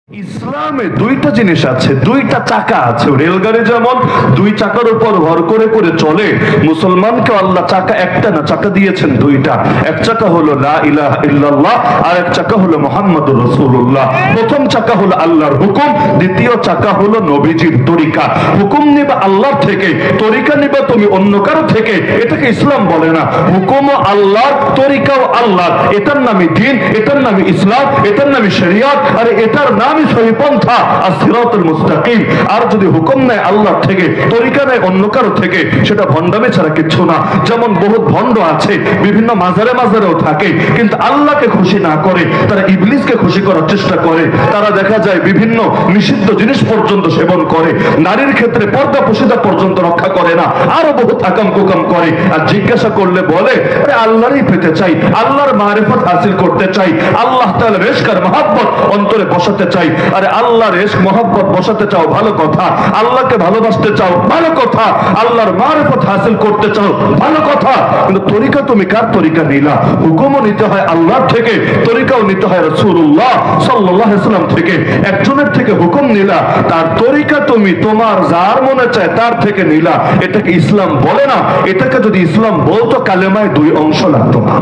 ইসলামে দুইটা জিনিস আছে, দুইটা চাকা আছে। রেলগাড়ি যেমন দুই চাকার উপর ভর করে করে চলে, মুসলমানকে আল্লাহ চাকা একটা না, চাকা দিয়েছেন দুইটা। এক চাকা হলো লা ইলাহা ইল্লাল্লাহ, আর এক চাকা হলো মুহাম্মাদুর রাসূলুল্লাহ। প্রথম চাকা হলো আল্লাহর হুকুম, দ্বিতীয় চাকা হলো নবীজির তরিকা। হুকুম নিবা আল্লাহর থেকে, তরিকা নিবা তুমি অন্য কারো থেকে, এটাকে ইসলাম বলে না। হুকুমও আল্লাহর, তরিকাও আল্লাহর। এটার নামই দ্বীন, এটার নামই ইসলাম, এটার নামই শরিয়ত, আর এটার নাম সহি পন্থা আর সিরাতুল মুস্তাকিম। আর যদি হুকুম নেয় আল্লাহ থেকে, তরিকা নেয় অন্য কারো থেকে, সেটা ভণ্ডামি ছাড়া কিচ্ছু না। যেমন বহুত ভণ্ড আছে, বিভিন্ন মাজারে মাজারেও থাকে, কিন্তু আল্লাহকে খুশি না করে তারা ইবলিসকে খুশি করার চেষ্টা করে। তারা দেখা যায় বিভিন্ন নিষিদ্ধ জিনিস পর্যন্ত সেবন করে, নারীর ক্ষেত্রে পর্দা পশিদা পর্যন্ত রক্ষা করে না, আরো বহুত আকাম কুকাম করে। আর জিজ্ঞাসা করলে বলে, আরে আল্লাহরই পেতে চাই, আল্লাহর মারিফত হাসিল করতে চাই, আল্লাহ তাআলার ইশকার মহব্বত অন্তরে বসাতে চাই। আরে আল্লাহর ইশক মহব্বত বসাতে চাও, ভালো কথা। আল্লাহকে ভালোবাসতে চাও, ভালো কথা। আল্লাহর মারিফত হাসিল করতে চাও, ভালো কথা। কিন্তু তরিকা তুমি কার তরিকা নিলা? হুকুমও নিতে হয় আল্লাহর থেকে, তরিকাও নিতে হয় রাসূলুল্লাহ সাল্লাল্লাহু আলাইহি ওয়াসাল্লাম থেকে। একজনের থেকে হুকুম নিলা, তার তরিকা তুমি তোমার যার মনে চায় তার থেকে নিলা, এটাকে ইসলাম বলে না। এটাকে যদি ইসলাম বলতো, কালেমায় দুই অংশ লাগতো না।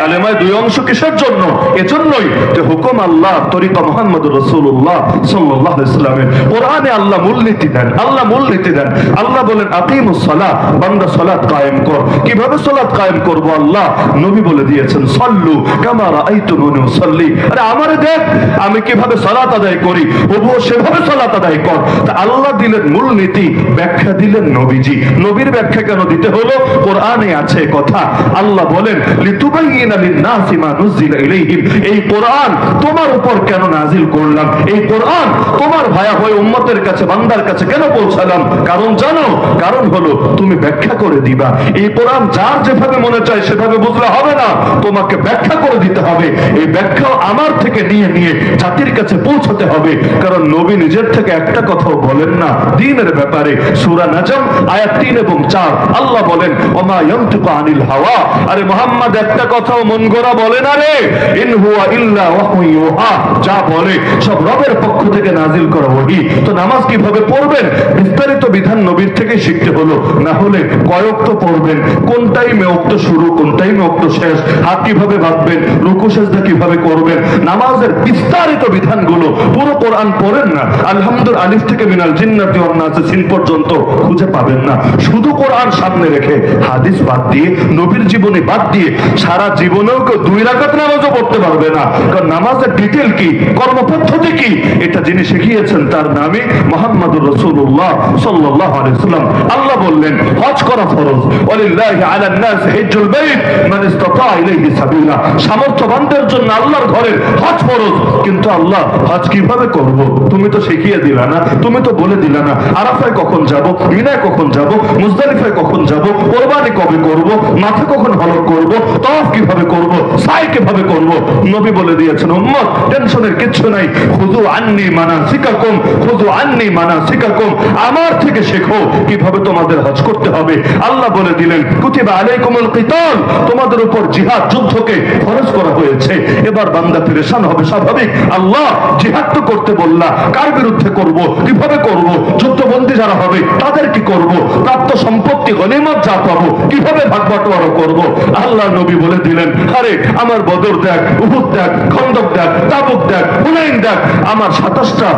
কালেমায় দুই অংশ কিসের জন্য? এজন্যই যে হুকুম আল্লাহ, তরিকা মুহাম্মদুর রাসূলুল্লাহ সাল্লাল্লাহু আলাইহি ওয়াসাল্লাম। কোরআনে আল্লাহ মূলনীতি দেন, আল্লাহ মূলনীতি দেন। আল্লাহ বলেন আকিমুস সালাহ, বান্দা সালাত কায়েম কর। কিভাবে সালাত কায়েম করব? আল্লাহ নবী বলে দিয়েছেন, সাল্লু কামা রাআইতুমুনি উসাল্লি। আরে আমারে দেখ আমি কিভাবে সালাত আদায় করি, ওবো সেভাবে সালাত আদায় কর। তা আল্লাহ দিলেন মূলনীতি, ব্যাখ্যা দিলেন নবীজি। নবীর ব্যাখ্যা কেন দিতে হলো? কোরআনে আছে কথা। আল্লাহ বলেন লিতুবাইয়িনা লিন-নাসি মা নুজিলা ইলাইহিম। এই কোরআন তোমার উপর কেন নাজিল করলাম? এই কোরআন তোমার ভায়া হয়ে উম্মতের কাছে, বান্দার কাছে কেন পৌঁছালাম? কারণ জানো? কারণ হলো তুমি ব্যাখ্যা করে দিবা। এই কোরআন যার যেভাবে মনে চায় সেভাবে বুঝলে হবে না, তোমাকে ব্যাখ্যা করে দিতে হবে। এই ব্যাখ্যা আমার থেকে নিয়ে নিয়ে জাতির কাছে পৌঁছাতে হবে। কারণ নবী নিজের থেকে একটা কথাও বলেন না দ্বীনের ব্যাপারে। সূরা নাজম আয়াত 3 এবং 4 আল্লাহ বলেন, ওমা ইয়ানতিকু আনিল হাওয়া। আরে মুহাম্মদ একটা কথাও মন গড়া বলে না রে। ইন হুয়া ইল্লা ওয়াহয়ু ইউহা। যা বলে সব রবের পক্ষ থেকে নাজিল করা ওহী। তো নামাজ কিভাবে পড়বেন? বিস্তারিত বিধান নবীর থেকে শিখতে হলো। না হলে কয়েক তো পড়বেন, কোন টাইমে ওয়াক্ত শুরু, কোন টাইমে ওয়াক্ত শেষ, হাত কিভাবে বাঁধবেন, রুকু সিজদা কিভাবে করবেন, নামাজের বিস্তারিত বিধানগুলো পুরো কোরআন পড়েন না। আলহামদুলিল্লাহ আলিফ থেকে মিনাল জিন্নাতি ওয়ান নাসি সিন পর্যন্ত খুঁজে পাবেন না। শুধু কোরআন সামনে রেখে হাদিস বাদ দিয়ে, নবীর জীবনী বাদ দিয়ে সারা জীবনেও কেউ 2 রাকাত নামাজও পড়তে পারবে না। কারণ নামাজের ডিটেল কি, কর্মপদ্ধতি কি, এটা যিনি শিখিয়েছেন তার নামই মুহাম্মদুর রাসূলুল্লাহ সাল্লাল্লাহু আলাইহি ওয়াসাল্লাম। আল্লাহ বললেন হজ করা ফরজ, ওয়ালিল্লাহি আলান নাস হিজ্জুল বাইত মান ইসতাতা ইলাইহি সাবিলা। সামর্থ্যবানদের জন্য আল্লাহর ঘরের হজ ফরজ। কিন্তু আল্লাহ হজ কিভাবে করব? তুমি তো শিখিয়ে দিলা না, তুমি তো বলে দিলা না। আরাফায় কখন যাব, মিনায় কখন যাব, মুজদালিফায় কখন যাব, কুরবানি কবে করব, মাথা কখন হলক করব, তাওয়াফ কিভাবে করব, সাই কিভাবে করব? নবী বলে দিয়েছেন, উম্মত টেনশনের কিচ্ছু নাই। খুযু আন্নী মানাসিকাকুম, খুযু আন্নী মানাসিকাকুম। আমার থেকে শেখো কিভাবে তোমাদের হজ করতে হবে। আল্লাহ বলে দিলেন কুতিবা আলাইকুমুল কিতাল, তোমাদের উপর জিহাদ, যুদ্ধকে ফরজ করা হয়েছে। এবার বান্দা পেরেশান হবে, স্বাভাবিক। আল্লাহ জিহাদ তো করতে বললা, কার বিরুদ্ধে করব, কিভাবে করব, যুদ্ধবন্দী যারা হবে তাদের কি করব, প্রাপ্ত সম্পত্তি গনিমত যা পাবো কিভাবে ভাগ বাটোয়ারা করব? আল্লাহ নবী বলে দিলেন, আরে আমার বদর দেখ, উহুদ দেখ, খন্দক দেখ, তাবুক দেখ, হুনাইন দেখ, আমার 27টা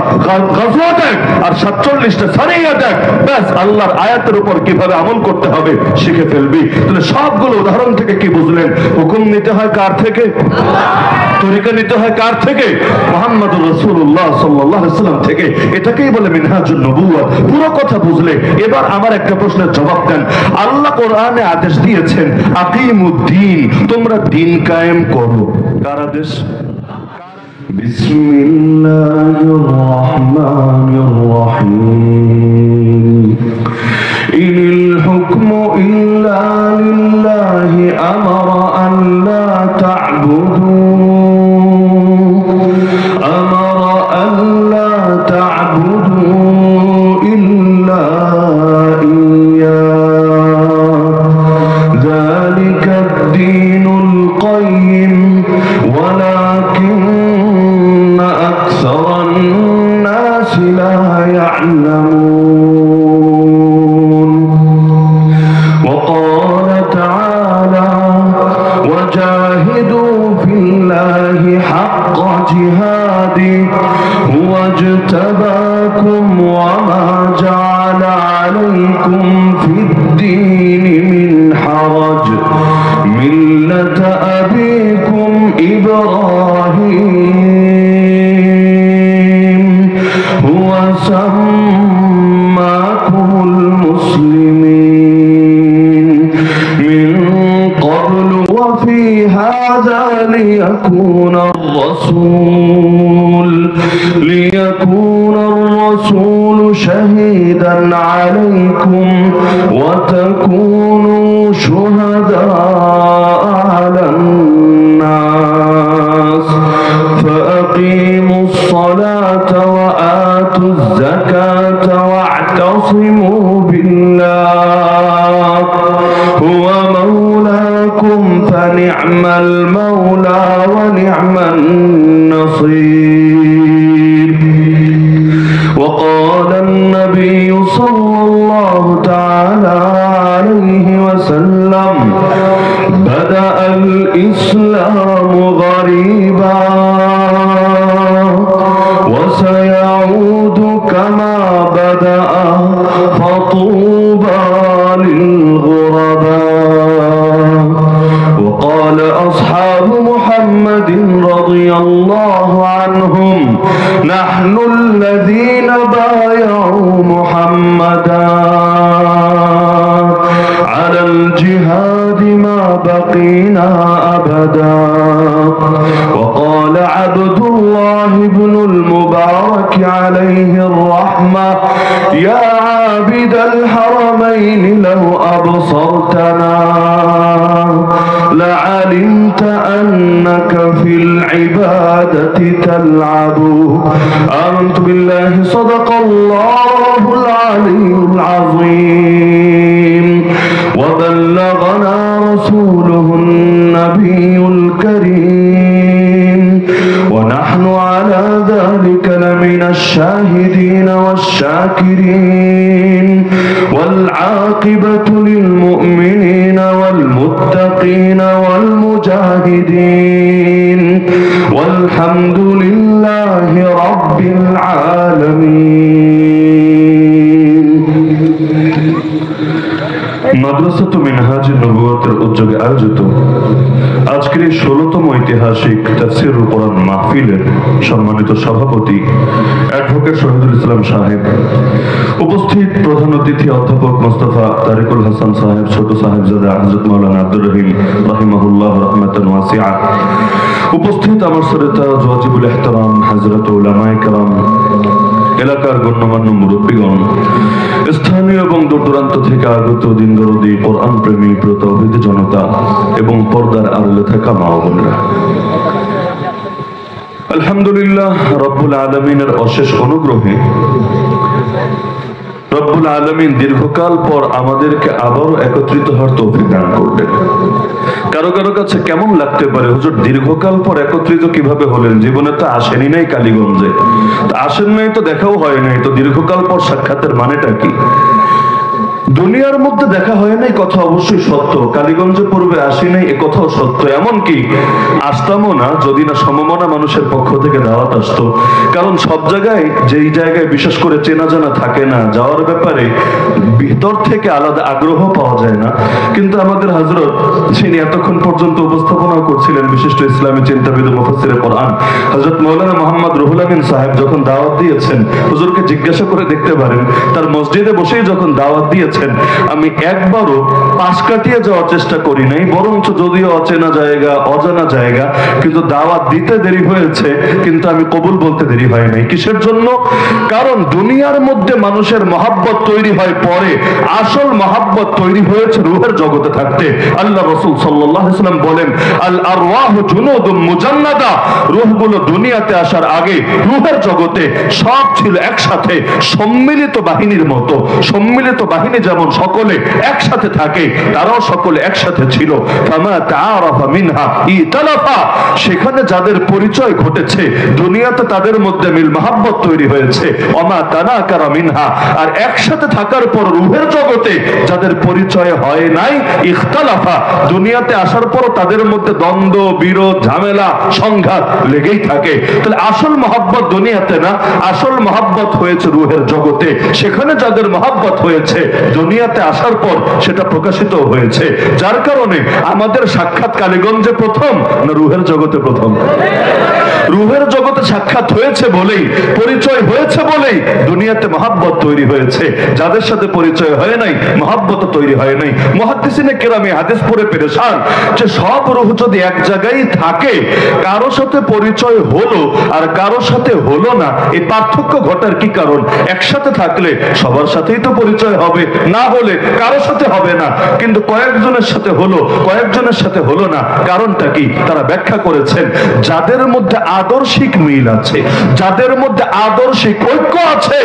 গাজওয়া দেখ, আর 47টা সারিয়া দেখ। ব্যাস আল্লাহর আয়াতের উপর কিভাবে আমল করতে হবে শিখে ফেলবি। তাহলে সবগুলো উদাহরণ থেকে কি বুঝলেন? হুকুম নিতে হয় কার থেকে? তরিকা নিতে হয় কার থেকে? মুহাম্মদুর রাসূলুল্লাহ সাল্লাল্লাহু আলাইহি ওয়াসাল্লাম থেকে। এটাকেই বলে মিনহাজুন নবুওয়াত। পুরো কথা বুঝলে এবার আমার একটা প্রশ্নের জবাব দেন। আল্লাহ কোরআনে আদেশ দিয়েছেন আকিমুদ্দিন, তোমরা দ্বীন কায়েম করো। কার আদেশ? বিসমিল্লাহির রহমানির রহিম। ইনিল হুকমু ইল্লা লিল্লাহি আমারা আন লা তা'বুদু ইল্লা ইয়্যাহু যালিকা ad-দীনুল কাইয়্যিম ওয়ালাকিন্না আকসার الجهاد هو اجتباكم وما جعل عليكم في الدين من حرج ملة أبيكم إبراهيم هو سماكم المسلمين من قبل وفي هذا ليكون الرسول شهيدا عليكم وتكونوا شهداء على الناس فأقيموا الصلاة وآتوا الزكاة واعتصموا بالله هو مولاكم فنعم المولى ونعم النصير. وقال النبي صلى الله تعالى عليه وسلم بدأ الإسلام غريبا وسيعود كما بدأ فطوبى للغرباء. وقال أصحاب محمد رضي الله عنهم نحن الذين بايعوا محمدا على الجهاد ما بقينا أبدا. وقال عبد الله بن المبارك عليه الرحمة يا عابد الحرمين لو أبصرتنا لعلمت أنك في العبادة تلعب. آمنت بالله صدق الله العلي العظيم وبلغنا رسوله النبي الكريم ونحن على ذلك لمن الشاهدين والشاكرين والعاقبة للمؤمنين والمتقين والمجاهدين والحمد لله رب العالمين. মাদ্রাসাতু মিনহাজুন নবুওয়াতের উদ্যোগে আয়োজিত আজকের এই 16তম ঐতিহাসিক তাফসীরুল কোরআন মাহফিলের সম্মানিত সভাপতি অ্যাডভোকেট শহীদুল ইসলাম সাহেব, উপস্থিত প্রধান অতিথি অধ্যাপক মোস্তফা তারিকুল হাসান সাহেব, ছোট সাহেবজাদা হযরত মাওলানা আব্দুর রহিম রাহিমাহুল্লাহ রাহমাতান ওয়াসিআ, উপস্থিত আমার শ্রোতা ওয়াজিবুল ইহতিরাম হযরত উলামায়ে কেরাম, এলাকার গণ্যমান্য মুরব্বীগণ, স্থানীয় এবং দূর দূরান্ত থেকে আগত দিন দরদি কোরআন প্রেমী প্রতৌহিদ জনতা এবং পর্দার আড়ালে থাকা মা ও বোনেরা, আলহামদুলিল্লাহ রব্বুল আলামিনের অশেষ অনুগ্রহে রব্বুল আলামিন দীর্ঘকাল পর আমাদেরকে আবারও একত্রিত হওয়ার তৌফিক দান করলেন। কারো কারো কাছে কেমন লাগতে পারে, হুজুর দীর্ঘকাল পর একত্রিত কিভাবে হলেন? জীবনে তো আসেনি নাই কালীগঞ্জে, আসেন নাই তো দেখাও হয় নাই, তো দীর্ঘকাল পর সাক্ষাতের মানেটা কি? দুনিয়ার মধ্যে দেখা হয় নাই কথা অবশ্যই সত্য, কালীগঞ্জে পূর্বে আসি নাই এ কথাও সত্য, এমনকি আসতামও না যদি না সমমনা মানুষের পক্ষ থেকে দাওয়াত আসতো। কারণ সব জায়গায় যেই জায়গায় বিশেষ করে চেনা জানা থাকে না, যাওয়ার ব্যাপারে ভিতর থেকে আলাদা আগ্রহ পাওয়া যায় না। কিন্তু আমাদের হযরত যিনি এতক্ষণ পর্যন্ত উপস্থাপনা করছিলেন, বিশিষ্ট ইসলামী চিন্তাবিদ ও মুফাসসিরে কোরআন হযরত মাওলানা মুহাম্মদ রুহুল আমিন সাহেব যখন দাওয়াত দিয়েছেন, হুজুরকে জিজ্ঞাসা করে দেখতে পারেন, তার মসজিদে বসেই যখন দাওয়াত দিয়েছেন আমি একবারও পাশ কাটিয়ে যাওয়ার চেষ্টা করি নাই, বরঞ্চ যদিও অচেনা জায়গা অজানা জায়গা, কিন্তু দাওয়াত দিতে দেরি হয়েছে কিন্তু আমি কবুল বলতে দেরি হয় নাই। কিসের জন্য? কারণ দুনিয়ার মধ্যে মানুষের মহাব্বত তৈরি হয় পরে, আসল মহাব্বত তৈরি হয়েছে রূহের জগতে থাকতে। আল্লাহ রাসূল সাল্লাল্লাহু আলাইহি ওয়াসাল্লাম বলেন আল আরওয়াহু জুনুদুম মুজান্নাদা, রূহগুলো দুনিয়াতে আসার আগে রূহের জগতে সব ছিল একসাথে সম্মিলিত বাহিনীর মতো। সম্মিলিত বাহিনী যেমন সকলে একসাথে থাকে, তারাও সকলে একসাথে ছিল। ফামা তাআরাফা মিনহা ইতালাফা, সেখানে যাদের পরিচয় ঘটেছে দুনিয়াতে তাদের মধ্যে মিল মহাব্বত তৈরি হয়েছে। ওমা তানাকারা মিনহা, আর একসাথে থাকার পর রূহের জগতে যাদের পরিচয় হয় নাই ইখতালাফা, দুনিয়াতে আসার পর তাদের মধ্যে দ্বন্দ্ব, বিরোধ, ঝামেলা, সংঘাত লেগেই থাকে। তাহলে আসল মহাব্বত দুনিয়াতে না, আসল মহাব্বত হয়েছে রূহের জগতে। সেখানে যাদের মহাব্বত হয়েছে দুনিয়াতে আসার পর সেটা প্রকাশিত হয়েছে। যার কারণে আমাদের সাক্ষাৎ কালীগঞ্জে প্রথম না রূহের জগতে প্রথম? রূহের জগতে সাক্ষাৎ হয়েছে বলেই, পরিচয় হয়েছে বলেই দুনিয়াতে মহাব্বত তৈরি হয়েছে। যাদের সাথে পরিচয় হয় নাই মহাব্বত তৈরি হয় নাই। মুহাদ্দিসিনে কেরামে হাদিস পড়ে পেরেশান যে সব রূহ যদি এক জায়গায় থাকে, কারো সাথে পরিচয় হলো আর কারো সাথে হলো না, এই পার্থক্য ঘটার কি কারণ? একসাথে থাকলে সবার সাথেই তো পরিচয় হবে, না হলে কারো সাথে হবে না। কিন্তু কয়েকজনের সাথে হলো, কয়েকজনের সাথে হলো না, কারণটা কি? তারা ব্যাখ্যা করেছেন, যাদের মধ্যে আদর্শিক মিল আছে, যাদের মধ্যে আদর্শিক ঐক্য আছে,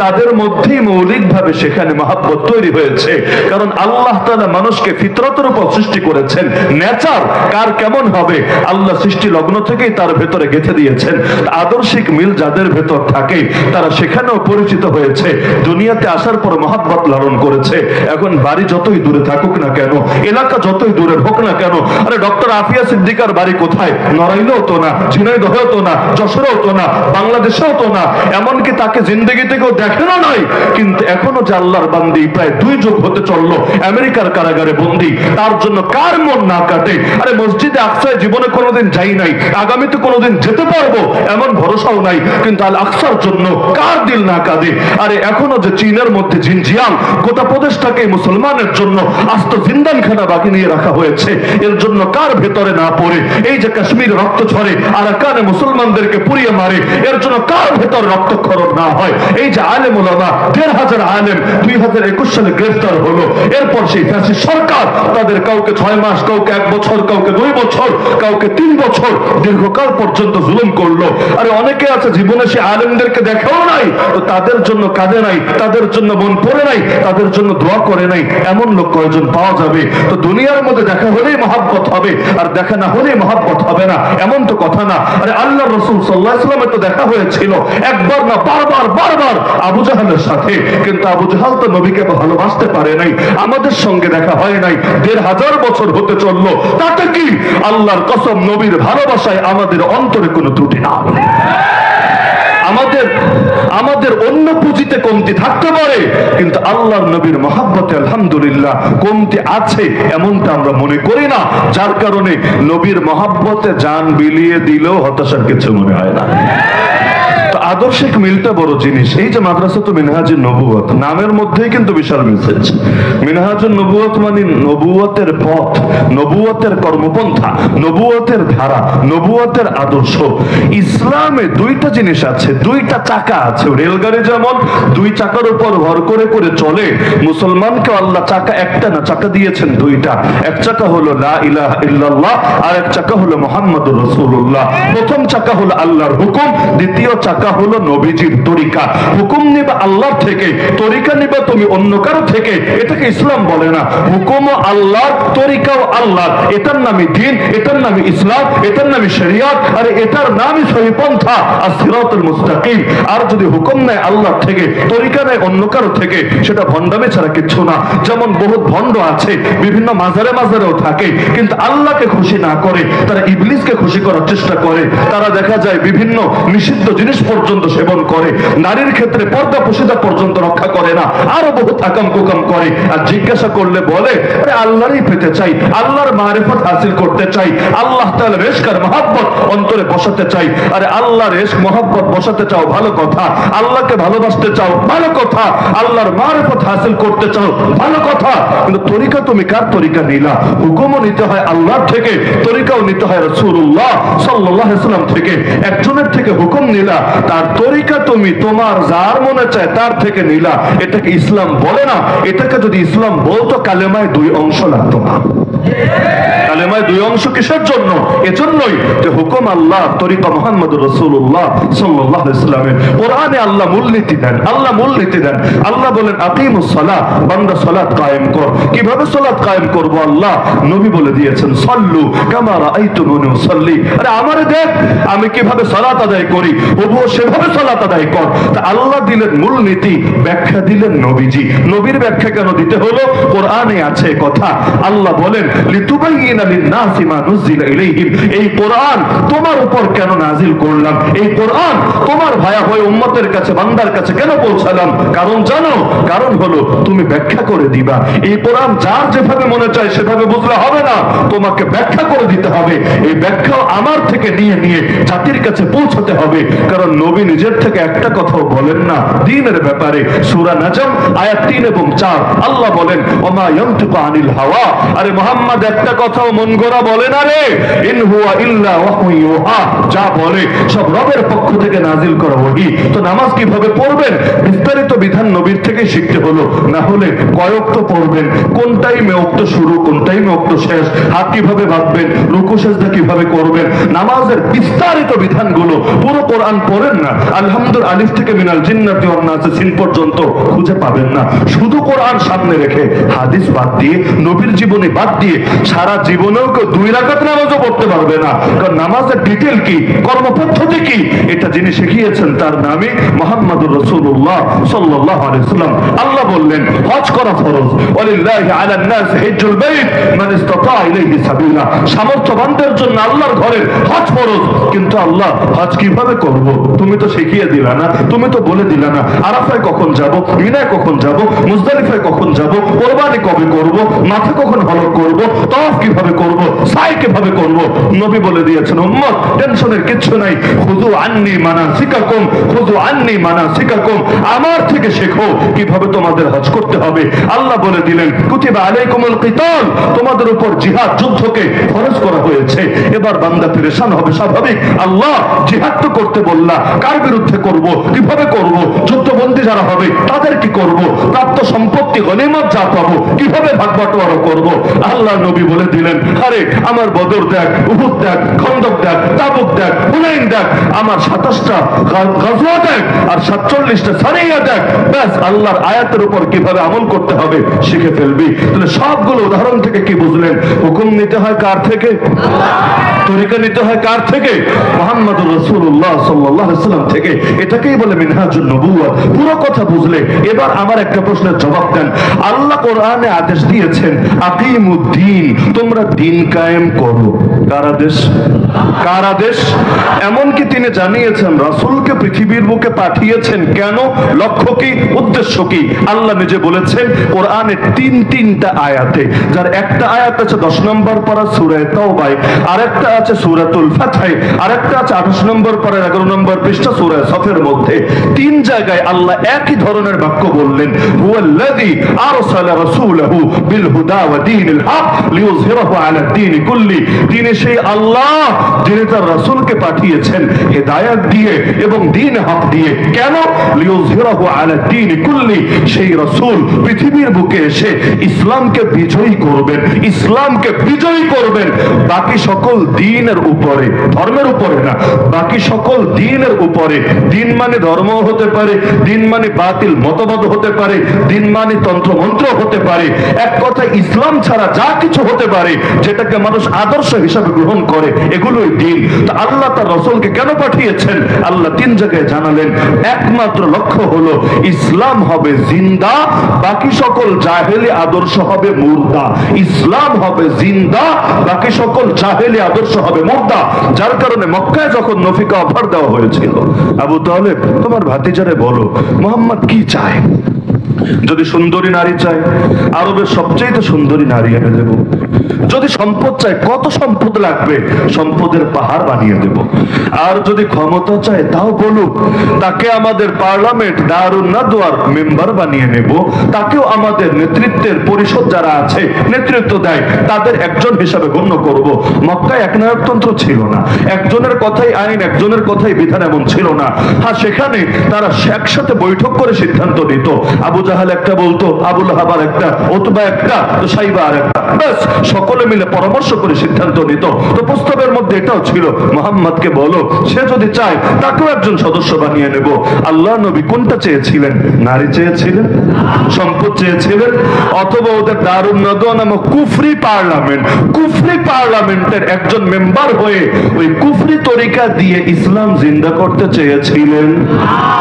তাদের মধ্যেই মৌলিকভাবে সেখানে মহাব্বত তৈরি হয়েছে। কারণ আল্লাহ তাআলা মানুষকে ফিতরতের উপর সৃষ্টি করেছেন। নেচার কার কেমন হবে আল্লাহ সৃষ্টি লগ্ন থেকেই তার ভেতরে গেঁথে দিয়েছেন। আদর্শিক মিল যাদের ভেতর থাকে তারা সেখানেও পরিচিত হয়েছে, দুনিয়াতে আসার পর মহাব্বত লালন করেছে। এখন বাড়ি যতই দূরে থাকুক না কেন, এলাকা যতই দূরে হোক না কেন, আরে ডক্টর আফিয়া সিদ্দিকার বাড়ি কোথায়? নড়াইলেও তো না, ঝিনাইদহেও তো না, যশোরেও তো না, বাংলাদেশেও তো না, এমনকি তাকে জিন্দগি থেকেও দেখেনো নাই। কিন্তু এখনো যে আল্লাহর বান্দি প্রায় 2 যুগ হতে চললো আমেরিকার কারাগারে বন্দী, তার জন্য কার মন না কাটে? আরে মসজিদে আকসায় জীবনে কোনোদিন যাই নাই, আগামীতে কোনোদিন যেতে পারবো এমন ভরসাও নাই, কিন্তু আল আকসার জন্য কার দিল না কাঁদে? আরে এখনো যে চীনের মধ্যে জিনজিয়াং গোটা প্রদেশটাকে মুসলমানের জন্য আস্ত জিন্দানখানা বাকি নিয়ে রাখা হয়েছে, এর জন্য কার ভেতরে না পড়ে? এই যে কাশ্মীর রক্ত ঝরে আরাকানে মুসলমানদেরকে পুড়িয়ে মারে, এর জন্য কার ভেতর রক্তক্ষরণ না হয়? এই যে আলেম ওলামা 1,500 আলেম 2021 সালে গ্রেফতার হলো, এরপর সেই ফ্যাসিস্ট সরকার তাদের কাউকে 6 মাস, কাউকে 1 বছর, কাউকে 2 বছর, কাউকে 3 বছর দীর্ঘকাল পর্যন্ত জুলুম করলো। আরে অনেকে আছে জীবনে সে আলেমদেরকে দেখাও নাই, তো তাদের জন্য কাঁদে নাই, তাদের জন্য মন পড়ে নাই, তাদের জন্য দোয়া করে নাই, এমন লোক কয়জন পাওয়া যাবে? তো দুনিয়ার মধ্যে দেখা হলেই মহাব্বত হবে আর দেখা না হলেই মহাব্বত হবে না, এমন তো কথা না। আরে আল্লাহ রাসূল সাল্লাল্লাহু আলাইহি ওয়াসাল্লামের তো দেখা হয়েছিল একবার না বারবার বারবার আবু জাহলের সাথে, কিন্তু আবু জাহল তো নবীকে ভালোবাসতে পারে নাই, আমাদের সঙ্গে দেখা হয় নাই, 1,500 বছর হতে চললো, তাতে কি? আল্লাহর কসম, নবীর ভালোবাসায় আমাদের অন্তরে কোনো ত্রুটি না। আমাদের অন্য পুঁজিতে কমতি থাকতে পারে, কিন্তু আল্লাহর নবীর মহাব্বতে আলহামদুলিল্লাহ কমতি আছে এমনটা আমরা মনে করি না। যার কারণে নবীর মহাব্বতে জান বিলিয়ে দিলেও হতাশার কিছু মনে হয় না। আদর্শিক মিলটা বড় জিনিস। এই যে মাদ্রাসাতুল মিনহাজুন নবুওয়াত নামের মধ্যেই কিন্তু বিশাল মেসেজ। মিনহাজুন নবুওয়াত মানে নবুওয়াতের পথ, নবুওয়াতের কর্মপন্থা, নবুওয়াতের ধারা, নবুওয়াতের আদর্শ। ইসলামে 2টা জিনিস আছে, 2টা চাকা আছে। রেলগাড়ি যেমন 2 চাকার উপর ভর করে করে চলে, মুসলমানকে আল্লাহ চাকা একটা না, চাকা দিয়েছেন 2টা। এক চাকা হলো লা ইলাহা ইল্লাল্লাহ, আর এক চাকা হলো মুহাম্মাদুর রাসূলুল্লাহ। প্রথম চাকা হলো আল্লাহর হুকুম, দ্বিতীয় চাকা হলো নবীজির তরিকা। হুকুম নিবা আল্লাহর থেকে, তরিকা নিবা তুমি অন্য কারো থেকে, এটাকে ইসলাম বলে না। হুকুমও আল্লাহর, তরিকাও আল্লাহর, এটার নামই দ্বীন, এটার নামই ইসলাম, এটার নামই শরিয়ত, আর এটার নামই সহি পন্থা as-সিরাতুল মুস্তাকিম। আর যদি হুকুম নেয় আল্লাহর থেকে, তরিকা নেয় অন্য কারো থেকে, সেটা ভণ্ডামি ছাড়া কিচ্ছু না। যেমন বহুত ভণ্ড আছে, বিভিন্ন মাজারে মাজারেও থাকে, কিন্তু আল্লাহকে খুশি না করে তারা ইবলিসকে খুশি করার চেষ্টা করে। তারা দেখা যায় বিভিন্ন নিষিদ্ধ জিনিস পর্যন্ত সেবন করে, নারীর ক্ষেত্রে পর্দা পশিদা পর্যন্ত রক্ষা করে না, আরো বহুত আকাম কুকাম করে। আর জিজ্ঞাসা করলে বলে আরে আল্লাহরই পেতে চাই, আল্লাহর মারিফত হাসিল করতে চাই, আল্লাহ তাআলার ইশকার মহব্বত অন্তরে বসাতে চাই। আরে আল্লাহর ইশক মহব্বত বসাতে চাও ভালো কথা, আল্লাহকে ভালোবাসতে চাও ভালো কথা, আল্লাহর মারিফত হাসিল করতে চাও ভালো কথা, কিন্তু তরিকা তুমি কার তরিকা নিলা? হুকুমও নিতে হয় আল্লাহর থেকে, তরিকাও নিতে হয় রাসূলুল্লাহ সাল্লাল্লাহু আলাইহি ওয়াসাল্লাম থেকে। একজনের থেকে হুকুম নিলা, আর তরিকা তুমি তোমার যার মনে চায় তার থেকে নিলা, এটাকে ইসলাম বলে না। এটাকে যদি ইসলাম বলতো কালেমায় দুই অংশ লাগতো না। কালেমায় দুই অংশ কিসের জন্য? এজন্যই যে হুকুম আল্লাহ, তরিকা মুহাম্মদুর রাসূলুল্লাহ সাল্লাল্লাহু আলাইহি ওয়াসাল্লামের। কোরআনে আল্লাহ মূলনীতি দেন, আল্লাহ মূলনীতি দেন। আল্লাহ বলেন আকিমুস সালাহ, বান্দা সালাত কায়েম কর। কিভাবে সালাত কায়েম করব? আল্লাহ নবী বলে দিয়েছেন সাল্লু কামা রাআইতুমুনি উসাল্লি। আরে আমারে দেখ আমি কিভাবে সালাত আদায় করি, ওবো সেভাবে সালাত আদায় কর। তা আল্লাহ দিলেন মূলনীতি, ব্যাখ্যা দিলেন নবীজি। নবীর ব্যাখ্যা কেন দিতে হলো? কোরআনে আছে কথা। আল্লাহ বলেন লিতুবাইয়িনা লিন-নাসি মা নুজিলা ইলাইহিম। এই কোরআন তোমার উপর কেন নাজিল করলাম? এই কোরআন তোমার ভায়া হয়ে উম্মতের কাছে, বান্দার কাছে কেন পৌঁছালাম? কারণ জানো, কারণ হলো তুমি ব্যাখ্যা করে দিবা। এই কোরআন যার যেভাবে মনে চায় সেভাবে বুঝলে হবে না, তোমাকে ব্যাখ্যা করে দিতে হবে। এই ব্যাখ্যা আমার থেকে নিয়ে নিয়ে জাতির কাছে পৌঁছাতে হবে। কারণ নবী নিজের থেকে একটা কথাও বলেন না দ্বীনের ব্যাপারে। সূরা নাজম আয়াত 3 এবং 4 আল্লাহ বলেন ওমা ইয়ানতিকু আনিল হাওয়া। আরে মুহাম্মদ একটা কথাও মন গড়া বলে না রে। ইন হুয়া ইল্লা ওয়াহয়ু ইউহা। যা বলে সব রবের পক্ষ থেকে নাজিল করা ওহী। তো নামাজ কিভাবে পড়বেন? বিস্তারিত বিধান নবীর থেকে শিখতে হলো। না হলে কয়ক্ত পড়বেন, কোন টাইমে ওক্ত শুরু, কোন টাইমে ওক্ত শেষ, হাত কিভাবে বাঁধবেন, রুকু সিজদা কিভাবে করবেন, নামাজের বিস্তারিত বিধানগুলো পুরো কোরআন পড়েন না। আলহামদুলিল্লাহ আলিফ থেকে মিনাল জিন্নাতি ওয়ান নাসি সিন পর্যন্ত খুঁজে পাবেন না। শুধু কোরআন সামনে রেখে হাদিস বাদ দিয়ে, নবীর জীবনী বাদ দিয়ে সারা জীবনেও কেউ 2 রাকাত নামাজও পড়তে পারবে না। কারণ নামাজের ডিটেল কি, কর্মপদ্ধতি কি, এটা যিনি শিখিয়েছেন তার নামই মুহাম্মদুর রাসূলুল্লাহ সাল্লাল্লাহু আলাইহি ওয়াসাল্লাম। আল্লাহ বললেন হজ করা ফরজ। ওয়ালিল্লাহি আলান নাস হিজ্জুল বাইত মান ইসতাতা ইলাইহি সাবিলা। সামর্থ্যবানদের জন্য আল্লাহর ঘরের হজ ফরজ। কিন্তু আল্লাহ হজ কিভাবে করব? তুমি তো শিখিয়ে দিলা না, তুমি তো বলে দিলা না। আরাফায় কখন যাব, মিনায় কখন যাব, মুজদালিফায় কখন যাব, কুরবানি কবে করব, মাথা কখন হলক করব, তাওয়াফ কিভাবে করব, সাই কিভাবে করব? নবী বলে দিয়েছেন উম্মত টেনশনের কিচ্ছু নাই। খুযু আন্নী মানাসিকাকুম, খুযু আন্নী মানাসিকাকুম। আমার থেকে শেখো কিভাবে তোমাদের হজ করতে হবে। আল্লাহ বলে দিলেন কুতিবা আলাইকুমুল কিতাল। তোমাদের উপর জিহাদ, যুদ্ধকে ফরজ করা হয়েছে। এবার বান্দা পেরেশান হবে স্বাভাবিক। আল্লাহ জিহাদ তো করতে বললা, কার বিরুদ্ধে করব, কিভাবে করব, যুদ্ধবন্দী যারা হবে তাদের কি করব, প্রাপ্ত সম্পত্তি গনিমত যা পাবো কিভাবে ভাগ বাটোয়ারা করব? আল্লাহ নবী বলে দিলেন আরে আমার বদর দেখ, উহুদ দেখ, খন্দক দেখ, তাবুক দেখ, হুনাইন দেখ, আমার 27টা গাজওয়া দেখ, আর 47টা সারিয়া দেখ। ব্যাস আল্লাহর আয়াতের উপর কিভাবে আমল করতে হবে শিখে ফেলবি। তাহলে সবগুলো উদাহরণ থেকে কি বুঝলেন? হুকুম নিতে হয় কার থেকে? তরিকা নিতে হয় কার থেকে? মুহাম্মদুর রাসূলুল্লাহ সাল্লাল্লাহু আলাইহি ওয়াসাল্লাম থেকে। এটাকেই বলে মিনহাজুন নবুওয়াত। পুরো কথা বুঝলে এবার আমার একটা প্রশ্নের জবাব দেন। আল্লাহ কোরআনে আদেশ দিয়েছেন আকিমুদ্দিন, তোমরা দিন কায়েম করো। কার আদেশ? কার আদেশ? এমনকি তিনি জানিয়েছেন রাসূলকে পৃথিবীর বুকে পাঠিয়েছেন কেন, লক্ষ্য কি, উদ্দেশ্য কি? আল্লাহ নিজে বলেছেন কোরআনে 3টা আয়াতে, যার একটা আয়াত আছে 10 নম্বর পারা সূরা তাওবায়, আরেকটা আছে সূরাতুল ফাতহে, আরেকটা আছে 28 নম্বর পারা 11 নম্বর পৃষ্ঠা সূরা সফের মধ্যে। 3 জায়গায় আল্লাহ একই ধরনের বাক্য বললেন হুয়াল্লাযী আরসালা রাসূলাহু বিল হুদা ওয়া দীনিল হক লিইয়ুযহিরাহু আলা দ্বীনি কুল্লি। তিনি সেই আল্লাহ যিনি তার রাসূলকে পাঠিয়েছেন হেদায়েত দিয়ে এবং দ্বীন হক দিয়ে। কেন? লিইয়ুযহিরাহু আলা দ্বীনি কুল্লি। সেই রাসূল পৃথিবীর বুকে এসে ইসলামকে বিজয়ী করবেন, ইসলামকে বিজয়ী করবেন বাকি সকল দ্বীনের উপরে, ধর্মের উপরে না, বাকি সকল দ্বীনের উপরে। দ্বীন মানে ধর্ম হতে পারে, দ্বীন মানে বাতিল মতবাদ হতে পারে, দ্বীন মানে তন্ত্র মন্ত্র হতে পারে। এক কথায় ইসলাম ছাড়া যা কিছু হতে পারে যেটাকে মানুষ আদর্শ হিসাবে গ্রহণ করে এগুলোই দ্বীন। তো আল্লাহ তার রাসূলকে কেন পাঠিয়েছেন? আল্লাহ 3 জায়গায় জানালেন একমাত্র লক্ষ্য হলো ইসলাম হবে জিন্দা, বাকি সকল জাহেলি আদর্শ হবে মুর্দা। ইসলাম হবে জিন্দা, বাকি সকল জাহেলি আদর্শ হবে মুর্দা। যার কারণে মক্কায় যখন নফিকা অফার দেওয়া হয়েছিল, আবু তালেব তোমার ভাতিজারে বলো মুহাম্মদ কি চায়। যদি সুন্দরী নারী চায় আরবের সবচেয়ে সুন্দরী নারী এনে দেব। যদি সম্পদ চায় কত সম্পদ লাগবে, সম্পদের পাহাড় বানিয়ে দেব। আর যদি ক্ষমতা চায় তাও বলুক, তাকে আমাদের পার্লামেন্ট দারুন নাদওয়ার মেম্বার বানিয়ে নেব, তাকেও আমাদের নেতৃত্বের পরিষদ যারা আছে নেতৃত্ব দেয় তাদের একজন হিসাবে গণ্য করব। মক্কায় একনায়কতন্ত্র ছিল না, একজনের কথাই আইন, একজনের কথাই বিধান এমন ছিল না। হ্যাঁ, সেখানে তারা একসাথে বৈঠক করে সিদ্ধান্ত নিত। আবু জাহাল একটা বলতো, আবুল হাবার একটা, উতবা একটা, তো সাইবা আর একটা, ব্যাস সকলে মিলে পরামর্শ করে সিদ্ধান্ত নিত। তো প্রস্তাবের মধ্যে এটাও ছিল, মোহাম্মদকে বলো, সে যদি চায় তাকেও একজন সদস্য বানিয়ে নেব। আল্লাহ নবী কোনটা চেয়েছিলেন? নারী চেয়েছিলেন? সম্পদ চেয়েছিলেন? অথবা ওদের দারুন নদওয়া নামক কুফরি পার্লামেন্টের একজন মেম্বার হয়ে ওই কুফরি তরিকা দিয়ে ইসলাম জিন্দা করতে চেয়েছিলেন?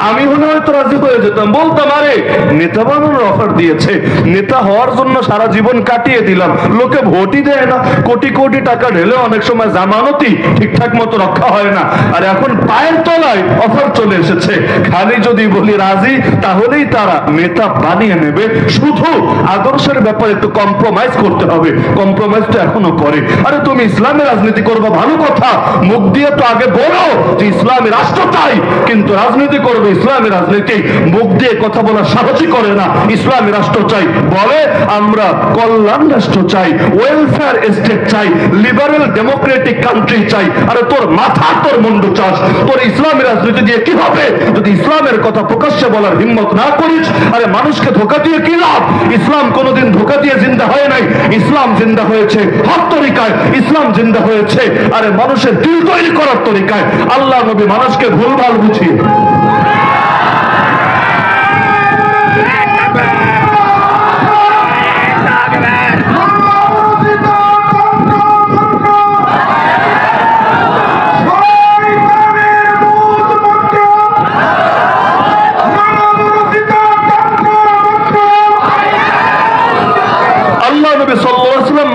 আমি হলে হয়তো রাজি হয়ে যেতাম, বলতাম আরে নেতা বানানোর অফার দিয়েছে, নেতা হওয়ার জন্য সারা জীবন কাটিয়ে দিলাম, লোকে ভোটই দেয় না, কোটি কোটি টাকা ঢেলে অনেক সময় জামানতি ঠিকঠাক মতো রক্ষা হয় না, আর এখন পায়ের তলায় অফার চলে এসেছে, খালি যদি বলি রাজি তাহলেই তারা নেতা বানিয়ে নেবে। শুধু আদর্শের ব্যাপারে একটু কম্প্রোমাইজ করতে হবে। কম্প্রোমাইজ তো এখনো করে। আরে তুমি ইসলামের রাজনীতি করবে, ভালো কথা, মুখ দিয়ে তো আগে বলো যে ইসলামী রাষ্ট্র চাই, কিন্তু রাজনীতি করবে ইসলামী রাজনীতি, মুখ দিয়ে কথা বলার সাহসই করে না। ইসলামী রাষ্ট্র চাই বলে, আমরা কল্যাণ রাষ্ট্র চাই, ওয়েলফেয়ার স্টেট চাই, লিবারেল ডেমোক্রেটিক কান্ট্রি চাই। আরে তোর মাথা, তোর মুন্ডু চাষ, তোর ইসলামী রাজনীতি দিয়ে কি হবে যদি ইসলামের কথা প্রকাশ্যে বলার হিম্মত না করিস? আরে মানুষকে ধোঁকা দিয়ে কি লাভ? ইসলাম কোনোদিন ধোঁকা দিয়ে জিন্দা হয় নাই। ইসলাম জিন্দা হয়েছে হক তরিকায়, ইসলাম জিন্দা হয়েছে আরে মানুষের দিল তৈরি করার তরিকায়। আল্লাহ নবী মানুষকে ভুলভাল বুঝিয়ে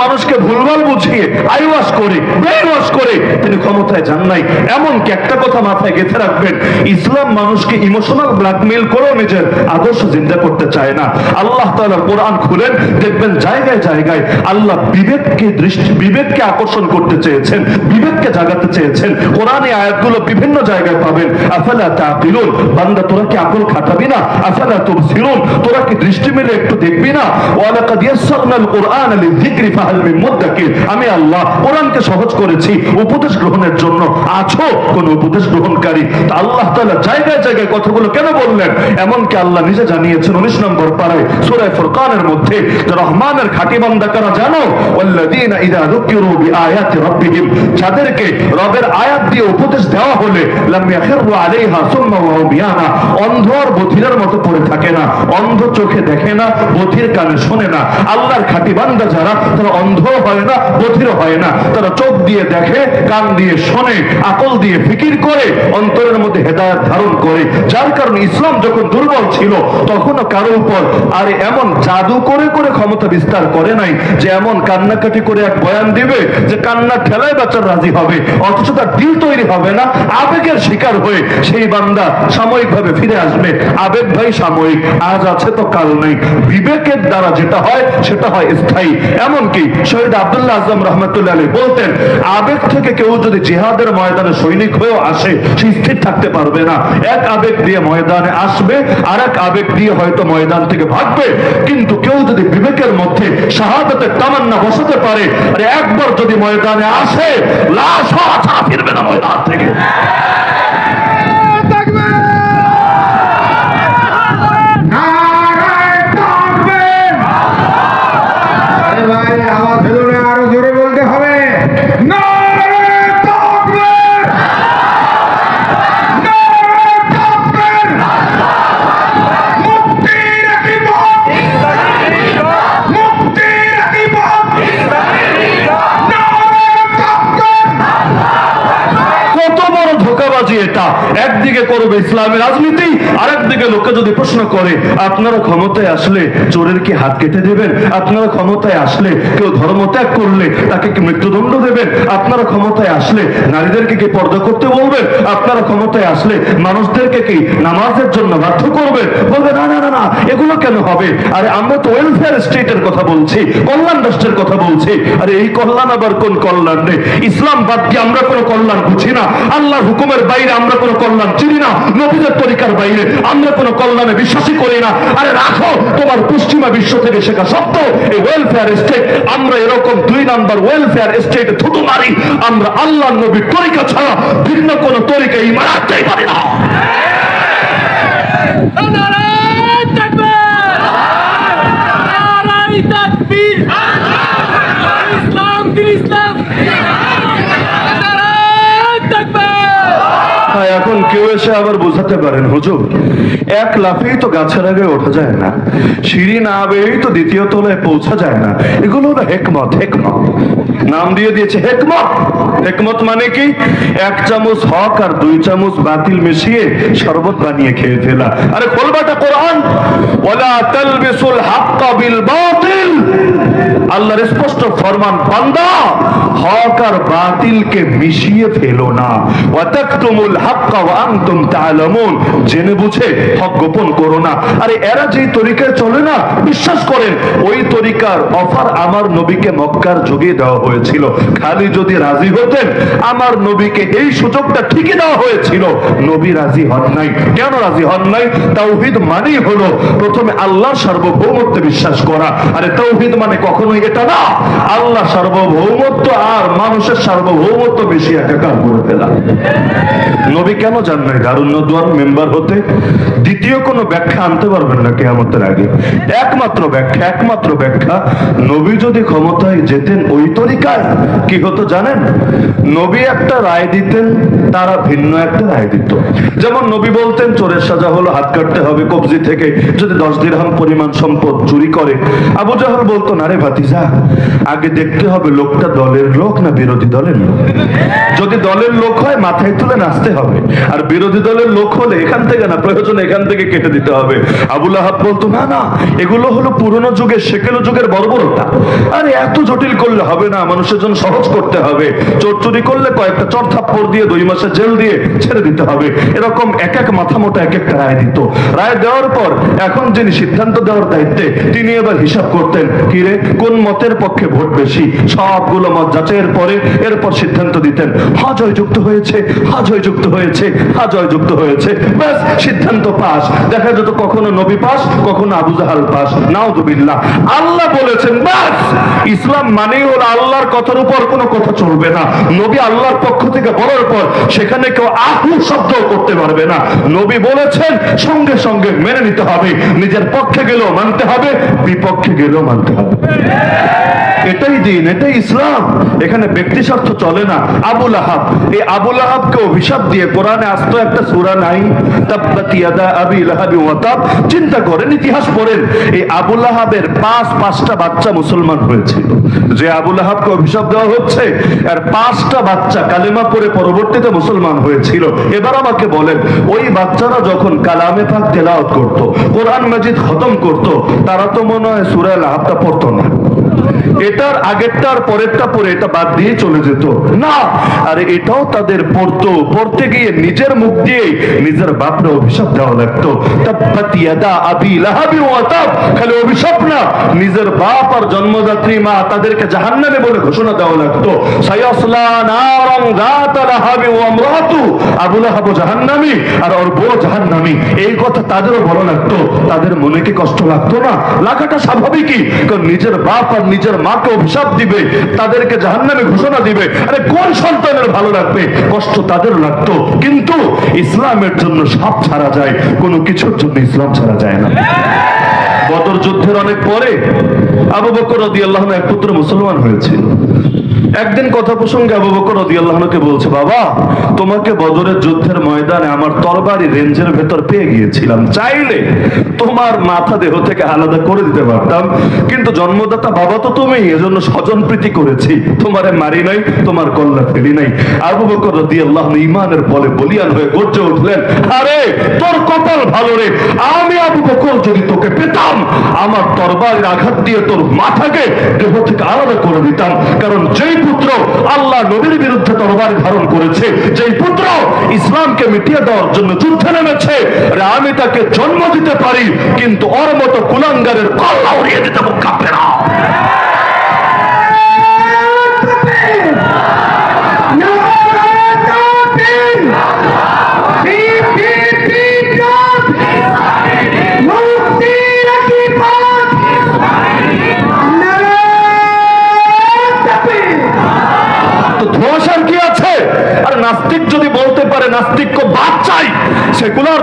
মানুষকে ভুলভাল বুঝিয়ে আইওয়াশ করে ব্রেন ওয়াশ করে তিনি ক্ষমতায় যান নাই। এমনকি একটা কথা মাথায় গেঁথে রাখবেন, ইসলাম মানুষকে ইমোশনাল ব্ল্যাকমেইল করেও নিজের আদর্শ জিন্দা করতে চায় না। আল্লাহ তাআলার কোরআন খুলেন, দেখবেন জায়গায় জায়গায় আল্লাহ বিবেককে আকর্ষণ করতে চেয়েছেন, বিবেককে জাগাতে চেয়েছেন। কোরআনে আয়াতগুলো বিভিন্ন জায়গায় পাবেন। আফালা তাকিলুন, বান্দা তোরা কি আকল খাটাবি না? আফালা তুবসিরুন, তোরা কি দৃষ্টি মেলে একটু দেখবি না? ওয়ালাকাদ ইয়াসসারনাল কুরআনা লিযিকরি ফাহাল মিন মুদ্দাকির, আমি আল্লাহ কোরআনকে সহজ করেছি উপদেশ গ্রহণের জন্য, আছো কোন উপদেশ গ্রহণকারী? তা আল্লাহ তাআলা জায়গায় জায়গায় কথাগুলো কেন বললেন? এমনকি আল্লাহ নিজে জানিয়েছেন 19 নম্বর পারায় সূরা ফুরকানের মধ্যে, যে রহমানের খাঁটি বান্দা কারা জানো? ওয়াল্লাযীনা ইযা যুকিরু বিআয়াতি রাব্বিহিম, যাদেরকে রবের আয়াত দিয়ে উপদেশ দেওয়া হলে লাম ইয়াখিরু আলাইহা সুম্মা ওয়া হুম ইয়ানা, অন্ধ আর বধিরের মতো পড়ে থাকে না। অন্ধ চোখে দেখে না, বধির কানে শোনে না। আল্লাহর খাঁটি বান্দা যারা, তারা অন্ধ হয় না, বধির হয় না, তারা চোখ দিয়ে দেখে, কান দিয়ে শোনে, আকল দিয়ে ফিকির করে, অন্তরের মধ্যে হেদায়েত ধারণ করে। যার কারণে ইসলাম যখন দুর্বল ছিল তখনও কারো উপর আরে এমন জাদু করে করে ক্ষমতা বিস্তার করে নাই যে এমন কান্নাকাটি করে এক বয়ান দিবে যে কান্না ঠেলায় বাচ্চার রাজি হবে, অথচ তার দিল তৈরি হবে না। আবেগের শিকার হয়ে সেই বান্দা সাময়িকভাবে ফিরে আসবে। আবেগ ভাই সাময়িক, আজ আছে তো কাল নেই। বিবেকের দ্বারা যেটা হয় সেটা হয় স্থায়ী। এমনকি শহীদ আব্দুল্লাহ আজম রহমতুল্লাহ আলাইহি বলতেন, আবেগ থেকে কেউ যদি জিহাদের ময়দানে সৈনিক হয়েও আসে, সে স্থির থাকতে পারবে না। এক আবেগ দিয়ে ময়দানে আসবে, আর এক আবেগ দিয়ে হয়তো ময়দান থেকে ভাগবে। কিন্তু কেউ যদি বিবেকের মধ্যে শাহাদাতের তামান্না বসাতে পারে, আর একবার যদি ময়দানে আসে, লাশ হওয়া ছাড়া ফিরবে না ময়দান থেকে। একদিকে করবে ইসলামের রাজনীতি, আরেকদিকে লোকে যদি প্রশ্ন করে আপনারা ক্ষমতায় আসলে চোরের কি হাত কেটে দেবেন? আপনারা ক্ষমতায় আসলে কেউ ধর্ম ত্যাগ করলে তাকে কি মৃত্যুদণ্ড দেবেন? আপনারা ক্ষমতায় আসলে নারীদেরকে কি পর্দা করতে বলবেন? আপনারা ক্ষমতায় আসলে মানুষদেরকে কি নামাজের জন্য বাধ্য করবেন? বলবে না না না না, এগুলো কেন হবে? আরে আমরা তো ওয়েলফেয়ার স্টেটের কথা বলছি, কল্যাণ রাষ্ট্রের কথা বলছি। আরে এই কল্যাণ আবার কোন কল্যাণ রে? ইসলাম বাদ দিয়ে আমরা কোনো কল্যাণ বুঝি না, আল্লাহর হুকুমের বাইরে আমরা কোনো কল্যাণ চিনি না। নবীদের তরিকার বাইরে আমরা কোনো কল্যাণে বিশ্বাসী করি না। আরে রাখো তোমার পশ্চিমা বিশ্ব থেকে শেখা শব্দ এই ওয়েলফেয়ার স্টেট। আমরা এরকম 2 নাম্বার ওয়েলফেয়ার স্টেটে থুতু মারি। আমরা আল্লাহ নবীর তরিকা ছাড়া ভিন্ন কোন তরিকা ঈমান আনতেই পারি না। এখন কেউ এসে আবার বোঝাতে পারেন হুজুর এক লাফেই তো গাছের আগে ওঠা যায় না, সিঁড়ি না বেয়েই তো দ্বিতীয় তলায় পৌঁছা যায় না। এগুলো হলো হেকমত। হেকমত নাম দিয়ে দিয়েছে হেকমত। হেকমত মানে কি? 1 চামচ হক আর 2 চামচ বাতিল মিশিয়ে শরবত বানিয়ে খেয়ে ফেলা। আরে খোলবাটা কোরআন, ওয়ালা তালবিসুল হাক্কা বিল বাতিল। আল্লাহর স্পষ্ট ফরমান, বান্দা হক আর বাতিলকে মিশিয়ে ফেলো না। ওয়া তাকতুমুল হাক্কা ওয়া আনতুম তা'লামুন, জেনে বুঝে হক গোপন করো না। আরে এরা যেই তরিকায় চলে না, বিশ্বাস করেন ওই তরিকার অফার আমার নবীকে মক্কার যুগে দেওয়া হয়েছিল। খালি যদি রাজি হতেন, আমার নবীকে এই সুযোগটা ঠিকই দেওয়া হয়েছিল। নবী রাজি হন নাই। কেন রাজি হন নাই? তাওহীদ মানেই হলো প্রথমে আল্লাহর সার্বভৌমত্বে বিশ্বাস করা। আরে তাওহীদ মানে কখনোই এটা না আল্লাহ সার্বভৌমত্ব আর মানুষের সার্বভৌমত্ব বেশি একাকার করে ফেলা। নবী কেন জান নাই দারুন নদওয়ার মেম্বার হতে? দ্বিতীয় কোনো ব্যাখ্যা আনতে পারবেন না কিয়ামতের আগে। একমাত্র ব্যাখ্যা, নবী যদি ক্ষমতায় যেতেন ওই তরিকায় কি হতো জানেন? নবী একটা রায় দিতেন, তারা ভিন্ন একটা রায় দিত। যেমন নবী বলতেন চোরের সাজা হলো হাত কাটতে হবে কবজি থেকে যদি 10 দিরহাম পরিমাণ সম্পদ চুরি করে। আবু জাহল বলতো না রে ভাতিজা, আগে দেখতে হবে লোকটা দলের লোক না বিরোধী দলের লোক। যদি দলের লোক হয় মাথায় তুলে নাচতে হবে, আর বিরোধী দলের লোক হলে এখান থেকে না, প্রয়োজন এখান থেকে কেটে দিতে হবে। আবু লাহাব বলতো না না, এগুলো হলো পুরনো যুগের সেকেল যুগের বর্বরতা। আরে এত জটিল করলে হবে না, মানুষের জন্য সহজ করতে হবে। চোর চুরি করলে কয়েকটা চর থাপ্পড় দিয়ে 2 মাসের জেল দিয়ে ছেড়ে দিতে হবে। এরকম এক এক মাথা মোটা এক একটা রায় দিত। রায় দেওয়ার পর এখন যিনি সিদ্ধান্ত দেওয়ার দায়িত্বে তিনি এবার হিসাব করতেন, কিরে কোন মতের পক্ষে ভোট বেশি। সবগুলো মত যাচাইয়ের পরে এরপর সিদ্ধান্ত দিতেন। হা জয়যুক্ত হয়েছে, হা জয়যুক্ত হয়েছে, হা জয়যুক্ত হয়েছে, ব্যাস সিদ্ধান্ত পাস। দেখা যেত কখনো নবী পাস, কখনো আবু জাহাল পাস। নাউযুবিল্লাহ। আল্লাহ বলেছেন ব্যাস ইসলাম মানেই হলো আল্লাহর কথার উপর কোনো কথা চলবে না। নবী আল্লাহর পক্ষ থেকে বলার পর সেখানে কেউ আহু শব্দ করতে পারবে না। নবী বলেছেন সঙ্গে সঙ্গে মেনে নিতে হবে। নিজের পক্ষে গেলেও মানতে হবে, বিপক্ষে গেলেও মানতে হবে। এটাই দিন, এটাই ইসলাম। এখানে ব্যক্তি স্বার্থ চলে না। আবু লাহাব, এই আবু লাহাবকে অভিশাপ দিয়ে কোরআনে আসতো একটা সূরা নাই, তাব্বাত ইয়াদা আবি লাহাবি ওয়া তাব। চিন্তা করেন, ইতিহাস পড়েন, এই আবু লাহাবের 5টা বাচ্চা মুসলমান হয়েছিল। যে আবু লাহাবকে অভিশাপ দেওয়া হচ্ছে আর 5টা বাচ্চা কালেমা পড়ে পরবর্তীতে মুসলমান হয়েছিল। এবার আমাকে বলেন, ওই বাচ্চারা যখন কালামে পাক তেলাওয়াত করত, কোরআন মাজিদ খতম করত, তারা তো মনে হয় সূরা লাহাবটা পড়তো না। এটার আগেরটার পরেরটা পরে এটা বাদ দিয়ে চলে যেত না। আরে এটাও তাদের পড়তে গিয়ে নিজের মুখ দিয়ে নিজের বাপরে অভিশাপ দেওয়া লাগতো। তাব্বাত ইয়াদা আবি লাহাবি ওয়া তাব। খালি অভিশাপ না, নিজের বাপ আর জন্মদাত্রী মা তাদেরকে জাহান্নামে বলে ঘোষণা দেওয়া লাগতো। সায়াসলা নারান যাতা লাহাবি ওয়া ইমরাতু। আবু লাহাব জাহান্নামী আর ওর বউ জাহান্নামী, এই কথা তাদেরও বলা লাগতো। তাদের মনে কি কষ্ট লাগতো না? লাগাটা স্বাভাবিকই, কারণ নিজের বাপ আর নিজের মাকে অভিশাপ দিবে, তাদেরকে জাহান্নামে ঘোষণা দিবে। আরে কোন সন্তানের ভালো লাগবে? কষ্ট তাদেরও লাগতো। কিন্তু ইসলামের জন্য সব ছাড়া যায়, কোনো কিছুর জন্য ইসলাম ছাড়া যায় না। বদর যুদ্ধের অনেক পরে আবু বকর রাদিয়াল্লাহু আনহু এক পুত্র মুসলমান হয়েছিল। একদিন কথা প্রসঙ্গে আবু বকর রাদিয়াল্লাহু আনহুকে বলছে, বাবা তোমাকে বদরের যুদ্ধের ময়দানে আমার তরবারি রেঞ্জের ভেতর পেয়ে গিয়েছিলাম, চাইলে তোমার মাথা দেহ থেকে আলাদা করে দিতে পারতাম, কিন্তু জন্মদাতা বাবা তো তুমি, এজন্য স্বজন প্রীতি করেছি, তোমারে মারি নাই, তোমার কল্লা ফেলি নাই। আবু বকর রাদিয়াল্লাহু আনহু ঈমানের বলে বলিয়ান হয়ে গর্জে উঠলেন, আরে তোর কপাল ভালো রে, আমি আবু বকর যদি তোকে পেতাম আমার তরবারির আঘাত দিয়ে তোর মাথাকে দেহ থেকে আলাদা করে দিতাম। কারণ যেই পুত্র আল্লাহ নবীর বিরুদ্ধে তরবারি ধারণ করেছে, যেই পুত্র ইসলামকে মিটিয়ে দেওয়ার জন্য যুদ্ধে নেমেছে, আমি তাকে জন্ম দিতে পারি কিন্তু ওর মতো কুলাঙ্গারের কল্লা উড়িয়ে দিতে মুখ কাঁপে না।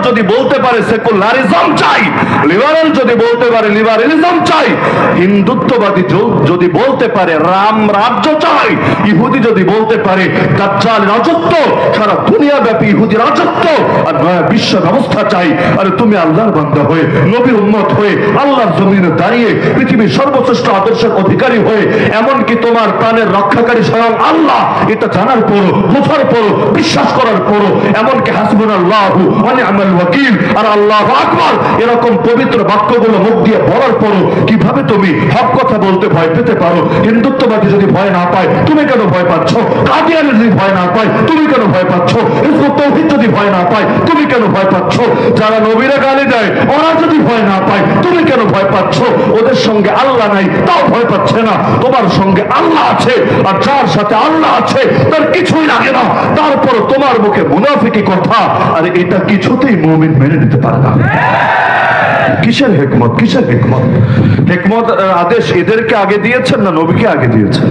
যদি বলতে পারে সেকুলারিজম চাই, লিবারেল যদি বলতে পারে লিবারেলিজম চাই, হিন্দুত্ববাদী যদি বলতে পারে রাম রাজ্য চাই, ইহুদি যদি বলতে পারে দাজ্জাল রাজত্ব, সারা দুনিয়া ব্যাপী ইহুদি রাজত্ব আর নয়া বিশ্ব ব্যবস্থা চাই, আরে তুমি আল্লাহর বান্দা হয়ে, নবীর উম্মত হয়ে, আল্লাহর জমিনে দাঁড়িয়ে, পৃথিবীর সর্বশ্রেষ্ঠ আদর্শের অধিকারী হয়ে, এমনকি তোমার প্রাণের রক্ষাকারী স্বয়ং আল্লাহ, এটা জানার পরও, বোঝার পরও, বিশ্বাস করার পরও, এমনকি হাসবুনাল্লাহু ওয়া নি'মাল ওয়াকিল আর আল্লাহু আকবার এরকম পবিত্র বাক্যগুলো মুখ দিয়ে বলার পরও কিভাবে তুমি হক কথা বলতে ভয় পেতে পারো? হিন্দুত্ববাদী যদি ভয় না পায়, তুমি কেন ভয় পাচ্ছ? কাদিয়ানি যদি ভয় না পায়, তুমি কেন ভয় পাচ্ছ? হিজবুত তাওহীদ যদি ভয় না পায়, তুমি কেন ভয় পাচ্ছ? যারা নবীরা গালি দেয়, ওরা যদি ভয় না পায়, তুমি কেন ভয় পাচ্ছ? ওদের সঙ্গে আল্লাহ নাই, তাও ভয় পাচ্ছে না। তোমার সঙ্গে আল্লাহ আছে, আর যার সাথে আল্লাহ আছে তার কিছুই লাগে না, তারপর তোমার মুখে মুনাফিকি কথা, আর এটা কিছুতেই মুমিন মেনে নিতে পারে না। কিসের হিকমত? কিসের হিকমত? হিকমত আদেশ এদেরকে আগে দিয়েছেন না নবীকে আগে দিয়েছেন?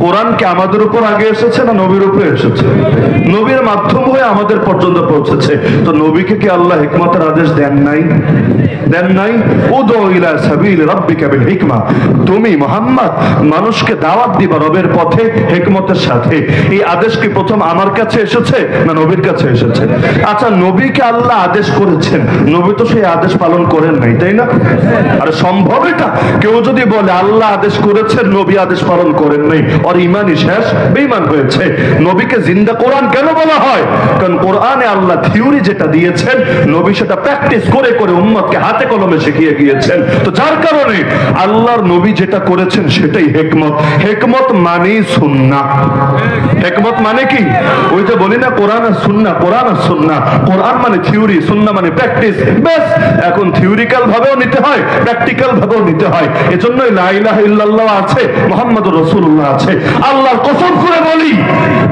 কোরআনকে আমাদের উপর আগে এসেছে না নবীর উপরে এসেছে? নবীর মাধ্যম হয়ে আমাদের পর্যন্ত পৌঁছেছে, তো নবীকে কি আল্লাহ হিকমতের আদেশ দেন নাই? দেন নাই? উদউ ইলা সাবিল রাব্বিকা বিল হিকমা, তুমি মুহাম্মদ মানুষকে দাওয়াত দিবা রবের পথে হিকমতের সাথে। এই আদেশ কি প্রথম আমার কাছে এসেছে না নবীর কাছে এসেছে? আচ্ছা, নবীকে আল্লাহ আদেশ করেছেন, নবী তো সেই আদেশ পালন করেন নাই, তাই না? আর সম্ভব এটা? কেউ যদি বলে আল্লাহ আদেশ করেছেন, নবী আদেশ পালন করেন নাই, আর ইমানই শেষ, বেঈমান হয়েছে। নবীকে জিন্দা কোরআন কেন বলা হয়? কারণ কোরআনে আল্লাহ থিওরি যেটা দিয়েছেন, নবী সেটা প্র্যাকটিস করে করে উম্মতকে হাতে কলমে শিখিয়ে গিয়েছেন। তো যার কারণে আল্লাহর নবী যেটা করেছেন সেটাই হিকমত। হিকমত মানে সুন্নাহ। হিকমত মানে কি? ওই যে বলি না কোরআন আর সুন্নাহ, কোরআন আর সুন্নাহ। কোরআন মানে থিওরি, সুন্নাহ মানে প্র্যাকটিস। বেশ, এখন থিওরিক্যাল ভাবেও নিতে হয়, প্র্যাকটিক্যাল ভাবেও নিতে হয়। এজন্যই লা ইলাহা ইল্লাল্লাহ আছে, মুহাম্মাদুর রাসূলুল্লাহ আছে। আল্লাহর কসম করে বলি,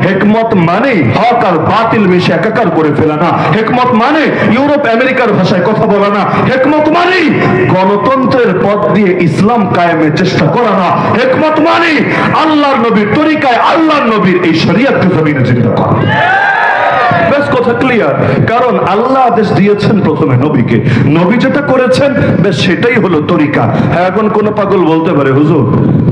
হিকমত মানে হক আর বাতিল মিশে একাকার করে ফেলা না। হিকমত মানে ইউরোপ আমেরিকার ভাষায় কথা বলা না। হিকমত মানে গণতন্ত্রের পথ দিয়ে ইসলাম কায়েমের চেষ্টা করা না। হিকমত মানে আল্লাহর নবীর তরিকায় আল্লাহর নবীর এই শরীয়তকে জমিনে জিন্দা করা। বেশ, কথা ক্লিয়ার। কারণ আল্লাহ আদেশ দিয়েছেন প্রথমে নবীকে, নবী যেটা করেছেন বেশ সেটাই হলো তরিকা। হ্যাঁ, এখন কোন পাগল বলতে পারে হুজুর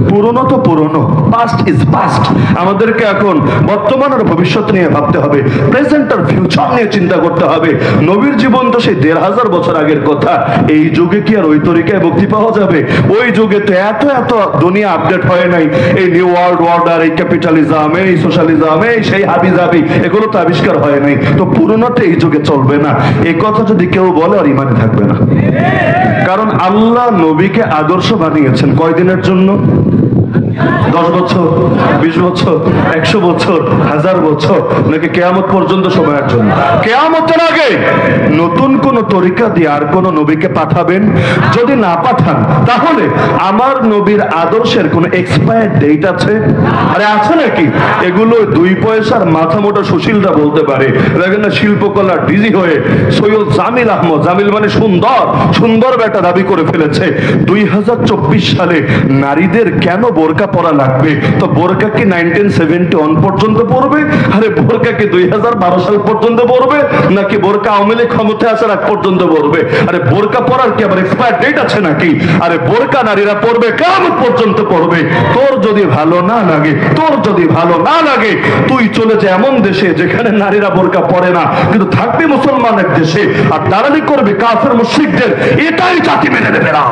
পুরনো তো পুরনো, পাস্ট ইজ পাস্ট, আমাদেরকে এখন বর্তমান আর ভবিষ্যৎ নিয়ে ভাবতে হবে, প্রেজেন্ট আর ফিউচার নিয়ে চিন্তা করতে হবে। নবীর জীবন তো সেই 1500 বছর আগের কথা। এই যুগে কি আর ওই তরিকায় মুক্তি পাওয়া যাবে? ওই যুগে তো এত এত দুনিয়া আপডেট হয় নাই। এই নিউ ওয়ার্ল্ড অর্ডার, এই ক্যাপিটালিজম, এই সোশ্যালিজম, এই সেই হাবিজাবি, এগুলো তো আবিষ্কার হয় নাই। তো পুরনোটা এই যুগে চলবে না, এই কথা যদি কেউ বলে আর ইমানে থাকবে না। কারণ আল্লাহ নবীকে আদর্শ বানিয়েছেন কয়দিনের জন্য? 10 বছর, 20 বছর, 100 বছর, 1000 বছর, নাকি কিয়ামত পর্যন্ত সময়ের জন্য? কিয়ামতের আগে নতুন কোন তরিকা দিয়ে আর কোন নবীকে পাঠাবেন? যদি না পাঠান তাহলে আমার নবীর আদর্শের কোন এক্সপায়ার ডেট আছে? আরে আছে নাকি? এগুলো 2 পয়সার মাথা মোটা সুশীলরা বলতে পারে। দেখেন না, শিল্পকলা ডিজি হয়ে সৈয়দ জামিল আহমদ, জামিল মানে সুন্দর, সুন্দর বেটা দাবি করে ফেলেছে 2024 সালে নারীদের কেন বোরকা পরা লাগবে? তো বোরকা কি 1971 পর্যন্ত পড়বে? আরে বোরকা কি 2012 সাল পর্যন্ত পড়বে, নাকি বোরকা আওয়ামী লীগ ক্ষমতায় আসার আগ পর্যন্ত পড়বে? আরে বোরকা পরার কি আবার এক্সপায়ার ডেট আছে নাকি? আরে বোরকা নারীরা পড়বে কিয়ামত পর্যন্ত পড়বে। তোর যদি ভালো না লাগে, তোর যদি ভালো না লাগে, তুই চলে যা এমন দেশে যেখানে নারীরা বোরকা পরে না, কিন্তু থাকবি মুসলমানের দেশে আর দালালি করবি কাফের মুশরিকদের। এটাই জাতি মেনে নেবে না।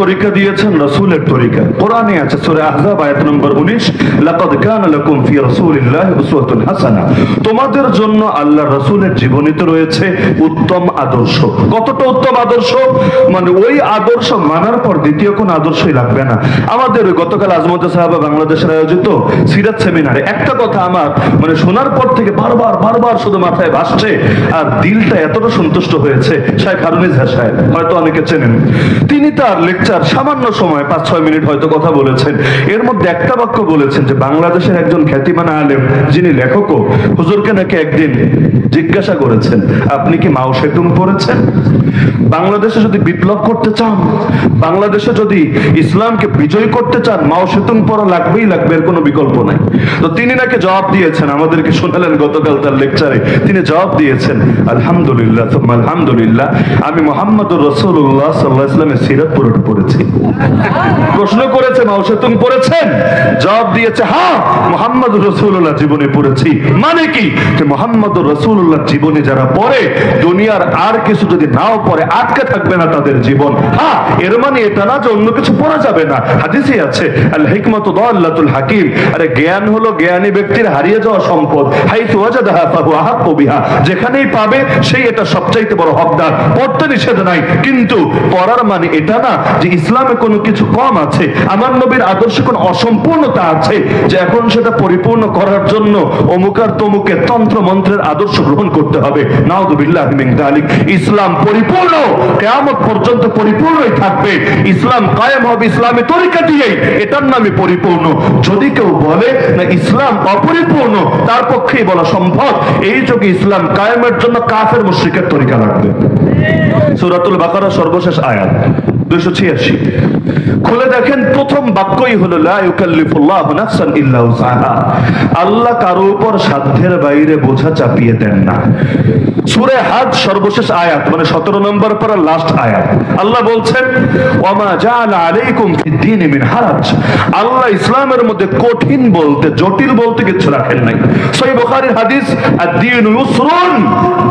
তরিকা দিয়েছেন রাসূলের তরিকা। কোরআনে আছে সূরা আহজাব আয়াত নম্বর 19, লাকাদ কানা লাকুম ফি রাসূলিল্লাহি উসওয়াতুন হাসানাহ, তোমাদের জন্য আল্লাহর রাসূলের জীবনীতে রয়েছে উত্তম আদর্শ। কতটা উত্তম আদর্শ? মানে ওই আদর্শ মানার পর দ্বিতীয় কোন আদর্শই লাগবে না। আমাদের গতকাল আজমতে সাহাবা বাংলাদেশের আয়োজিত সিরাত সেমিনারে একটা কথা আমার মানে শোনার পর থেকে বারবার বারবার শুধু মাথায় ভাসছে, আর দিলটা এতটা সন্তুষ্ট হয়েছে। শাইখ হারুন ইজাহার সাহেব, হয়তো অনেকে চেনেন, তিনি তার লেকচার সামান্য সময় 5-6 মিনিট হয়তো কথা বলেছেন, এর মধ্যে একটা বাক্য বলেছেন যে বাংলাদেশের একজন খ্যাতিমান আলেম যিনি লেখকও, হুজুরকে নাকি একদিন জিজ্ঞাসা করেছেন, আপনি কি মাও সেতুং পড়েছেন? বাংলাদেশে যদি বিপ্লব করতে চান, বাংলাদেশে যদি ইসলামকে বিজয় করতে চান, মাও সেতুং পড়া লাগবেই লাগবে, এর কোনো বিকল্প নাই। তো তিনি নাকি জবাব দিয়েছেন, আমাদেরকে শোনালেন গতকাল তার লেকচারে, তিনি জবাব দিয়েছেন, আলহামদুলিল্লাহ সুম্মা আলহামদুলিল্লাহ, আমি মুহাম্মদুর রাসূলুল্লাহ সাল্লাল্লাহু আলাইহি ওয়াসাল্লামের সিরাত পড়েছি। প্রশ্ন করেছে মাও সেতুং পড়েছেন? জবাব দিয়েছে, হ্যাঁ মুহাম্মদুর রাসূলুল্লাহ জীবনে পড়েছি। মানে কি? যে মুহাম্মদুর রাসূলুল্লাহ জীবনে যারা পড়ে, দুনিয়ার আর কিছু যদি নাও পড়ে আটকে থাকবে না তাদের জীবন। হ্যাঁ, এর মানে এটা না যে অন্য কিছু পড়া যাবে না। হাদিসে আছে, আল হিকমাতু দাল্লাতুল হাকিম, আরে জ্ঞান হলো জ্ঞানী ব্যক্তির হারিয়ে যাওয়া সম্পদ। হাইতু ওয়াজাদাহা ফাহুয়া আহাক্কু বিহা, যেখানেই পাবে সেই এটা সবচাইতে বড় হকদার। পড়তে নিষেধ নাই, কিন্তু পড়ার মানে এটা না যে ইসলামে কোনো কিছু কম আছে, আমার নবীর আদর্শে কোনো অসম্পূর্ণতা আছে, যে এখন সেটা পরিপূর্ণ করার জন্য অমুক আর তমুকের তন্ত্র মন্ত্রের আদর্শ গ্রহণ করতে হবে। নাউযুবিল্লাহি মিন যালিক। ইসলাম পরিপূর্ণ, কিয়ামত পর্যন্ত পরিপূর্ণই থাকবে। ইসলাম কায়েম হবে ইসলামী তরিকা দিয়েই, এটার নামই পরিপূর্ণ। যদি কেউ বলে না ইসলাম অপরিপূর্ণ, তার পক্ষেই বলা সম্ভব এই যুগে ইসলাম কায়েমের জন্য কাফের মুশরিকের তরিকা লাগবে। সূরাতুল বাকারা সর্বশেষ আয়াত 286 খুলে দেখেন, প্রথম বাক্যই হলো লা ইউকাল্লিফুল্লাহু নাফসান ইল্লা উসআহা। আল্লাহ কারো উপর সাধ্যের বাইরে বোঝা চাপিয়ে দেন না। সূরা হাজ সর্বশেষ আয়াত, মানে 17 নম্বর পারা লাস্ট আয়াত, আল্লাহ বলছেন, ওয়ামা জাআলা আলাইকুম ফিদ-দীনি মিন হারাজ। আল্লাহ ইসলামের মধ্যে কঠিন বলতে, জটিল বলতে কিছু রাখেন নাই। সহিহ বুখারীর হাদিস, আদ-দীনু ইউসরুন,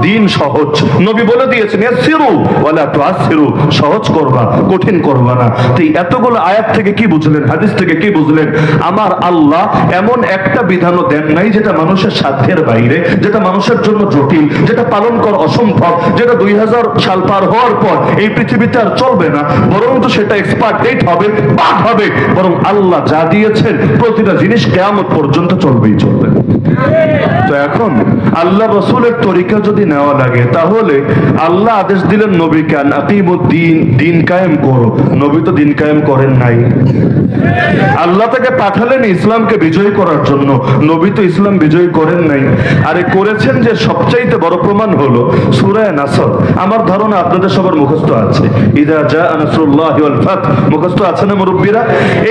দিন সহজ। নবী বলে দিয়েছেন, ইয়াসসিরু ওয়ালা তুআসসিরু, সহজ করবা, কঠিন করবা না। তো এতগুলো আয়াত থেকে কি বুঝলেন, হাদিস থেকে কি বুঝলেন? আমার আল্লাহ এমন একটা বিধানও দেন নাই যেটা মানুষের সাধ্যের বাইরে, যেটা মানুষের জন্য জটিল, যেটা পালন করা অসম্ভব, যেটা 2000 সাল পার হওয়ার পর এই পৃথিবীতে আর চলবে না, বরং তো সেটা এক্সপায়ার ডেট হবে, বাদ হবে। বরং আল্লাহ যা দিয়েছেন প্রতিটা জিনিস কিয়ামত পর্যন্ত চলবেই চলবে। তো এখন আল্লাহ রাসূলের তরিকা যদি নেওয়া লাগে, তাহলে আল্লাহ আদেশ দিলেন নবীকে, আকিমুদ্দিন, দিন কায়েম করো। নবী তো দিন কায়েম করেন নাই। আল্লাহ তাকে পাঠালেন ইসলামকে বিজয় করার জন্য, নবী তো ইসলাম বিজয় করেন নাই। আরে করেছেন যে সবচাইতে বড় প্রমাণ হলো সূরা নাসর। আমার ধারণা আপনাদের সবার মুখস্থ আছে, ইযা জাআ নাসরুল্লাহি ওয়াল ফাত, মুখস্থ আছে না মুরব্বিরা?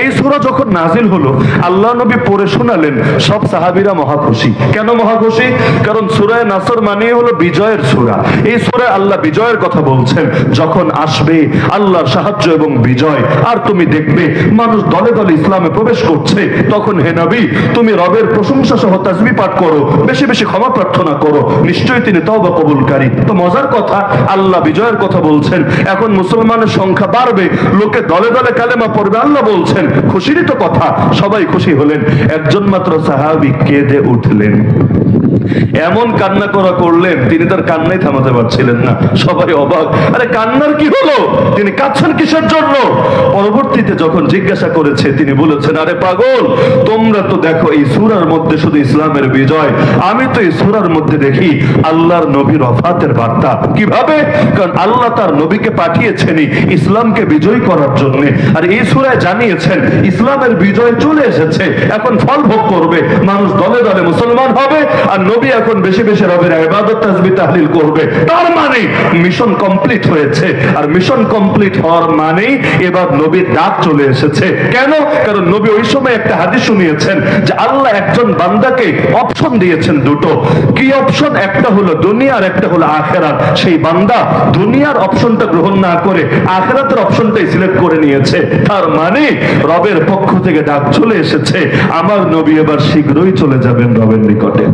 এই সূরা যখন নাজিল হলো, আল্লাহ নবী পড়ে শোনালেন, সব সাহাবীরা মহা খুশি। কেন মহা খুশি? কারণ সূরা নাসর মানে হলো বিজয়ের সূরা। এই সূরায় আল্লাহ বিজয়ের কথা বলছেন, যখন আসবে আল্লাহর সাহায্য এবং বিজয়, আর তুমি দেখবে মানুষ দলে দলে ইসলামে প্রবেশ করছে, তখন হে নবী তুমি রবের প্রশংসা সহ তাসবিহ পাঠ করো, বেশি বেশি ক্ষমা প্রার্থনা করো, নিশ্চয়ই তিনি তওবা কবুলকারী। তো মজার কথা, আল্লাহ বিজয়ের কথা বলছেন, এখন মুসলমানের সংখ্যা বাড়বে, লোকে দলে দলে কালেমা পড়বে, আল্লাহ বলছেন, খুশিরই তো কথা। সবাই খুশি হলেন, একজন মাত্র সাহাবী কেঁদে উঠলেন, এমন কান্না করা করলেন, তিনি তার কান্নাই থামাতে পারছিলেন না। সবাই অবাক, আরে কান্নার কি হলো, তিনি কাঁদছেন কিসের জন্য? পরবর্তীতে যখন জিজ্ঞাসা করেছে, তিনি বলেছেন, আরে পাগল, তোমরা তো দেখো এই সূরার মধ্যে শুধু ইসলামের বিজয়, আমি তো এই সূরার মধ্যে দেখি আল্লাহর নবীর ওফাতের বার্তা। কিভাবে? কারণ আল্লাহ তার নবীকে পাঠিয়েছেনই ইসলামকে বিজয় করার জন্য, আর এই সূরায় জানিয়েছেন ইসলামের বিজয় চলে এসেছে, এখন ফল ভোগ করবে, মানুষ দলে দলে মুসলমান হবে, আর নবী এখন বেশি বেশি রবের ইবাদত তাসবিহ তাহলিল করবে। তার মানে মিশন কমপ্লিট হয়েছে, আর মিশন কমপ্লিট হওয়ার মানে এবার নবীর ডাক চলে এসেছে। কেন? কারণ নবী ওই সময় একটা হাদিস শুনিয়েছেন যে আল্লাহ একজন বান্দাকে অপশন দিয়েছেন দুটো। কি অপশন? একটা হলো দুনিয়া আর একটা হলো আখিরাত। সেই বান্দা দুনিয়ার অপশনটা গ্রহণ না করে আখিরাতের অপশনটাই সিলেক্ট করে নিয়েছে। তার মানে রবের পক্ষ থেকে ডাক চলে এসেছে, আমার নবী এবার শীঘ্রই চলে যাবেন রবের নিকটে।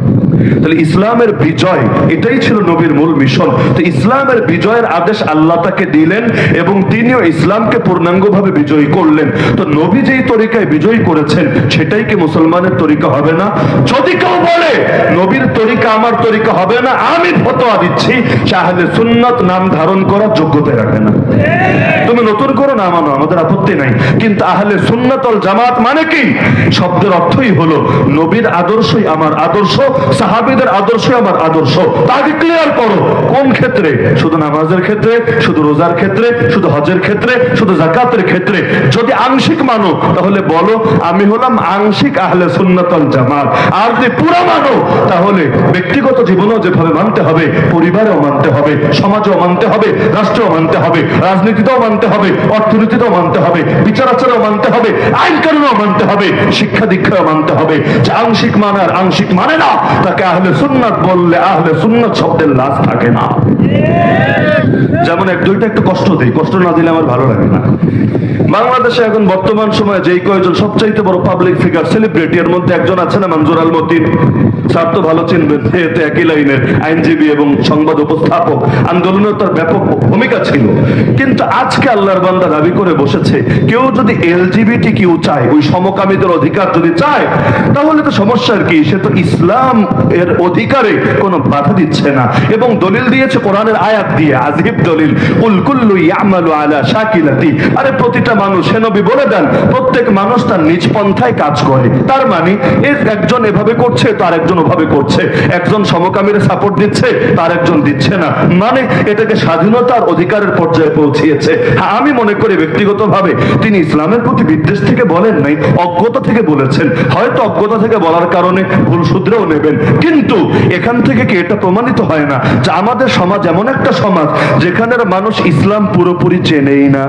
তাহলে ইসলামের বিজয় এটাই ছিল নবীর মূল মিশন। তো ইসলামের বিজয়ের আদেশ আল্লাহ তাকে দিলেন এবং তিনিও ইসলামকে পূর্ণাঙ্গভাবে বিজয়ী করলেন। তো নবী যেই তরিকায় বিজয়ী করেছেন সেটাই কি মুসলমানের তরিকা হবে না? যদি কেউ বলে নবীর তরিকা আমার তরিকা হবে না, আমি ফতোয়া দিচ্ছি সে আহলে সুন্নাত নাম ধারণ করার যোগ্যতা রাখে না। তুমি নতুন করে না মানো, আমাদের আপত্তি নাই, কিন্তু আহলে সুন্নাত ওয়াল জামাত মানে কি? শব্দের অর্থই হলো নবীর আদর্শই আমার আদর্শ, সাহাবীদের আদর্শ আমার আদর্শ, তাকে ক্লিয়ার করো। কোন ক্ষেত্রে? শুধু নামাজের ক্ষেত্রে, শুধু রোজার ক্ষেত্রে, শুধু হজের ক্ষেত্রে, শুধু যাকাতের ক্ষেত্রে? যদি আংশিক মানো তাহলে বলো আমি হলাম আংশিক আহলে সুন্নাত ওয়াল জামাত। আর যদি পুরো মানো তাহলে ব্যক্তিগত জীবনেও যেভাবে মানতে হবে, পরিবারেও মানতে হবে, সমাজেও মানতে হবে, রাষ্ট্রেও মানতে হবে, রাজনীতিতেও মানতে হবে, অর্থনীতিতেও মানতে হবে, বিচার আচারেও মানতে হবে, আইন কানুনও মানতে হবে, শিক্ষা দীক্ষাও মানতে হবে। যে আংশিক মানে আর আংশিক মানে না, তাকে আহলে সুন্নাত বললে আহলে সুন্নাত শব্দের লাজ থাকে না। যেমন এক দুইটা একটু কষ্ট দেই, কষ্ট না দিলে আমার ভালো লাগে না। বাংলাদেশে এখন বর্তমান সময়ে যেই কয়েকজন সবচাইতে বড় পাবলিক ফিগার, সেলিব্রিটি, এর মধ্যে একজন আছে না মঞ্জুর আল মতিন। স্যার তো ভালো চিনবেন, এতে একই লাইনের আইনজীবী এবং সংবাদ উপস্থাপক। আন্দোলনে তার ব্যাপক ভূমিকা ছিল। কিন্তু আজকে আল্লাহর বান্দা দাবি করে বসেছে কেউ যদি এলজিবিটি কিউ চায়, ওই সমকামীদের অধিকার যদি চায়, তাহলে তো সমস্যার কি? সে তো ইসলাম এর অধিকারে কোনো বাধা দিচ্ছে না এবং দলিল দিয়েছে কোরআনের আয়াত দিয়ে, আজিব দলিল, কুল কুল্লু ইয়ামালু আলা শাকিলাতি। আরে প্রতিটা মানুষ, হে নবী বলে দেন, প্রত্যেক মানুষ তার নিজ পন্থায় কাজ করে। তার মানে একজন এভাবে করছে, তার একজন ওভাবে করছে, একজন সমকামীর সাপোর্ট দিচ্ছে, তার একজন দিচ্ছে না। মানে এটাকে স্বাধীনতার অধিকারের পর্যায়ে পৌঁছিয়েছে। হ্যাঁ, আমি মনে করি ব্যক্তিগতভাবে তিনি ইসলামের প্রতি বিদ্বেষ থেকে বলেন নাই, অজ্ঞতা থেকে বলেছেন। হয়তো অজ্ঞতা থেকে বলার কারণে ভুল শুধরেও নেবেন, কিন্তু এখান থেকে কি এটা প্রমাণিত হয় না যে আমাদের সমাজ এমন একটা সমাজ যেখানের মানুষ ইসলাম পুরোপুরি চেনেই না?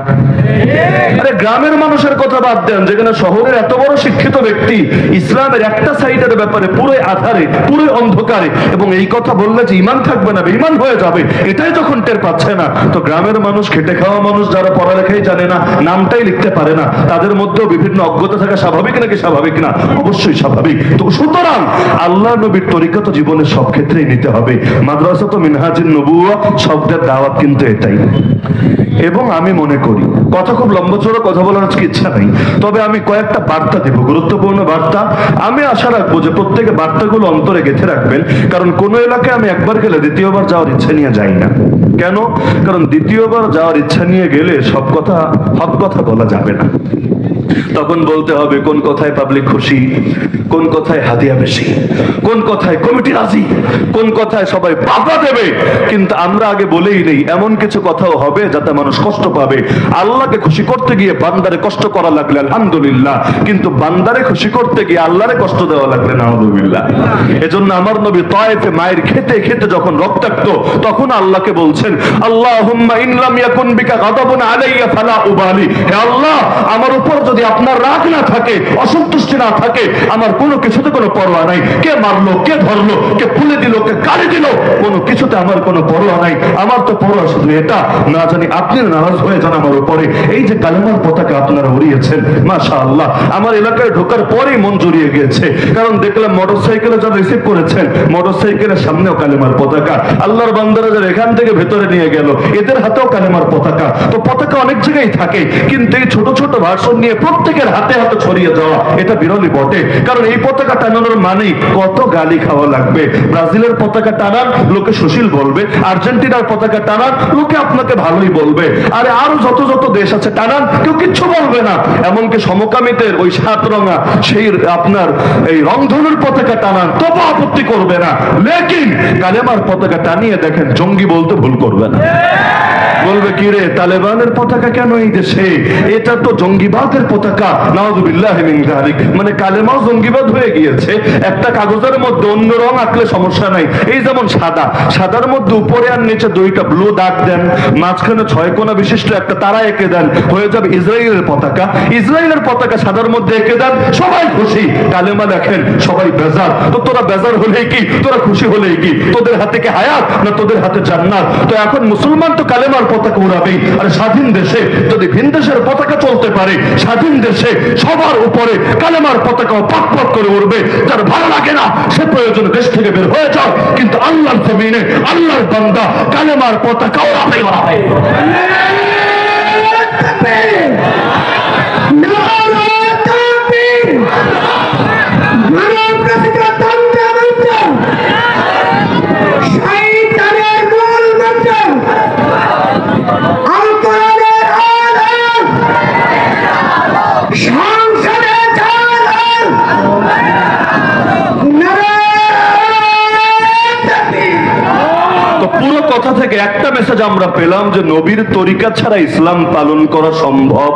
আরে গ্রামের মানুষের কথা বাদ দেন, যেখানে শহরের এত বড় শিক্ষিত ব্যক্তি ইসলামের একটা সাইডের ব্যাপারে পুরো আধারে, পুরো অন্ধকারে, এবং এই কথা বললে যে ইমান থাকবে না, বেঈমান হয়ে যাবে, এটাই যখন টের পাচ্ছে না, তো গ্রামের মানুষ, খেটে খাওয়া মানুষ, যারা পড়ালেখাই জানে না, নামটাই লিখতে পারে না, তাদের মধ্যেও বিভিন্ন অজ্ঞতা থাকা স্বাভাবিক নাকি স্বাভাবিক না? অবশ্যই স্বাভাবিক। তো সুতরাং আল্লাহ নবীর তরিকা তো জীবনের সব ক্ষেত্রেই নিতে হবে। মাদ্রাসা তো মিনহাজুন নবুওয়া শব্দের দাওয়াত কিন্তু এটাই। এবং আমি মনে করি, কথা খুব লম্বা চড়া কথা বলার আজকে ইচ্ছা নেই, তবে আমি কয়েকটা বার্তা দেব, গুরুত্বপূর্ণ বার্তা। আমি আশা রাখবো যে প্রত্যেকে বার্তাগুলো অন্তরে গেঁথে রাখবেন, কারণ কোন এলাকায় আমি একবার গেলে দ্বিতীয়বার যাওয়ার ইচ্ছা নিয়ে যাই না। কেন? কারণ দ্বিতীয়বার যাওয়ার ইচ্ছা নিয়ে গেলে সব কথা, হক কথা বলা যাবে না। তখন বলতে হবে কোন কথায় পাবলিক খুশি, কোন কথায় হাদিয়া বেশি, কোন কথায় কমিটি রাজি, কোন কথায় সবাই বাধা দেবে। কিন্তু আমরা আগে বলেই নেই, এমন কিছু কথাও হবে যাতে মানুষ কষ্ট পাবে। আল্লাহকে খুশি করতে গিয়ে বান্দারে কষ্ট করা লাগলে আলহামদুলিল্লাহ, কিন্তু বান্দারে খুশি করতে গিয়ে আল্লাহরে কষ্ট দেওয়া লাগলে নাউযুবিল্লাহ। এজন্য আমার নবী তায়েফে মায়ের খেতে খেতে যখন রক্তাক্ত, তখন আল্লাহকে বলছেন, আল্লাহুম্মা ইন লাম ইয়াকুন বিকা গাদাবুন আলাইয়া ফালা উবালি। হে আল্লাহ, আমার উপর যদি আপনার রাগ না থাকে, অসন্তুষ্টি না থাকে, আমার কোনো কিছুতে কোনো পরোয়া নাই। কে মারলো, কে ধরলো, কে ফুলে দিল, কে গালি দিল, কোনো কিছুতে আমার কোনো পরোয়া নাই। আমার তো পরোয়া শুধু এটা, না জানি আপনি নারাজ হয়ে যান আমার উপরে। এই যে কালেমার পতাকা আপনারা উড়িয়েছেন, মাশাআল্লাহ, আমার এলাকায় ঢোকার পরেই মন জুড়িয়ে গিয়েছে। কারণ দেখলাম মোটরসাইকেলে যারা রিসিভ করেছেন, মোটরসাইকেলের সামনেও কালেমার পতাকা। আল্লাহর বান্দারা যারা এখান থেকে ভেতরে নিয়ে গেল, এদের হাতেও কালেমার পতাকা। তো পতাকা অনেক জায়গায় থাকে, কিন্তু এই ছোট ছোট ভাষণ নিয়ে প্রত্যেকের হাতে হাতে ছড়িয়ে যাওয়া, এটা বিরলই বটে। কারণ এই পতাকা টানানোর মানে কত গালি খাওয়া লাগবে। ব্রাজিলের পতাকা টানান, লোকে সুশীল বলবে। আর্জেন্টিনার পতাকা টানান, লোকে আপনাকে ভালোই বলবে। আরে আরো যত যত দেশ আছে টানান, কেউ কিচ্ছু বলবে না। এমনকি সমকামীদের ওই 7 রঙা সেই আপনার এই রংধনুর পতাকা টানান, তবু আপত্তি করবে না। লেকিন কালেমার পতাকা টানিয়ে দেখেন, জঙ্গি বলতে ভুল করবে না। বলবে কি রে, তালেবানের পতাকা কেন এই দেশে? এটা তো জঙ্গিবাদের পতাকা। নাউযুবিল্লাহি মিন যালিক। মানে কালেমাও জঙ্গিবাদ হয়ে গিয়েছে। একটা কাগজের মধ্যে অন্য রং আঁকলে সমস্যা নাই। এই যেমন সাদা, সাদার মধ্যে উপরে আর নিচে 2টা ব্লু দাগ দেন, মাঝখানে 6 কোণা বিশিষ্ট একটা তারা এঁকে দেন, হয়ে যাবে ইসরায়েলের পতাকা। ইসরায়েলের পতাকা সাদার মধ্যে এঁকে দেন, সবাই খুশি। কালেমা দেখেন, সবাই বেজার। তো তোরা বেজার হলেই কি, তোরা খুশি হলেই কি? তোদের হাতে কি হায়াত, না তোদের হাতে জান্নাত? তো এখন মুসলমান তো কালেমার পতাকা উড়াবেই। আর স্বাধীন দেশে যদি ভিন দেশের পতাকা চলতে পারে, স্বাধীন দেশে সবার উপরে কালেমার পতাকাও পাক পাক করে উড়বে। যার ভালো লাগে না, সে প্রয়োজন দেশ থেকে বের হয়ে যাও, কিন্তু আল্লাহর জমিনে আল্লাহর বান্দা কালেমার পতাকা উড়াবে উড়াবে। পুরো কথা থেকে একটা মেসেজ আমরা পেলাম যে নবীর তরিকা ছাড়া ইসলাম পালন করা সম্ভব।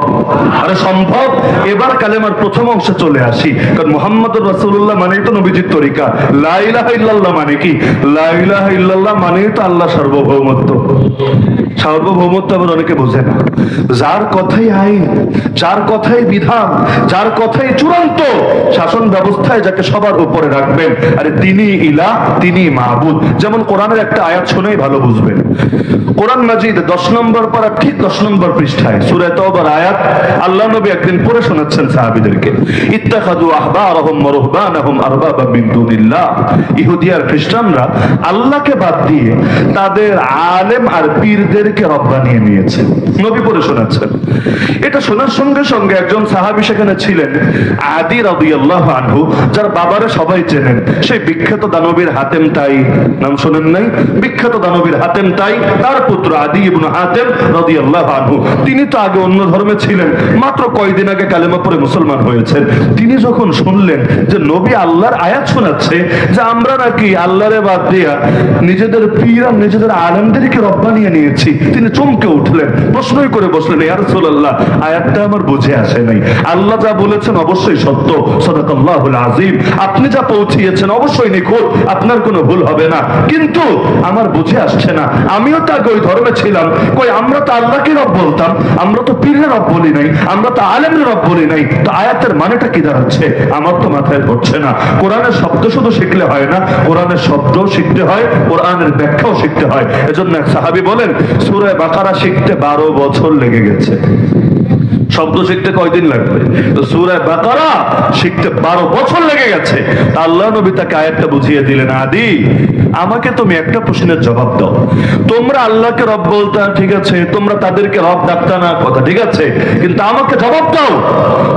আরে সম্ভব। এবার কালেমার প্রথম অংশে চলে আসি, কারণ মুহাম্মদুর রাসূলুল্লাহ মানেই তো নবীজির তরিকা। লা ইলাহা ইল্লাল্লাহ মানে কি? লা ইলাহা ইল্লাল্লাহ মানেই তো আল্লাহ সার্বভৌমত্ব। সার্বভৌমত্ব আবার অনেকে বোঝে না। যার কথাই আইন, যার কথাই বিধান, যার কথাই চূড়ান্ত শাসন ব্যবস্থায় যাকে সবার উপরে রাখবেন, আরে তিনি ইলাহ, তিনি মাহবুদ। যেমন কোরআনের একটা আয়াত শুনেই ভালো বুঝবেন। কোরআন মাজিদ 10 নম্বর পারা ঠিক 10 নম্বর পৃষ্ঠায় সূরা তাওবার আয়াত আল্লাহ নবী একদিন পড়ে শোনাচ্ছেন সাহাবীদেরকে, ইত্তাখাযু আহবারহুম ওয়া রুহবানাহুম আরবাবা মিন দুনিল্লাহ। ইহুদি আর খ্রিস্টানরা আল্লাহকে বাদ দিয়ে তাদের আলেম আর পীরদেরকে রব বানিয়ে নিয়েছে। নবী পড়ে শোনাচ্ছেন। এটা শোনার সঙ্গে সঙ্গে একজন সাহাবী সেখানে ছিলেন, আদি রাদিয়াল্লাহু আনহু, যার বাবারে সবাই চেনেন, সেই বিখ্যাত দানবীর হাতেম তাই, নাম শোনেন নাই? বিখ্যাত দানবীর হাতেম তাই, তার পুত্র আদি ইবনে হাতেম রাদিয়াল্লাহু আনহু। তিনি তো আগে অন্য ধর্মে ছিলেন, মাত্র কয়েকদিন আগে কালেমা পড়ে মুসলমান হয়েছেন। তিনি যখন শুনলেন যে নবী আল্লাহর আয়াত শোনাচ্ছে যে আমরা নাকি আল্লাহরে বাদ দিয়া নিজেদের পীর আর নিজেদের আলেমদেরকে রব বানিয়ে নিয়েছি, তিনি চমকে উঠলেন, প্রশ্নই করে বসলেন, ইয়া রাসূলুল্লাহ, আয়াতটা আমার বুঝে আসে নাই। আল্লাহ যা বলেছেন অবশ্যই সত্য, সাদাকাল্লাহুল আযীম। আপনি যা পৌঁছিয়েছেন অবশ্যই নিখুঁত, আপনার কোনো ভুল হবে না, কিন্তু আমার বুঝে আসছে না। আমিও তো আগে ওই ধর্মে ছিলাম, কই আমরা তো আল্লাহকে রব বলতাম, আমরা তো পীরের রব বলি নাই, আমরা তো আলেমের রব বলি নাই, তো আয়াতের মানেটা কি দাঁড়াচ্ছে? আমার তো মাথায় পড়ছে না। কোরআনের শব্দ শুধু শিখলে হয় না, কোরআনের শব্দও শিখতে হয়, কোরআনের ব্যাখ্যাও শিখতে হয়। এজন্য এক সাহাবী বলেন, সূরা বাকারা শিখতে 12 বছর লেগে গেছে। শব্দ শিখতে কয়দিন লাগবে? তো সূরা বাকারা শিখতে 12 বছর লেগে গেছে। আল্লাহ নবী তাকে আয়াতটা বুঝিয়ে দিলেন, আদি আমাকে তুমি একটা প্রশ্নের জবাব দাও। তোমরা আল্লাহকে রব বলতা, ঠিক আছে, তোমরা তাদেরকে রব ডাকতা না, কথা ঠিক আছে, কিন্তু আমাকে জবাব দাও,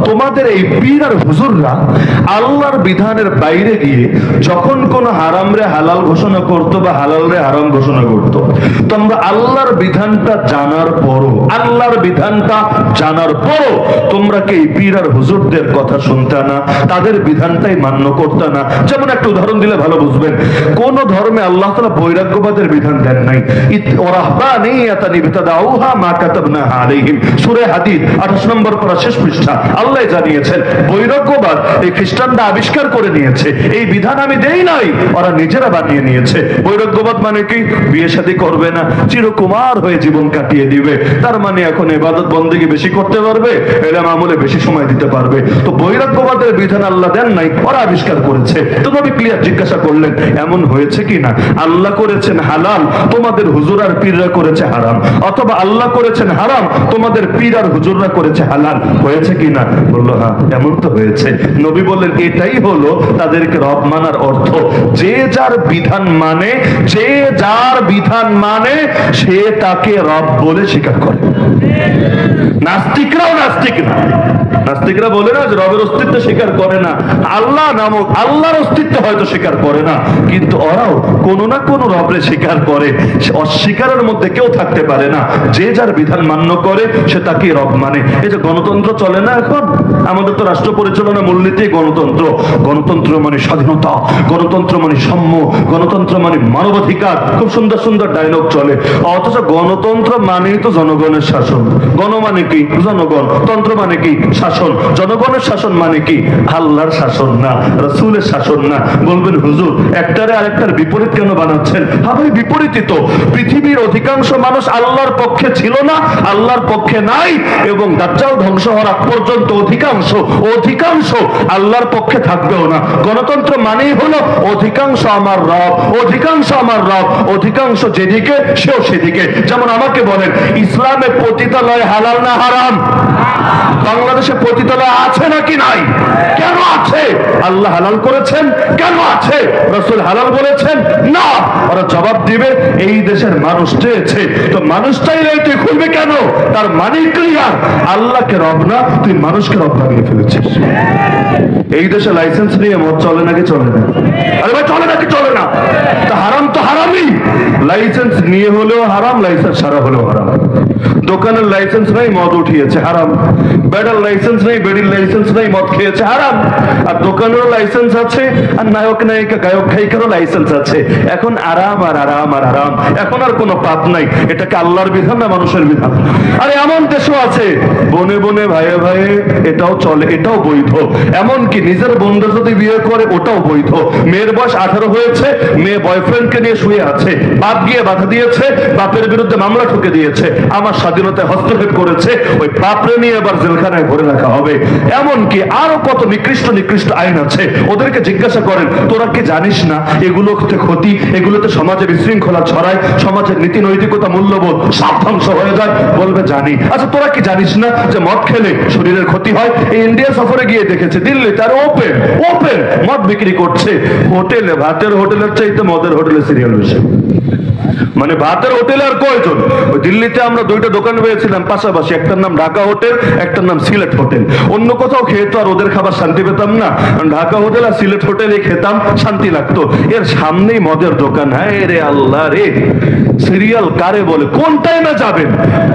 তোমাদের এই পীর আর হুজুররা আল্লাহর বিধানের বাইরে গিয়ে যখন কোন হারাম রে হালাল ঘোষণা করতো বা হালাল রে হারাম ঘোষণা করতো, তোমরা আল্লাহর বিধানটা জানার পরও, আল্লাহর বিধানটা জানার পরও তোমরা কি এই পীর আর হুজুরদের কথা শুনতা না, তাদের বিধানটাই মান্য করতা না? যেমন একটা উদাহরণ দিলে ভালো বুঝবেন। কোন ধর্মে আল্লাহ তাআলা বৈরাগ্যবাদের বিধান দেন নাই। ওরাহবানিয়াতান ইবতাদাউহা মা কাতাবনাহা আলাইহিম, সূরা হাদীদ 28 নম্বর পারা শেষ পৃষ্ঠা আল্লাহ জানিয়েছেন বৈরাগ্যবাদ এই খ্রিস্টানরা আবিষ্কার করে নিয়েছে, এই বিধান আমি দেই নাই, ওরা নিজেরা বানিয়ে নিয়েছে। বৈরাগ্যবাদ মানে কি? বিয়ে শাদী করবে না, চিরকুমার হয়ে জীবন কাটিয়ে দিবে। তার মানে এখন ইবাদত বন্দেগী বেশি করতে পারবে, ইলম আমলে বেশি সময় দিতে পারবে। তো বৈরাগ্যবাদের বিধান আল্লাহ দেন নাই, ওরা আবিষ্কার করেছে। তো নবী ক্লিয়ার জিজ্ঞাসা করলেন, এমন হয়েছে কি না আল্লাহ করেছেন হালাল, তোমাদের হুজুর আর পীররা করেছে হারাম, অথবা আল্লাহ করেছেন হারাম, তোমাদের পীর আর হুজুররা করেছে হালাল, হয়েছে কি না? বলল হ্যাঁ, এমন তো হয়েছে। নবী বললেন, এটাই হলো তাদেরকে রব মানার অর্থ। যে যার বিধান মানে, যে যার বিধান মানে, সে তাকে রব বলে স্বীকার করে। নাস্তিকরাও নাস্তিক না, নাস্তিকরা বলে না যে রবের অস্তিত্ব স্বীকার করে না, আল্লাহ নামক আল্লাহর অস্তিত্ব হয়তো স্বীকার করে না, কিন্তু ওরাও কোনো না কোনো রবরে স্বীকার করে। অস্বীকারের মধ্যে কেউ থাকতে পারে না। যে যার বিধান মান্য করে সে তাকে রব মানে। এই যে গণতন্ত্র চলে না এখন, আমাদের তো রাষ্ট্র পরিচালনা মূলনীতি গণতন্ত্র। গণতন্ত্র মানে স্বাধীনতা, গণতন্ত্র মানে সাম্য, গণতন্ত্র মানে মানবাধিকার, খুব সুন্দর সুন্দর ডায়লগ চলে। অথচ গণতন্ত্র মানেই তো জনগণের শাসন। গণ মানে কি? জনগণ। তন্ত্র মানে কি? শাসন। জনগণের শাসন মানে কি? আল্লাহর শাসন না, রাসূলের শাসন না। বলবেন হুজুর একটারে আরেকটার বিপরীত কেন বানাচ্ছেন? হ্যাঁ ভাই, বিপরীতই তো। পৃথিবীর অধিকাংশ মানুষ আল্লাহর পক্ষে ছিল না, আল্লাহর পক্ষে নাই, এবং দাজ্জাল ধ্বংস হওয়ার আগ পর্যন্ত অধিকাংশ আল্লাহর পক্ষে থাকবেও না। গণতন্ত্র মানেই হলো অধিকাংশ আমার রব, অধিকাংশ আমার রব, অধিকাংশ যেদিকে সেও সেদিকে। যেমন আমাকে বলেন, ইসলামে পতিতালয় হালাল না হারাম? বাংলাদেশে পতিতালয় আছে নাকি নাই? কেন আছে? আল্লাহ হালাল করেছেন। কেন আছে? রাসূল হালাল বলেছেন না। ওরা জবাব দিবে, এই দেশের মানুষ চেয়েছে, তো মানুষ চাইলে তুই খুলবে কেন? তার মানে ক্লিয়ার, আল্লাহকে রব না, তুই মানুষকে রব বানিয়ে ফেলেছিস। এই দেশে লাইসেন্স নিয়ে মদ চলে নাকি চলে না? আরে ভাই, চলে নাকি চলে না? তা হারাম তো হারামই। লাইসেন্স নিয়ে হলেও হারাম, লাইসেন্স ছাড়া হলেও হারাম। দোকানের লাইসেন্স নাই, মদ উঠিয়েছে, হারাম। বেডার লাইসেন্স নেই, বেডির লাইসেন্স নেই, মদ খেয়েছে, হারাম। আর দোকানেরও লাইসেন্স আছে, আর নায়ক নায়িকা গায়ক গায়িকারও লাইসেন্স আছে। এখন আরাম আর আরাম আর আরাম, এখন আর কোনো পাপ নাই। এটাকে আল্লাহর বিধান না মানুষের বিধান? আরে এমন দেশও আছে বনে বনে ভাইয়ে ভাইয়ে এটাও চলে, এটাও বৈধ। এমনকি নিজের বোনদের যদি বিয়ে করে ওটাও বৈধ। মেয়ের বয়স 18 হয়েছে, মেয়ে বয়ফ্রেন্ডকে নিয়ে শুয়ে আছে, বাপ গিয়ে বাধা দিয়েছে, বাপের বিরুদ্ধে মামলা ঠুকে দিয়েছে, আমার স্বাধীনতায় হস্তক্ষেপ করেছে, ওই বাপরে নিয়ে এবার জেলখানায় ভরে রাখা হবে। এমনকি আরো কত নিকৃষ্ট নিকৃষ্ট আইন আছে। ওদেরকে জিজ্ঞাসা করেন, তোরা কি জানিস না এগুলোতে ক্ষতি, এগুলোতে সমাজে বিশৃঙ্খলা ছড়ায়, সমাজের নীতি নৈতিকতা মূল্যবোধ সব ধ্বংস হয়ে যায়? বলবে জানি। আচ্ছা তোরা কি জানিস না যে মদ খেলে শরীরের ক্ষতি হয়? এই ইন্ডিয়া সফরে গিয়ে দেখেছে, দিল্লি তার ওপেন ওপেন মদ বিক্রি করছে হোটেলে, ভাতের হোটেলের চাইতে মদের হোটেলে সিরিয়াল বেশি। মানে ভাতের হোটেলে আর কয়জন? ওই দিল্লিতে আমরা দুইটা দোকান পেয়েছিলাম পাশাপাশি, একটার নাম ঢাকা হোটেল, একটার নাম সিলেট হোটেল। অন্য কোথাও খেয়ে তো আর ওদের খাবার শান্তি পেতাম না, ঢাকা হোটেল আর সিলেট হোটেলে খেতাম, শান্তি লাগতো। এর সামনেই মদের দোকান। হ্যাঁ রে আল্লাহ রে, সিরিয়াল কারে বলে? কোন টাইমে যাবেন?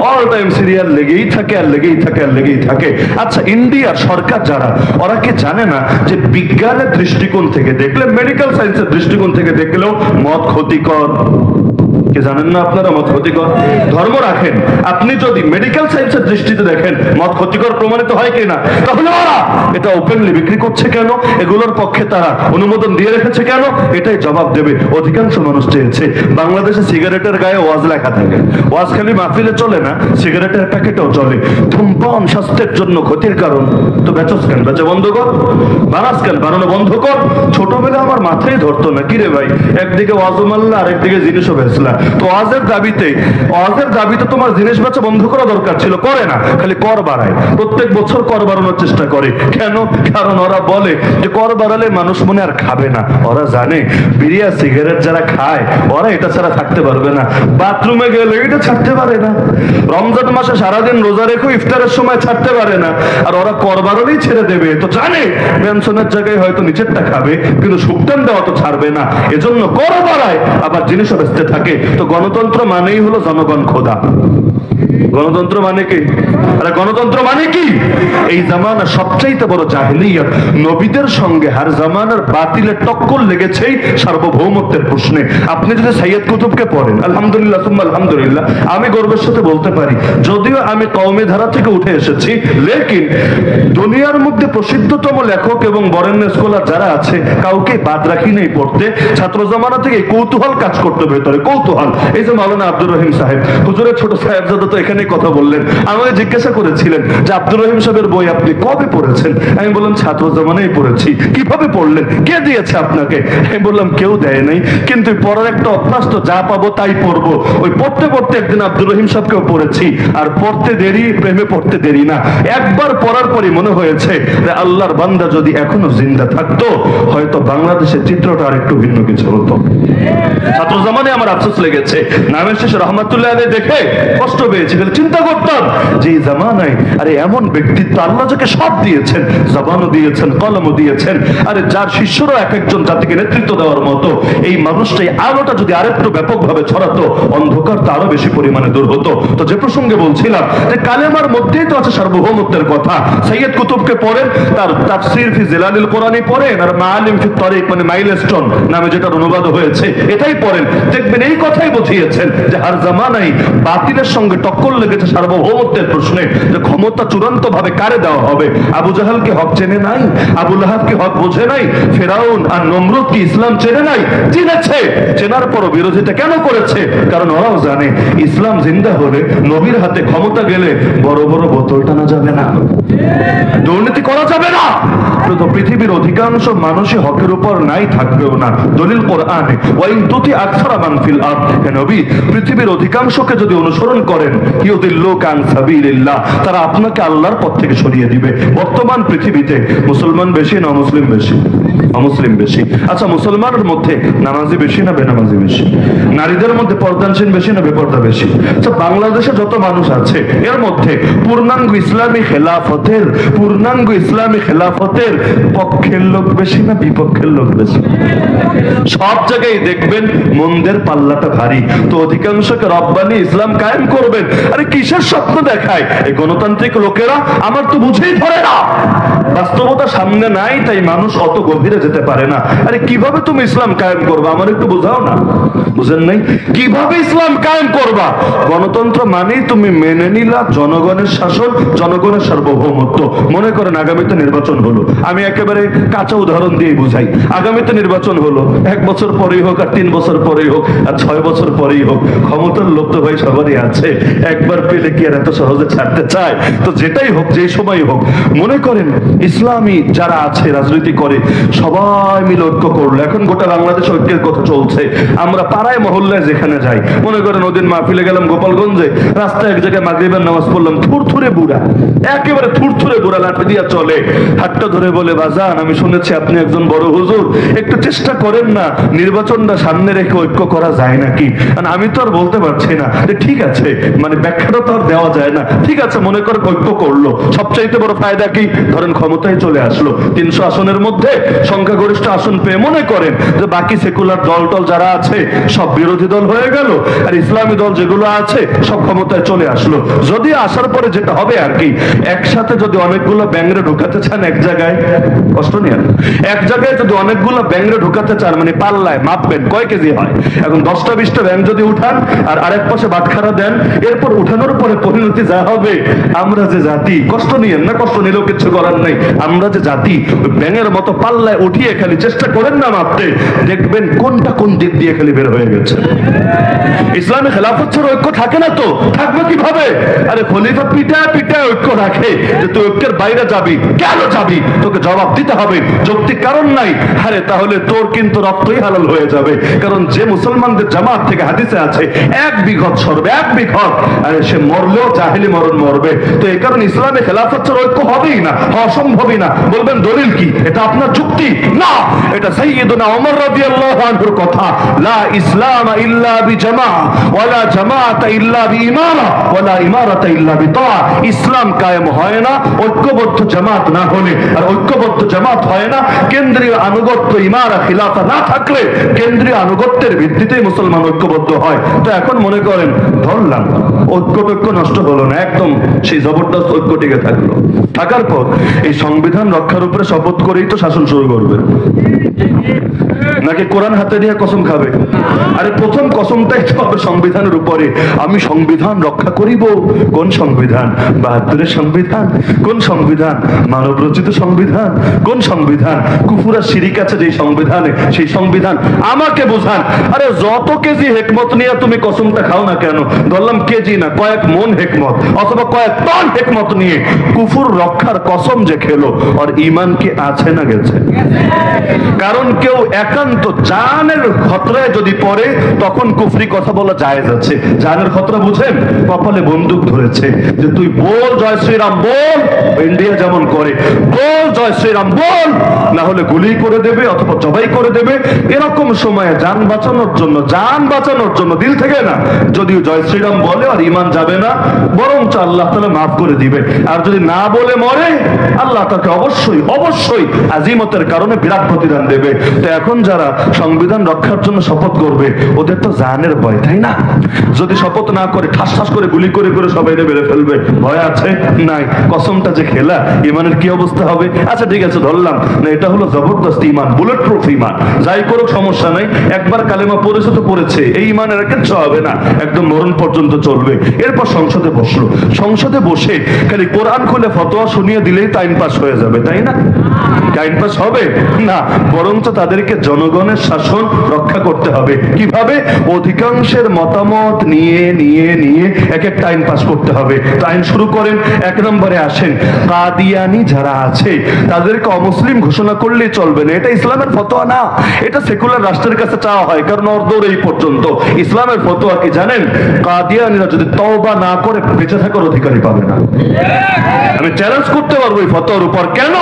অল টাইম সিরিয়াল লেগেই থাকে আর লেগেই থাকে আর লেগেই থাকে। আচ্ছা ইন্ডিয়ার সরকার যারা, ওরা কি জানে না যে বিজ্ঞানের দৃষ্টিকোণ থেকে দেখলে, মেডিকেল সায়েন্সের দৃষ্টিকোণ থেকে দেখলেও মদ ক্ষতিকর? কে জানেন না আপনারা মদ ক্ষতিকর? ধর্ম রাখেন, আপনি যদি মেডিকেল সায়েন্সের দৃষ্টিতে দেখেন মদ ক্ষতিকর প্রমাণিত হয় কিনা, তাহলে ওরা এটা ওপেনলি বিক্রি করছে কেন? এগুলোর পক্ষে তারা অনুমোদন দিয়ে রেখেছে কেন? এটাই জবাব দেবে অধিকাংশ মানুষ চেয়েছে। বাংলাদেশে সিগারেটের গায়ে ওয়াজ লেখা থাকে, ওয়াজ খালি মাহফিলে চলে না, সিগারেটের প্যাকেটেও চলে। ধূমপান স্বাস্থ্যের জন্য ক্ষতির কারণ। তো বেচস কেন? বেচা বন্ধ কর। বানাস কেন? বানানো বন্ধ কর। ছোটবেলা আমার মাথায় ধরতো না, কিরে ভাই একদিকে ওয়াজও মারলা আর একদিকে জিনিসও বেচলা। তো ওয়াজের দাবিতে তোমার জিনিস বেচা বন্ধ করা দরকার ছিল, করে না, খালি কর বাড়ায়। প্রত্যেক বছর কর বাড়ানোর চেষ্টা করে। কেন? কারণ ওরা বলে যে কর বাড়ালে মানুষ মনে আর খাবে না। ওরা জানে বিড়ি আর সিগারেট যারা খায় ওরা এটা ছাড়া থাকতে পারবে না, বাথরুমে গেলে এটা ছাড়তে পারে না, রমজান মাসে সারাদিন রোজা রেখে ইফতারের সময় ছাড়তে পারে না, আর ওরা কর বাড়ালেই ছেড়ে দেবে। তো জানে পেনশনের জায়গায় হয়তো নিচেরটা খাবে, কিন্তু সুক্তান দেওয়া তো ছাড়বে না, এজন্য কর বাড়ায়, আবার জিনিসও বেচতে থাকে। তো গণতন্ত্র মানেই হলো জনগণ খোদা। গণতন্ত্র মানে কি? আরে গণতন্ত্র মানে কি? এই জামানা সবচাইতে বড় জাহেলিয়ত। নবীদের সঙ্গে হার জামানার বাতিলের টক্কর লেগেছে সার্বভৌমত্বের প্রশ্নে। আপনি যদি সাইয়্যিদ কুতুবকে পড়েন, আলহামদুলিল্লাহ সুম্মা আলহামদুলিল্লাহ, আমি গর্বের সাথে বলতে পারি যদিও আমি কওমি ধারা থেকে উঠে এসেছি, লেকিন দুনিয়ার মধ্যে প্রসিদ্ধতম লেখক এবং বরেণ্য স্কলার যারা আছে কাউকে বাদ রাখি নেই পড়তে। ছাত্র জামানা থেকে কৌতূহল কাজ করতে ভেতরে, কৌতূহল। এই যে মাওলানা আব্দুর রহিম সাহেব, হুজুরের ছোট সাহেবজাদা তো এখানে কথা বললেন, আমাকে জিজ্ঞাসা করেছিলেন যে আব্দুর রহিম সাহেবের বই আপনি কবে পড়েছেন? আমি বললাম ছাত্র জামানায় পড়েছি। কিভাবে পড়লেন? কে দিয়েছে আপনাকে? আমি বললাম কেউ দেয় নাই, কিন্তু পড়ার একটা অভ্যাস তো, যা পাবো তাই পড়বো। ওই পড়তে পড়তে একদিন আব্দুর রহিম সাহেবকেও পড়েছি। আর পড়তে দেরি, প্রেমে পড়তে দেরি না। একবার পড়ার পরই মনে হয়েছে যে আল্লাহর বান্দা যদি এখনো জিন্দা থাকতো হয়তো বাংলাদেশের চিত্রটা আর একটু ভিন্ন কিছু হতো। ছাত্র জামানে আমার আফসোস লেগেছে, নামের শেষে রহমাতুল্লাহ আলাইহি দেখে কষ্ট পেয়েছি। চিন্তা করতাম যে এই জামানায় আরে এমন ব্যক্তিত্ব আল্লাহ যাকে সব দিয়েছেন, জবানও দিয়েছেন, কলমও দিয়েছেন, আরে যার শিষ্যরা এক একজন জাতিকে নেতৃত্ব দেওয়ার মতো, এই মানুষটাই আলোটা যদি আরেকটু ব্যাপকভাবে ছড়াতো অন্ধকার তো আরো বেশি পরিমাণে দূর হতো। তো যে প্রসঙ্গে বলছিলাম যে কালেমার মধ্যেই তো আছে সার্বভৌমত্বের কথা। সাইয়্যিদ কুতুবকে পড়েন, তার তাফসীর ফি জিলালিল কোরআনি পড়েন, আর মাআলিম ফি তারিক মানে মাইলস্টোন নামে যেটার অনুবাদ হয়েছে এটাই পড়েন, দেখবেন এই কথাই বুঝিয়েছেন যে হার জামানায় বাতিলের সঙ্গে টক্কর লেগেছে সার্বভৌমত্বের প্রশ্নে, যে ক্ষমতা চূড়ান্ত ভাবে কারে দেওয়া হবে। আবু জাহাল কি হক চেনে নাই? আবু লাহাব কি হক বোঝে নাই? ফেরাউন আর নমরুদ কি ইসলাম চেনে নাই? চিনেছে। চেনার পরও বিরোধিতা কেন করেছে? কারণ ওরাও জানে ইসলাম জিন্দা হলে, নবীর হাতে ক্ষমতা গেলে বড় বড় বোতল টানা যাবে না, দুর্নীতি করা যাবে না। তো পৃথিবীর অধিকাংশ মানুষই হকের উপর নাই, থাকবেও না। দলিল কোরআনে, ওয়াইন তুতি আকসারা মান ফিল আরদ, হে নবী পৃথিবীর অধিকাংশকে যদি অনুসরণ করেন ইউদিল্লুকা আন সাবিলিল্লাহ, তারা আপনাকে আল্লাহর পথ থেকে সরিয়ে দিবে। বর্তমান পৃথিবীতে মুসলমান বেশি না অমুসলিম বেশি? অমুসলিম বেশি। আচ্ছা মুসলমানের মধ্যে নামাজি বেশি না বেনামাজি বেশি? নারীদের মধ্যে পর্দানশীল বেশি না বেপর্দা বেশি? আচ্ছা বাংলাদেশে যত মানুষ আছে এর মধ্যে পূর্ণাঙ্গ ইসলামী খেলাফতের পক্ষের লোক বেশি না বিপক্ষের লোক বেশি? সব জায়গায় দেখবেন মন্দের পাল্লাটা ভারী। তো অধিকাংশকে রব্বানি ইসলাম কায়েম করবেন আরে কিসের স্বপ্ন দেখায় এই গণতান্ত্রিক লোকেরা? আমার তো বুঝেই ধরে না, বাস্তবতা সামনে নাই, তাই মানুষ অত গভীরে যেতে পারে না। আরে কিভাবে তুমি ইসলাম কায়েম করবা আমার একটু বোঝাও না। বুঝেন নাই? কিভাবে ইসলাম কায়েম করবা? গণতন্ত্র মানেই তুমি মেনে নিলা জনগণের শাসন, জনগণের সার্বভৌমত্ব। মনে করেন আগামীতে নির্বাচন হলো, আমি একেবারে কাঁচা উদাহরণ দিয়ে বুঝাই। আগামীতে নির্বাচন হলো, 1 বছর পরেই হোক আর 3 বছর পরেই হোক আর 6 বছর পরেই হোক, ক্ষমতার লোভ তো ভাই সবারই আছে, একবার পেলে কি আর এত সহজে ছাড়তে চায়? তো যেটাই হোক, যে সময় হোক, মনে করেন ইসলামী যারা আছে রাজনীতি করে সবাই মিলে ঐক্য করলো। এখন গোটা বাংলাদেশ ঐক্যের কথা চলছে। আমরা পাড়ায় মহল্লায় যেখানে যাই, মনে করেন ওদিন মাহফিলে গেলাম গোপালগঞ্জে, রাস্তায় এক জায়গায় মাগরিবের নামাজ পড়লাম, থুরথুরে বুড়া, একেবারে থুরথুরে বুড়া, লাঠি দিয়া চলে, হাতটা ধরে বলে, বাজান আমি শুনেছি আপনি একজন বড় হুজুর, একটু চেষ্টা করেন না, নির্বাচনটা সামনে রেখে ঐক্য করা যায় নাকি? আমি তো আর বলতে পারছি না ঠিক আছে, মানে ব্যাখ্যাটা তো আর দেওয়া যায় না। ঠিক আছে, মনে করে ঐক্য করলো, সবচাইতে বড় ফায়দা কি? ধরেন ক্ষমতায় চলে আসলো, 300 আসনের মধ্যে সংখ্যাগরিষ্ঠ আসন পেয়ে মনে করেন যে বাকি সেকুলার দল টল যারা আছে সব বিরোধী দল হয়ে গেল, আর ইসলামী দল যেগুলো আছে সব ক্ষমতায় চলে আসলো। যদি আসার পরে যেটা হবে আর কি, একসাথে যদি অনেকগুলো ব্যাংরে ঢুকাতে চান এক জায়গায়, কষ্ট নিয়ে এক জায়গায় যদি অনেকগুলো ব্যাংরে ঢুকাতে চান, মানে পাল্লায় মাপবেন কয় কেজি হয়। এখন 10টা-20টা ব্যাংক যদি উঠান আর আরেক পাশে বাটখারা দেন, এরপর উঠানোর পরে পরিণতি যা হবে, আমরা যে জাতি, কষ্ট নিয়েন না, কষ্ট নিলেও কিছু করার নেই, আমরা যে জাতি ব্যাঙের মতো পাল্লায় উঠিয়ে খালি চেষ্টা করেন না মাপতে, দেখবেন কোনটা কোন দিক দিয়ে খালি বের হয়ে গেছে। ইসলামী খেলাফত ছাড়া ঐক্য থাকে না তো, থাকবে কিভাবে? আরে খলিফা পিটা পিটা ঐক্য রাখে যে তুই ঐক্যের বাইরে যাবি, কেন যাবি? তোকে জবাব দিতে হবে, যৌক্তিক কারণ নাই। আরে তাহলে তোর কিন্তু রক্তই হালাল হয়ে যাবে, কারণ যে মুসলমানদের জামাত থেকে হাদিসে আছে 1 বিঘত সরবে, 1 বিঘত, আরে সে মরলেও জাহেলি মরণ মরবে। তো এই কারণে ইসলামী খেলাফত ছাড়া ঐক্য হবেই না, অসম্ভবই না। বলবেন দলিল কি? এটা আপনার যুক্তি না, এটা সাইয়্যিদুনা ওমর রাদিয়াল্লাহু আনহুর কথা, লা ইসলাম ইল্লা বিজামা ওয়ালা জামাআত ইল্লা বিইমারা ওয়ালা ইমারাত ইল্লা বিতাআ। ইসলাম কায়েম হয় না ঐক্যবদ্ধ জামাত না হলে, আর ঐক্যবদ্ধ জামাত হয় না কেন্দ্রীয় আনুগত্য, ইমারা খিলাফা না থাকলে। কেন্দ্রীয় আনুগত্যের ভিত্তিতেই মুসলমান ঐক্যবদ্ধ হয়। তো এখন মনে করেন ধরলাম ঐক্য নষ্ট হলো না, একদম সেই জবরদস্ত ঐক্য টিকে থাকলো। থাকার পর এই সংবিধান রক্ষার উপরে শপথ করেই তো শাসন শুরু করবে, নাকি কোরআন হাতে নিয়ে কসম খাবে? আরে প্রথম কসমটাই তো হবে সংবিধানের উপরে, আমি সংবিধান রক্ষা করিব। কোন সংবিধান? 72-এর সংবিধান? কোন সংবিধান? মানব রচিত সংবিধান? কোন সংবিধান? কুফুরা শিরিক আছে যেই সংবিধানে, সেই সংবিধান আমাকে বোঝান। আরে যত কেজি হেকমত নিয়ে তুমি কসমটা খাও না কেন, ধরলাম কেজি না, কয়েক মন হেকমত অথবা কয়েক টন হেকমত নিয়ে কুফুর রক্ষার কসম যে খেলো, আর ঈমান কি আছে না গেছে? কারণ কেউ একান্ত জানের খতরায় যদি পড়ে, তখন কুফরি কথা বলা জায়েজ আছে। জানের খতরা বুঝেন? কপালে বন্দুক ধরেছে যে তুই বল জয় শ্রীরাম বল, ইন্ডিয়া যেমন করে, বল জয় শ্রীরাম বল, না হলে গুলি করে দেবে অথবা জবাই করে দেবে। এরকম সময়ে জান বাঁচানোর জন্য দিল থেকে না, যদিও জয় শ্রীরাম বলে আর ঈমান যাবে না, বরঞ্চ আল্লাহ তাআলা মাফ করে দিবে। আর যদি না বলে মরে, আল্লাহ তাকে অবশ্যই আজিমতের কারণে বিরাট প্রতিদান দেবে। তো এখন যারা সংবিধান রক্ষার জন্য শপথ করবে, ওদের তো জানের ভয়, তাই না? যদি শপথ না করে ঠাস ঠাস করে গুলি করে সবাই মেরে ফেলবে, ভয় আছে? নাই। কসমটা যে খেলা, ইমানের কি অবস্থা হবে? আচ্ছা ঠিক আছে, ধরলাম না এটা হলো জবরদস্ত ইমান, বুলেট প্রুফ ইমান, যাই করুক সমস্যা নাই, একবার কালেমা পড়েছে তো পড়েছে, এই ইমানের কিচ্ছু হবে না, একদম মরণ পর্যন্ত চলবে। এরপর সংসদে বসলো, সংসদে বসে খালি কোরআন খুলে ফতোয়া শুনিয়ে দিলেই তো আইন পাস হয়ে যাবে, তাই না? আইন পাস হবে না, বরঞ্চ তাদেরকে জনগণের শাসন রক্ষা করতে হবে। কিভাবে? অধিকাংশের মতামত নিয়ে এক একটা আইন পাস করতে হবে। তো আইন শুরু করেন, 1 নম্বরে আসেন, কাদিয়ানি যারা আছে তাদেরকে অমুসলিম ঘোষণা করলেই চলবে না, এটা ইসলামের ফতোয়া না, এটা সেকুলার রাষ্ট্রের কাছে চাওয়া হয়, কারণ ওর দৌড় এই পর্যন্ত। ইসলামের ফতোয়া কি জানেন? কাদিয়ানিরা যদি তওবা না করে বেঁচে থাকার অধিকারই পাবে না। আমি চ্যালেঞ্জ করতে পারবো এই ফতোয়ার উপর। কেন?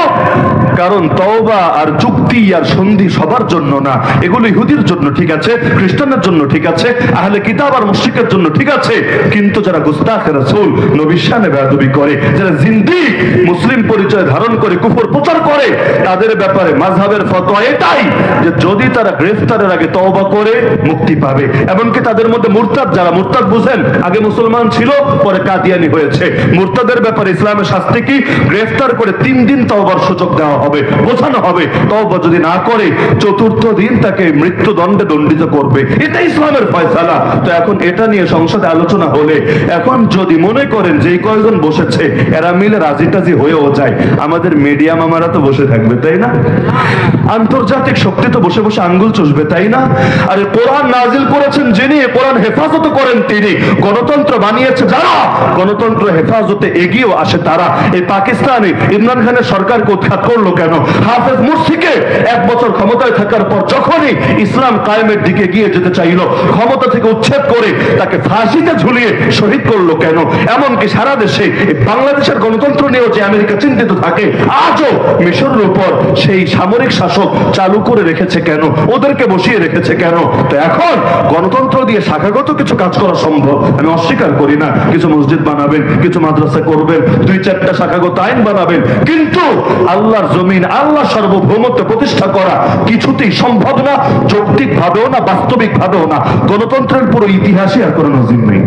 কারণ তওবা আর চুক্তি আর সন্ধি সবার জন্য না, এগুলো ইহুদির জন্য ঠিক আছে, খ্রিস্টানের জন্য ঠিক আছে, আহলে কিতাব আর মুশরিকের জন্য ঠিক আছে, কিন্তু যারা গুস্তাখ রাসূল, নবীর শানে বেয়াদবি করে, যারা জিন্দিক, মুসলিম পরিচয় ধারণ করে কুফর প্রচার করে, তাদের ব্যাপারে মাযহাবের ফতোয়া এটাই যে যদি তারা গ্রেফতারের আগে তওবা করে মুক্তি পাবে। এমনকি তাদের মধ্যে মুরতাদ, যারা মুরতাদ বুঝেন, আগে মুসলমান ছিল পরে কাদিয়ানি হয়েছে, মুরতাদের ব্যাপারে ইসলামের শাস্তি কি? গ্রেফতার করে 3 দিন তওবার সুযোগ দেওয়া হবে, বোঝানো হবে, তওবা যদি না করে 4th দিন তাকে মৃত্যুদণ্ডে দণ্ডিত করবে। এটা ইসলামের ফয়সালা। তো এখন এটা নিয়ে সংসদে আলোচনা হলে, এখন যদি মনে করেন যে এই কয়েকজন বসেছে এরা মিলে রাজি টাজি হয়েও যায়, আমাদের মিডিয়া মামারা তো বসে থাকবে, তাই না? আন্তর্জাতিক শক্তি তো বসে বসে আঙ্গুল চষবে, তাই না? আরে কোরআন নাজিল করেছেন যিনি, কোরআন হেফাজত করেন তিনি, গণতন্ত্র বানিয়েছে যারা, গণতন্ত্র হেফাজতে এগিয়েও আসে তারা। এই পাকিস্তানে ইমরান খানের সরকারকে উৎখাত করলো কেন? হাফেজ মুরসিকে 1 বছর ক্ষমতায় থাকার পর যখনই ইসলাম কায়েমের দিকে এগিয়ে যেতে চাইল, ক্ষমতা থেকে উচ্ছেদ করে তাকে ফাঁসিতে ঝুলিয়ে শহীদ করলো কেন? এমনকি সারা দেশে বাংলাদেশের গণতন্ত্র নিয়েও যে আমেরিকা চিন্তিত থাকে, আজও মিশরের উপর সেই সামরিক শাসক চালু করে রেখেছে কেন? ওদেরকে বসিয়ে রেখেছে কেন? তো এখন গণতন্ত্র দিয়ে শাখাগত কিছু কাজ করা সম্ভব, আমি অস্বীকার করি না। কিছু মসজিদ বানাবেন, কিছু মাদ্রাসা করবেন, 2-4টা শাখাগত আইন বানাবেন, কিন্তু আল্লাহর জমিন, আল্লাহ সার্বভৌমত্ব প্রতিষ্ঠা করা কিছুতেই সম্ভব না, যৌক্তিক ভাবেও না, বাস্তবিক ভাবেও না। গণতন্ত্রের পুরো ইতিহাসে আর কোনো নজির নেই।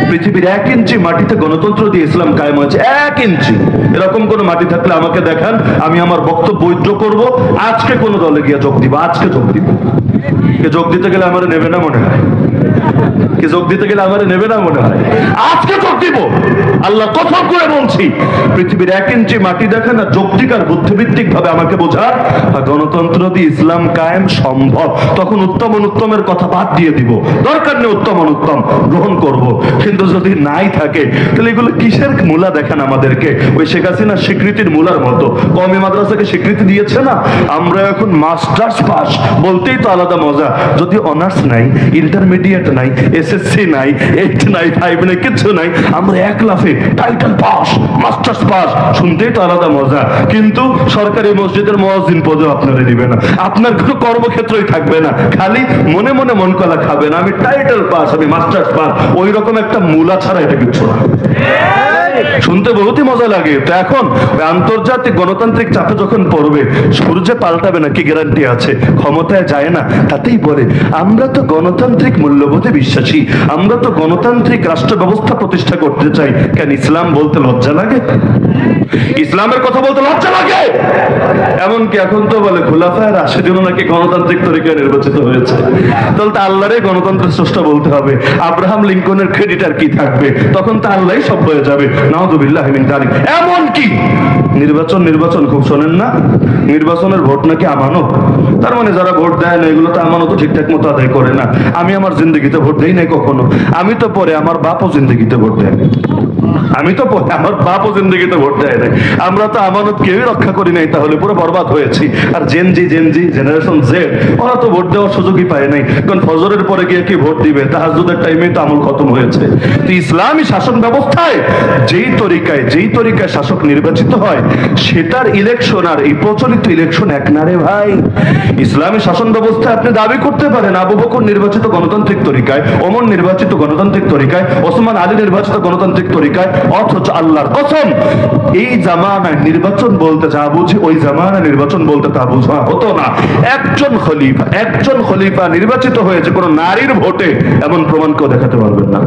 পৃথিবীর 1 ইঞ্চি মাটিতে গণতন্ত্র দিয়ে ইসলাম কায়েম হয়েছে, 1 ইঞ্চি। এরকম কোন মাটি থাকলে আমাকে দেখান, আমি আমার বক্তব্য বৈধ করব। আজকে কোন দলে গিয়ে যোগ দিব, আজকে যোগ দিব। কে যোগ দিতে গেলে আমার নেবে না মনে হয়, কে যোগ দিতে গেলে আমার নেবে না মনে হয়, আজকে যোগ দিব। আল্লাহ কসম করে বলছি, পৃথিবীর 1 ইঞ্চি মাটি দেখেন না, যৌক্তিক আর বুদ্ধিভিত্তিক ভাবে আমাকে বোঝার গণতন্ত্র দিয়ে ইসলাম কায়েম সম্ভব, তখন উত্তম অনুত্তমের কথা বাদ দিয়ে দিব, দরকার নেই উত্তম অনুত্তম গ্রহণ করব। কিন্তু যদি নাই থাকে তাহলে এগুলো কিসের মূলা দেখেন আমাদেরকে? ওই শেখ হাসিনার স্বীকৃতির মূলার মতো। কওমি মাদ্রাসাকে স্বীকৃতি দিয়েছে না, আমরা এখন মাস্টার্স পাস বলতেই তো আলাদা মজা। যদি অনার্স নাই, ইন্টারমিডিয়েট নাই, এসএসসি নাই, 8 নাই, 5 নাই, কিছু নাই, আমরা 1 লাফে টাইটেল পাস, মাস্টার্স পাস, শুনতেই তো আলাদা মজা। কিন্তু সরকারি মসজিদের মুয়াজ্জিন পদেও আপনারা দিবে না, আপনার কোনো কর্মক্ষেত্রই থাকবে না, খালি মনে মনে মন কলা খাবেন, আমি টাইটেল পাস, আমি মাস্টার্স পাস। ওই রকম একটা মূলা ছাড়া এটা কিছু না। শুনতে বহুতই মজা লাগে। তো এখন আন্তর্জাতিক গণতান্ত্রিক চাপে যখন পড়বে, সূর্যে পাল্টাবে না কি গ্যারান্টি আছে? ক্ষমতায় যায় না, তাতেই বলে আমরা তো গণতান্ত্রিক মূল্যবোধে বিশ্বাসী, আমরা তো গণতান্ত্রিক রাষ্ট্র ব্যবস্থা প্রতিষ্ঠা করতে চাই। কেন ইসলাম বলতে লজ্জা লাগে? ইসলামের কথা বলতে লজ্জা লাগে? এমনকি এখন তো বলে খুলাফায়ে রাশিদুন নাকি গণতান্ত্রিক তরিকায় নির্বাচিত হয়েছে। তাহলে তো আল্লাহরে গণতন্ত্রের স্রষ্টা বলতে হবে, আব্রাহাম লিঙ্কনের ক্রেডিট আর কি থাকবে? তখন তো আল্লাহই সব হয়ে যাবে। নাউযুবিল্লাহ মিন যালিক। এমনকি নির্বাচন খুব শোনেন না, নির্বাচনের ভোট নাকি আমানত। তার মানে যারা ভোট দেয় না, এগুলো তো আমানত ঠিকঠাক মতো আদায় করে না। আমি আমার জিন্দগিতে ভোট দেই নাই কখনো, আমি তো পরে আমার বাপও জিন্দগিতে ভোট দেয়, আমি তো পরে আমার বাপও জিন্দগিতে ভোট দেয় নাই। আমরা তো আমানত কেউই রক্ষা করি নাই, তাহলে পুরো বরবাদ হয়েছি। আর জেনজি জেনারেশন জেড, ওরা তো ভোট দেওয়ার সুযোগই পায় নাই, কারণ ফজরের পরে গিয়ে কি ভোট দিবে? তাহাজ্জুদের টাইমে তো আমল খতম হয়েছে। তো ইসলামী শাসন ব্যবস্থায় যেই তরিকায় শাসক নির্বাচিত হয়, সেটার ইলেকশন আর এই প্রচলিত ইলেকশন এক না রে ভাই। ইসলামী শাসন ব্যবস্থায় আপনি দাবি করতে পারেন আবু বকর নির্বাচিত গণতান্ত্রিক তরিকায়, ওমর নির্বাচিত গণতান্ত্রিক তরিকায়, ওসমান আলী নির্বাচিত গণতান্ত্রিক তরিকায়, অথচ আল্লাহর কসম এই জামানায় নির্বাচন বলতে যা বুঝি, ওই জামানায় নির্বাচন বলতে তা বুঝা হতো না। একজন খলিফা নির্বাচিত হয়েছে কোন নারীর ভোটে, এমন প্রমাণ কেউ দেখাতে পারবেন না।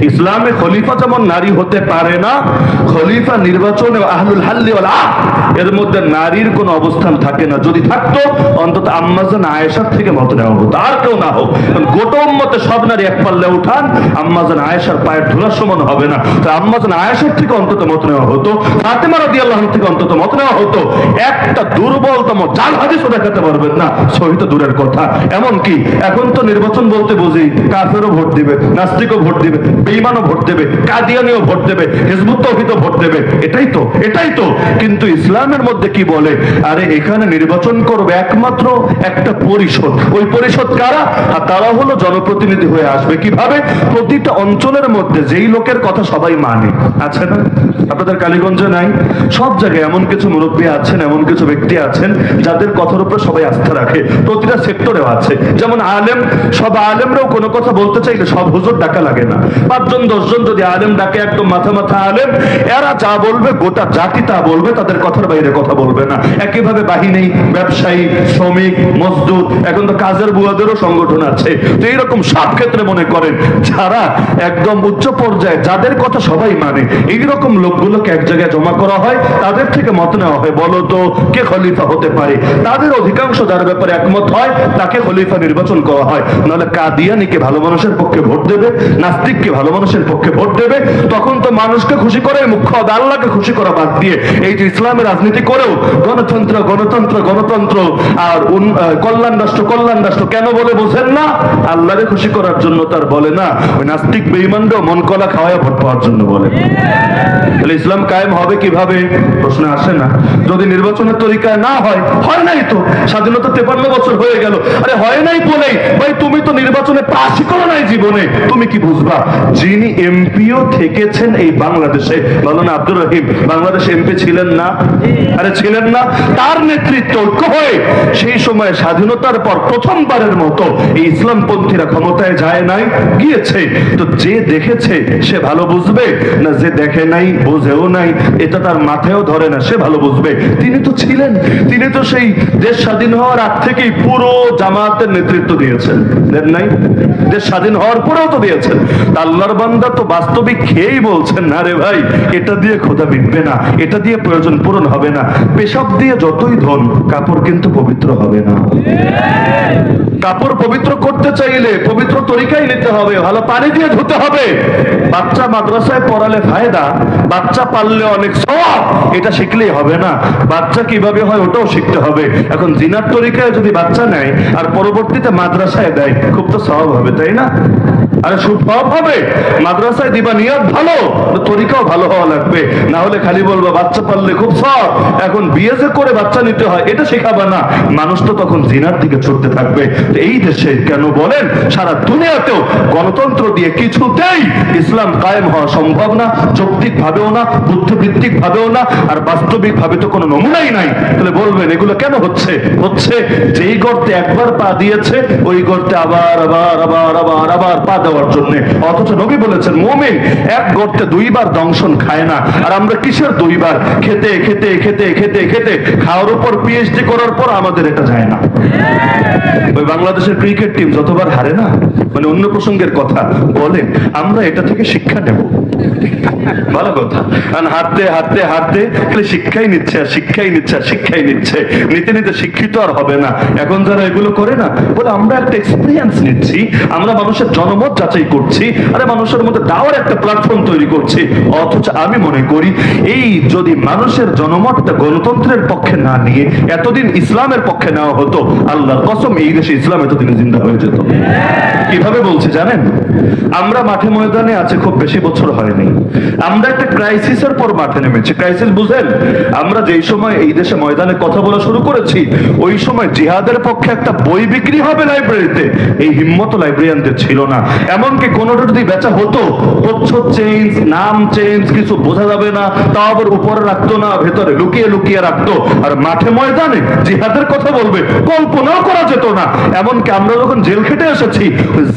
ইসলামে খলিফা যেমন নারী হতে পারে না, খলিফা নির্বাচনে আহলুল হাল্লি ওয়াল আকদ এর মধ্যে নারীর কোনো অবস্থান থাকে না। যদি থাকতো অন্তত আম্মাজান আয়েশার থেকে মত নেওয়া হতো, আর কেউ না হোক। গোটা উম্মতে সব নারী এক পাল্লে উঠান, আম্মাজান আয়েশার পায়ের ধুলার সমান হবে না। তো আম্মাজান আয়েশার থেকে অন্তত মত নেওয়া হতো, ফাতেমা রাদিয়াল্লাহু আনহা থেকে অন্তত মত নেওয়া হতো। একটা দুর্বলতম জাল হাদিসও দেখাতে পারবেন না, সহি তো দূরের কথা। এমনকি এখন তো নির্বাচন বলতে বুঝি কাফেরও ভোট দিবে, নাস্তিকও ভোট দিবে, বেঈমানও ভোট দেবে, কাদিয়ানিও ভোট দেবে, হিজবুত তৌহিদও ভোট দেবে। এটাই তো। কিন্তু ইসলামের মধ্যে কি বলে, আরে এখানে নির্বাচন করবে একমাত্র একটা পরিষদ। ওই পরিষদ কারা? তারা হলো জনপ্রতিনিধি হয়ে আসবে। কিভাবে? প্রতিটা অঞ্চলের মধ্যে যেই লোকের কথা সবাই মানে, আছে না? আপনাদের কালীগঞ্জে নাই? সব জায়গায় এমন কিছু মুরব্বী আছেন, এমন কিছু ব্যক্তি আছেন যাদের কথার উপর সবাই আস্থা রাখে। প্রতিটা সেক্টরেও আছে। যেমন আলেম, সব আলেমরাও কোনো কথা বলতে চাইলে সব হুজুর ডাকা লাগে না। 5 জন 10 জন যদি আলেম ডাকে, একদম মাথা আলেম, এরা যা বলবে গোটা জাতি তা বলবে, তাদের কথার বাইরে কথা বলবে না। একইভাবে বাহিনী, ব্যবসায়ী, শ্রমিক, মজদুর, এখন তো কাজের বুয়াদেরও সংগঠন আছে। তো এইরকম সব ক্ষেত্রে মনে করেন যারা একদম উচ্চ পর্যায়ে, যাদের কথা সবাই মানে, এইরকম লোকগুলোকে এক জায়গায় জমা করা হয়, তাদের থেকে মত নেওয়া হয়, বলো তো কে খলিফা হতে পারে। তাদের অধিকাংশ যার ব্যাপারে একমত হয় তাকে খলিফা নির্বাচন করা হয়। নাহলে কাদিয়ানিকে ভালো মানুষের পক্ষে ভোট দেবে, নাস্তিককে ভালো মানুষের পক্ষে ভোট দেবে। তখন তো মানুষকে খুশি করে মুখ্য হবে, আল্লাহকে খুশি করা বাদ দিয়ে এই যে ইসলামের রাজনীতি করেও গণতন্ত্র গণতন্ত্র গণতন্ত্র আর কল্যাণ রাষ্ট্র কেন বলে বোঝেন না? আল্লাহকে খুশি করার জন্য তার বলে না, ওই নাস্তিক বেঈমানরাও মন কলা খাওয়ায় ভোট পাওয়ার জন্য বলে। তাহলে ইসলাম কায়েম হবে কিভাবে? প্রশ্ন আসে না? যদি নির্বাচনের তরিকায় না হয়, হয় নাই তো, স্বাধীনতা 53 বছর হয়ে গেল, আরে হয় নাই বলেই ভাই তুমি তো নির্বাচনে পাশই করো নাই জীবনে, তুমি কি বুঝবা? যিনি এমপিও থেকেছেন এই বাংলাদেশে, বলো না আব্দুর রহিম বাংলাদেশ এমপি ছিলেন না? আরে ছিলেন না? তার নেতৃত্ব ঐক্য হয়ে সেই সময় স্বাধীনতার পর প্রথমবারের মতো এই ইসলামপন্থীরা ক্ষমতায় যায় নাই, গিয়েছে। তো যে দেখেছে সে ভালো বুঝবে না যে দেখে নাই, বোঝেও নাই, এটা তার মাথায়ও ধরে না, সে ভালো বুঝবে? তিনি তো ছিলেন, তিনি তো সেই দেশ স্বাধীন হওয়ার আগ থেকেই পুরো জামাতের নেতৃত্ব দিয়েছেন, দেন নাই? দেশ স্বাধীন হওয়ার পরেও তো দিয়েছেন। আল্লাহর বান্দা তো বাস্তবিক খেয়েই বলছেন, না রে ভাই এটা দিয়ে খোদা মিটবে না, এটা দিয়ে প্রয়োজন পূরণ হবে না। পেশাব দিয়ে যতই ধন, কাপড় কিন্তু পবিত্র হবে না। কাপড় পবিত্র করতে চাইলে পবিত্র তরিকাই নিতে হবে, ভালো পানি দিয়ে ধুতে হবে। বাচ্চা মাদ্রাসায় পড়ালে ফায়দা, বাচ্চা পারলে অনেক সওয়াব, এটা শিখলেই হবে না। বাচ্চা কিভাবে হয় ওটাও শিখতে হবে। এখন জিনার তরিকায় যদি বাচ্চা নেয় আর পরবর্তীতে মাদ্রাসায় দেয়, খুব তো সওয়াব হবে, তাই না? আরে সওয়াব হবে, মাদ্রাসায় দিবা, নিয়ত ভালো, তরিকাও ভালো হওয়া লাগবে। না হলে খালি বলবা বাচ্চা পারলে খুব সওয়াব, এখন বিয়ে যে করে বাচ্চা নিতে হয় এটা শেখাবা না, মানুষ তো তখন জিনার দিকে ছুটতে থাকবে। এই দেশে কেন বলেন, সারা দুনিয়াতেও গণতন্ত্র দিয়ে কিছুতেই ইসলাম কায়েম হওয়া সম্ভব না, যৌক্তিক ভাবেও না, বুদ্ধিবৃত্তিক ভাবেও না, আর বাস্তবিক ভাবে তো কোনো নমুনাই নাই। তাহলে বলবেন এগুলো কেন হচ্ছে? যেই গর্তে একবার পা দিয়েছে ওই গর্তে আবার আবার আবার আবার আবার পা দেওয়ার জন্য। অথচ নবী বলেছেন মুমিন এক গর্তে 2 বার দংশন খায় না। আর আমরা কিসের 2 বার? খেতে খেতে খেতে খেতে খেতে খাওয়ার উপর পিএইচডি করার পর আমাদের এটা যায় না। ওই বাংলাদেশের ক্রিকেট টিম যতবার হারে না, মানে অন্য প্রসঙ্গের কথা বলেন, আমরা এটা থেকে শিক্ষা নেব, ভালো কথা। হারতে হারতে হারতে খালি শিক্ষাই নিচ্ছে আর শিক্ষাই নিচ্ছে আর শিক্ষাই নিচ্ছে, নিতে নিতে শিক্ষিত আর হবে না। এখন যারা এগুলো করে না, বলে আমরা একটা এক্সপিরিয়েন্স নিচ্ছি, আমরা মানুষের জনমত যাচাই করছি, আরে মানুষের মধ্যে দাওয়ার একটা প্ল্যাটফর্ম তৈরি করছি। অথচ আমি মনে করি এই যদি মানুষের জনমতটা গণতন্ত্রের পক্ষে না নিয়ে এতদিন ইসলামের পক্ষে নেওয়া হতো, আল্লাহর কসম এই দেশে ইসলাম এতদিনে জিন্দা হয়ে যেত। কিভাবে বলছি জানেন? আমরা মাঠে ময়দানে আছে খুব বেশি বছর হয়নি, আমরা একটা ক্রাইসিসের পর মাঠে নেমেছি। ক্রাইসিস বুঝেন? আমরা যেই সময় এই দেশে ময়দানে কথা বলা শুরু করেছি, ওই সময় জিহাদের পক্ষে একটা বই বিক্রি হবে লাইব্রেরিতে, এই হিম্মত লাইব্রেরিয়ানদের ছিল না। এমনকি কোনোটা যদি বেচা হতো, প্রচ্ছদ চেঞ্জ, নাম চেঞ্জ, কিছু বোঝা যাবে না, তাও আবার উপরে রাখতো না, ভেতরে লুকিয়ে লুকিয়ে রাখতো। আর মাঠে ময়দানে জিহাদের কথা বলবে কল্পনাও করা যেত না। এমনকি আমরা যখন জেল খেটে এসেছি,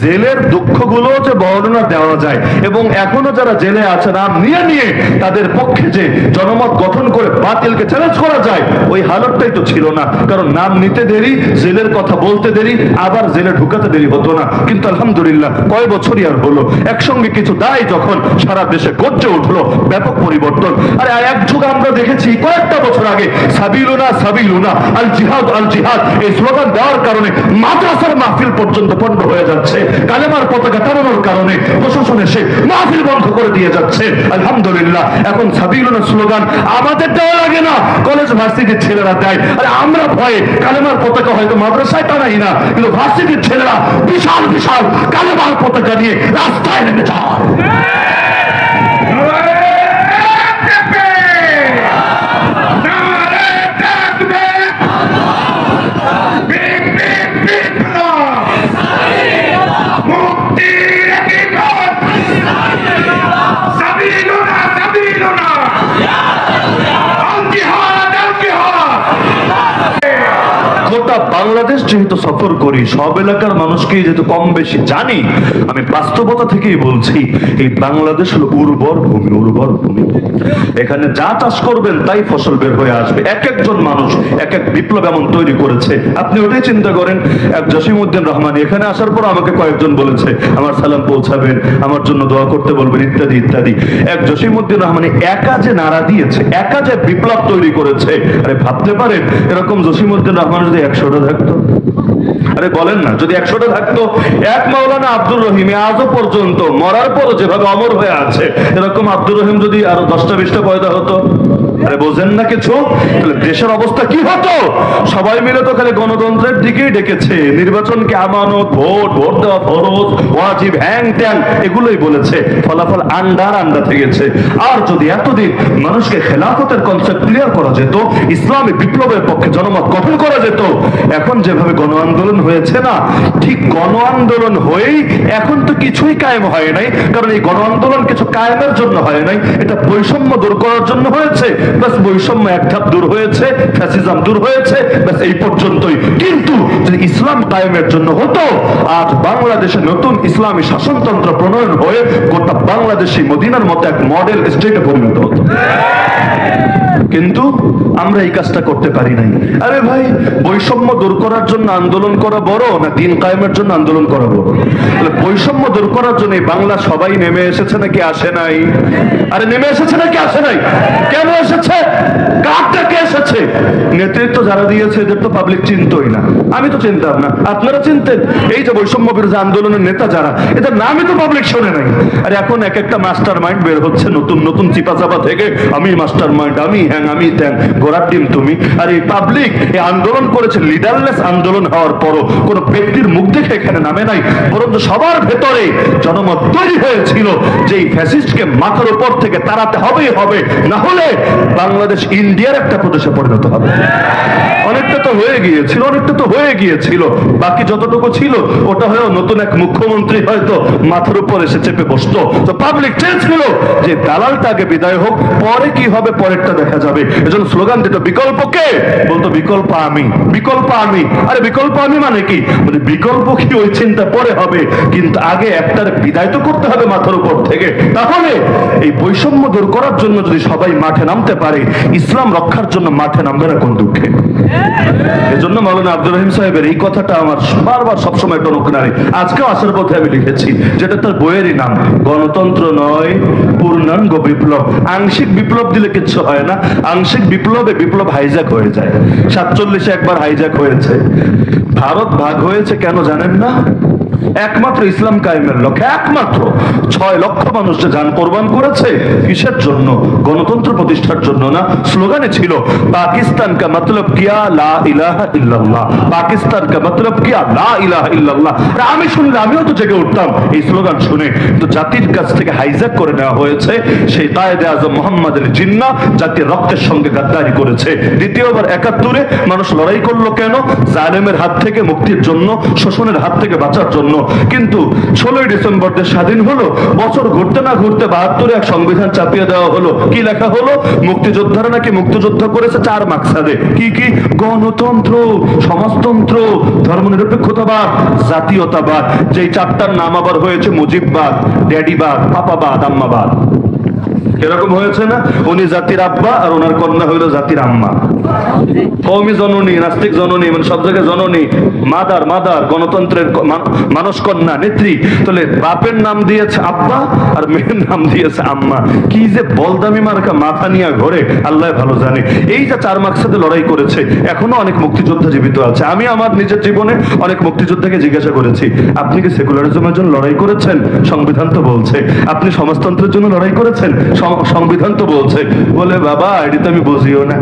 জেলের দুঃখগুলো যে বর্ণনা দেওয়া যায়, এবং এখনো যারা জেলে আছে নাম নিয়ে নিয়ে তাদের পক্ষে যে জনমত গঠন করে বাতিলকে চ্যালেঞ্জ করা যায়, ওই হালতটাই তো ছিল না। কারণ নাম নিতে দেরি, জেলের কথা বলতে দেরি, আবার জেলে ঢুকাতে দেরি হতো না। কিন্তু আলহামদুলিল্লাহ কয় বছরই আর হলো, একসঙ্গে কিছু দায় যখন সারা দেশে গর্জে উঠলো, ব্যাপক পরিবর্তন। আরে এক যুগ আমরা দেখেছি কয়েকটা বছর আগে সাবিলুনা সাবিলুনা আল জিহাদ আল জিহাদ এই স্লোগান দেওয়ার কারণে মাদ্রাসার মাহফিল পর্যন্ত বন্ধ হয়ে যাচ্ছে, কালেমার পতাকা টানানোর কারণে প্রশাসন এসে মাহফিল বন্ধ করে দিয়ে যাচ্ছে। আলহামদুলিল্লাহ এখন সাবিলুনা স্লোগান আমাদের দেওয়া লাগে না, কলেজ ভার্সিটির ছেলেরা দেয়। আরে আমরা ভয়ে কালেমার পতাকা হয়তো মাদ্রাসায় টানাই না, কিন্তু ভার্সিটির ছেলেরা বিশাল বিশাল কালেমার পতাকা নিয়ে রাস্তায় নেমে যায়। বাংলাদেশ যেহেতু সফর করি, সব এলাকার মানুষকে যেহেতু কম বেশি জানি, আমি বাস্তবতা থেকেই বলছি, এই বাংলাদেশ হলো উর্বর ভূমি, উর্বর ভূমি। এখানে যা চাষ করবেন তাই ফসল বের হয়ে আসবে। এক একজন মানুষ এক এক বিপ্লব এমন তৈরি করেছে, আপনি ওটাই চিন্তা করেন। এক জসিমউদ্দিন রহমানী এখানে আসার পর আমাকে কয়েকজন বলেছে আমার সালাম পৌঁছাবেন, আমার জন্য দোয়া করতে বলবেন, ইত্যাদি ইত্যাদি। এক জসিমউদ্দিন রহমানী একা যে নারা দিয়েছে, একা যে বিপ্লব তৈরি করেছে, আরে ভাবতে পারেন এরকম জসিমউদ্দিন রহমান যদি 100টা থাকতো, আরে বলেন না, যদি 100টা থাকতো, এক মাওলানা আব্দুর রহিম আজও পর্যন্ত মরার পর যেভাবে অমর হয়ে আছে, এরকম আব্দুর রহিম যদি আরো 10টা 20টা পয়দা হতো, আরে বোঝেন না কিছু, তাহলে দেশের অবস্থা কি হতো? সবাই মিলে তো খালি গণতন্ত্রের দিকেই ডেকেছে, নির্বাচনকে আমানত, ভোট, ভোট দেওয়া ফরজ, ওয়াজিব, হ্যাং ত্যাং এগুলোই বলেছে, ফলাফল আন্ডা থেকেছে। আর যদি এতদিন মানুষকে খেলাফতের কনসেপ্ট ক্লিয়ার করা যেত, ইসলামী বিপ্লবের পক্ষে জনমত গঠন করা যেত, এখন যেভাবে গণ আন্দোলন হয়েছে না, ঠিক গণ আন্দোলন হয়েই এখন তো কিছুই কায়েম হয় নাই। কারণ এই গণ আন্দোলন কিছু কায়েমের জন্য হয় নাই, এটা বৈষম্য দূর করার জন্য হয়েছে। ব্যাস বৈষম্য এক ধাপ দূর হয়েছে, ফ্যাসিজম দূর হয়েছে, ব্যাস এই পর্যন্তই। কিন্তু যদি ইসলাম কায়েমের জন্য হতো, আজ বাংলাদেশে নতুন ইসলামী শাসনতন্ত্র প্রণয়ন হয়ে গোটা বাংলাদেশী মদিনার মতো এক মডেল স্টেটে পরিণত হতো। কিন্তু আমরা এই কাজটা করতে পারি নাই। আরে ভাই, বৈষম্য দূর করার জন্য আন্দোলন করা বড় না দিন কায়েমের জন্য আন্দোলন করা বড়? বৈষম্য দূর করার জন্য বাংলা সবাই নেমে এসেছে নাকি আসে নাই? আরে নেমে এসেছে নাকি আসে নাই? কেন এসেছে? কারটা কে এসেছে? নেতৃত্ব যারা দিয়েছে এদের তো পাবলিক চিনতই না, আমি তো চিনতাম না, আপনারা চিনতেন। এই যে বৈষম্য বিরোধী আন্দোলনের নেতা যারা, এদের নামই তো পাবলিক শোনে নাই। আর এখন এক একটা মাস্টার মাইন্ড বের হচ্ছে নতুন নতুন চিপা চাপা থেকে, আমি মাস্টার মাইন্ড, আমি হ্যাং, আমি ত্যাং, গোড়ার ডিম তুমি। আর এই পাবলিক এই আন্দোলন করেছে, লিডারলেস আন্দোলন হওয়ার পরও কোন ব্যক্তির মুখ দেখে এখানে নামে নাই, বরং সবার ভেতরে জনমত তৈরি হয়েছিল যে এই ফ্যাসিস্টকে মাথার উপর থেকে তাড়াতে হবেই হবে, না হলে বাংলাদেশ ইন্ডিয়ার একটা প্রদেশে পরিণত হবে। অনেকটা তো হয়ে গিয়েছিল, অনেকটা তো হয়ে গিয়েছিল, বাকি যতটুকু ছিল ওটা হয়েও নতুন এক মুখ্যমন্ত্রী হয়তো মাথার উপর এসে চেপে বসতো। তো পাবলিক চেয়েছিল যে দালালটা আগে বিদায় হোক, পরে কি হবে পরেরটা দেখা যাবে। এজন্য স্লোগান দিত বিকল্প কে? বলতো বিকল্প আমি, বিকল্প আমি। আরে বিকল্প আমি মানে কি? মানে বিকল্প কি ওই চিন্তা পরে হবে, কিন্তু আগে একটার বিদায় তো করতে হবে মাথার উপর থেকে। তাহলে এই বৈষম্য দূর করার জন্য যদি সবাই মাঠে নামতে পারে, ইসলাম রক্ষার জন্য মাঠে নামবে না কোন দুঃখে? এজন্য মাওলানা আব্দুর রহিম সাহেবের এই কথাটা আমার বারবার সবসময় টনক নাড়ে। আজকেও আসার পথে আমি লিখেছি, যেটা তার বইয়েরই নাম, গণতন্ত্র নয় পূর্ণাঙ্গ বিপ্লব। আংশিক বিপ্লব দিলে কিচ্ছু হয় না, আংশিক বিপ্লবে বিপ্লব হাইজ্যাক হয়ে যায়। 47 একবার হাইজ্যাক হয়েছে। ভারত ভাগ হয়েছে কেন জানেন না? একমাত্র ইসলাম কায়েমের লক্ষ্যে। একমাত্র 6 লক্ষ মানুষ যে জান কোরবান করেছে কিসের জন্য? গণতন্ত্র প্রতিষ্ঠার জন্য না। স্লোগানে ছিল পাকিস্তান কা মতলব কিয়া লা ইলাহা ইল্লাল্লাহ, পাকিস্তান কা মতলব কিয়া লা ইলাহা ইল্লাল্লাহ। আমি শুনলে আমিও তো জেগে উঠতাম এই স্লোগান শুনে। তো জাতির কাছ থেকে হাইজ্যাক করে নেওয়া হয়েছে সেই কায়েদে আজম মোহাম্মদ আলী জিন্নাহ, জাতির রক্তের সঙ্গে গাদ্দারি করেছে। দ্বিতীয়বার 71-এ মানুষ লড়াই করলো কেন? জালেমের হাত থেকে মুক্তির জন্য, শোষণের হাত থেকে বাঁচার জন্য। কিন্তু 16ই ডিসেম্বর দেশ স্বাধীন হলো, বছর ঘুরতে না ঘুরতে 72-এ এক সংবিধান চাপিয়ে দেওয়া হলো। কি লেখা হলো? মুক্তিযোদ্ধারা নাকি মুক্তিযোদ্ধা করেছে 4 মাকসাদে। কি কি? গণতন্ত্র, সমাজতন্ত্র, ধর্মনিরপেক্ষতাবাদ, জাতীয়তাবাদ। যেই 4টার নাম আবার হয়েছে মুজিববাদ, ড্যাডিবাদ, পাপাবাদ, আম্মাবাদ। এরকম হয়েছে না? উনি জাতির আব্বা আর ওনার কন্যা হইল জাতির আম্মা। কওমি জননী, নাস্তিক জননী, মানে সব জায়গায় জননী, মাদার, মাদার, গণতন্ত্রের মানস কন্যা, নেত্রী। তাহলে বাপের নাম দিয়েছে আব্বা আর মেয়ের নাম দিয়েছে আম্মা। কি যে বলদামি মার্কা মাথা নিয়ে ঘরে, আল্লাহ ভালো জানে। এই যে 4 মাকসাদে লড়াই করেছে, এখনো অনেক মুক্তিযোদ্ধা জীবিত আছে। আমি আমার নিজের জীবনে অনেক মুক্তিযোদ্ধাকে জিজ্ঞাসা করেছি, আপনি কি সেকুলারিজমের জন্য লড়াই করেছেন? সংবিধান তো বলছে। আপনি সমাজতন্ত্রের জন্য লড়াই করেছেন? সংবিধান তো বলছে। বলে বাবা এটি তো আমি বুঝিও না।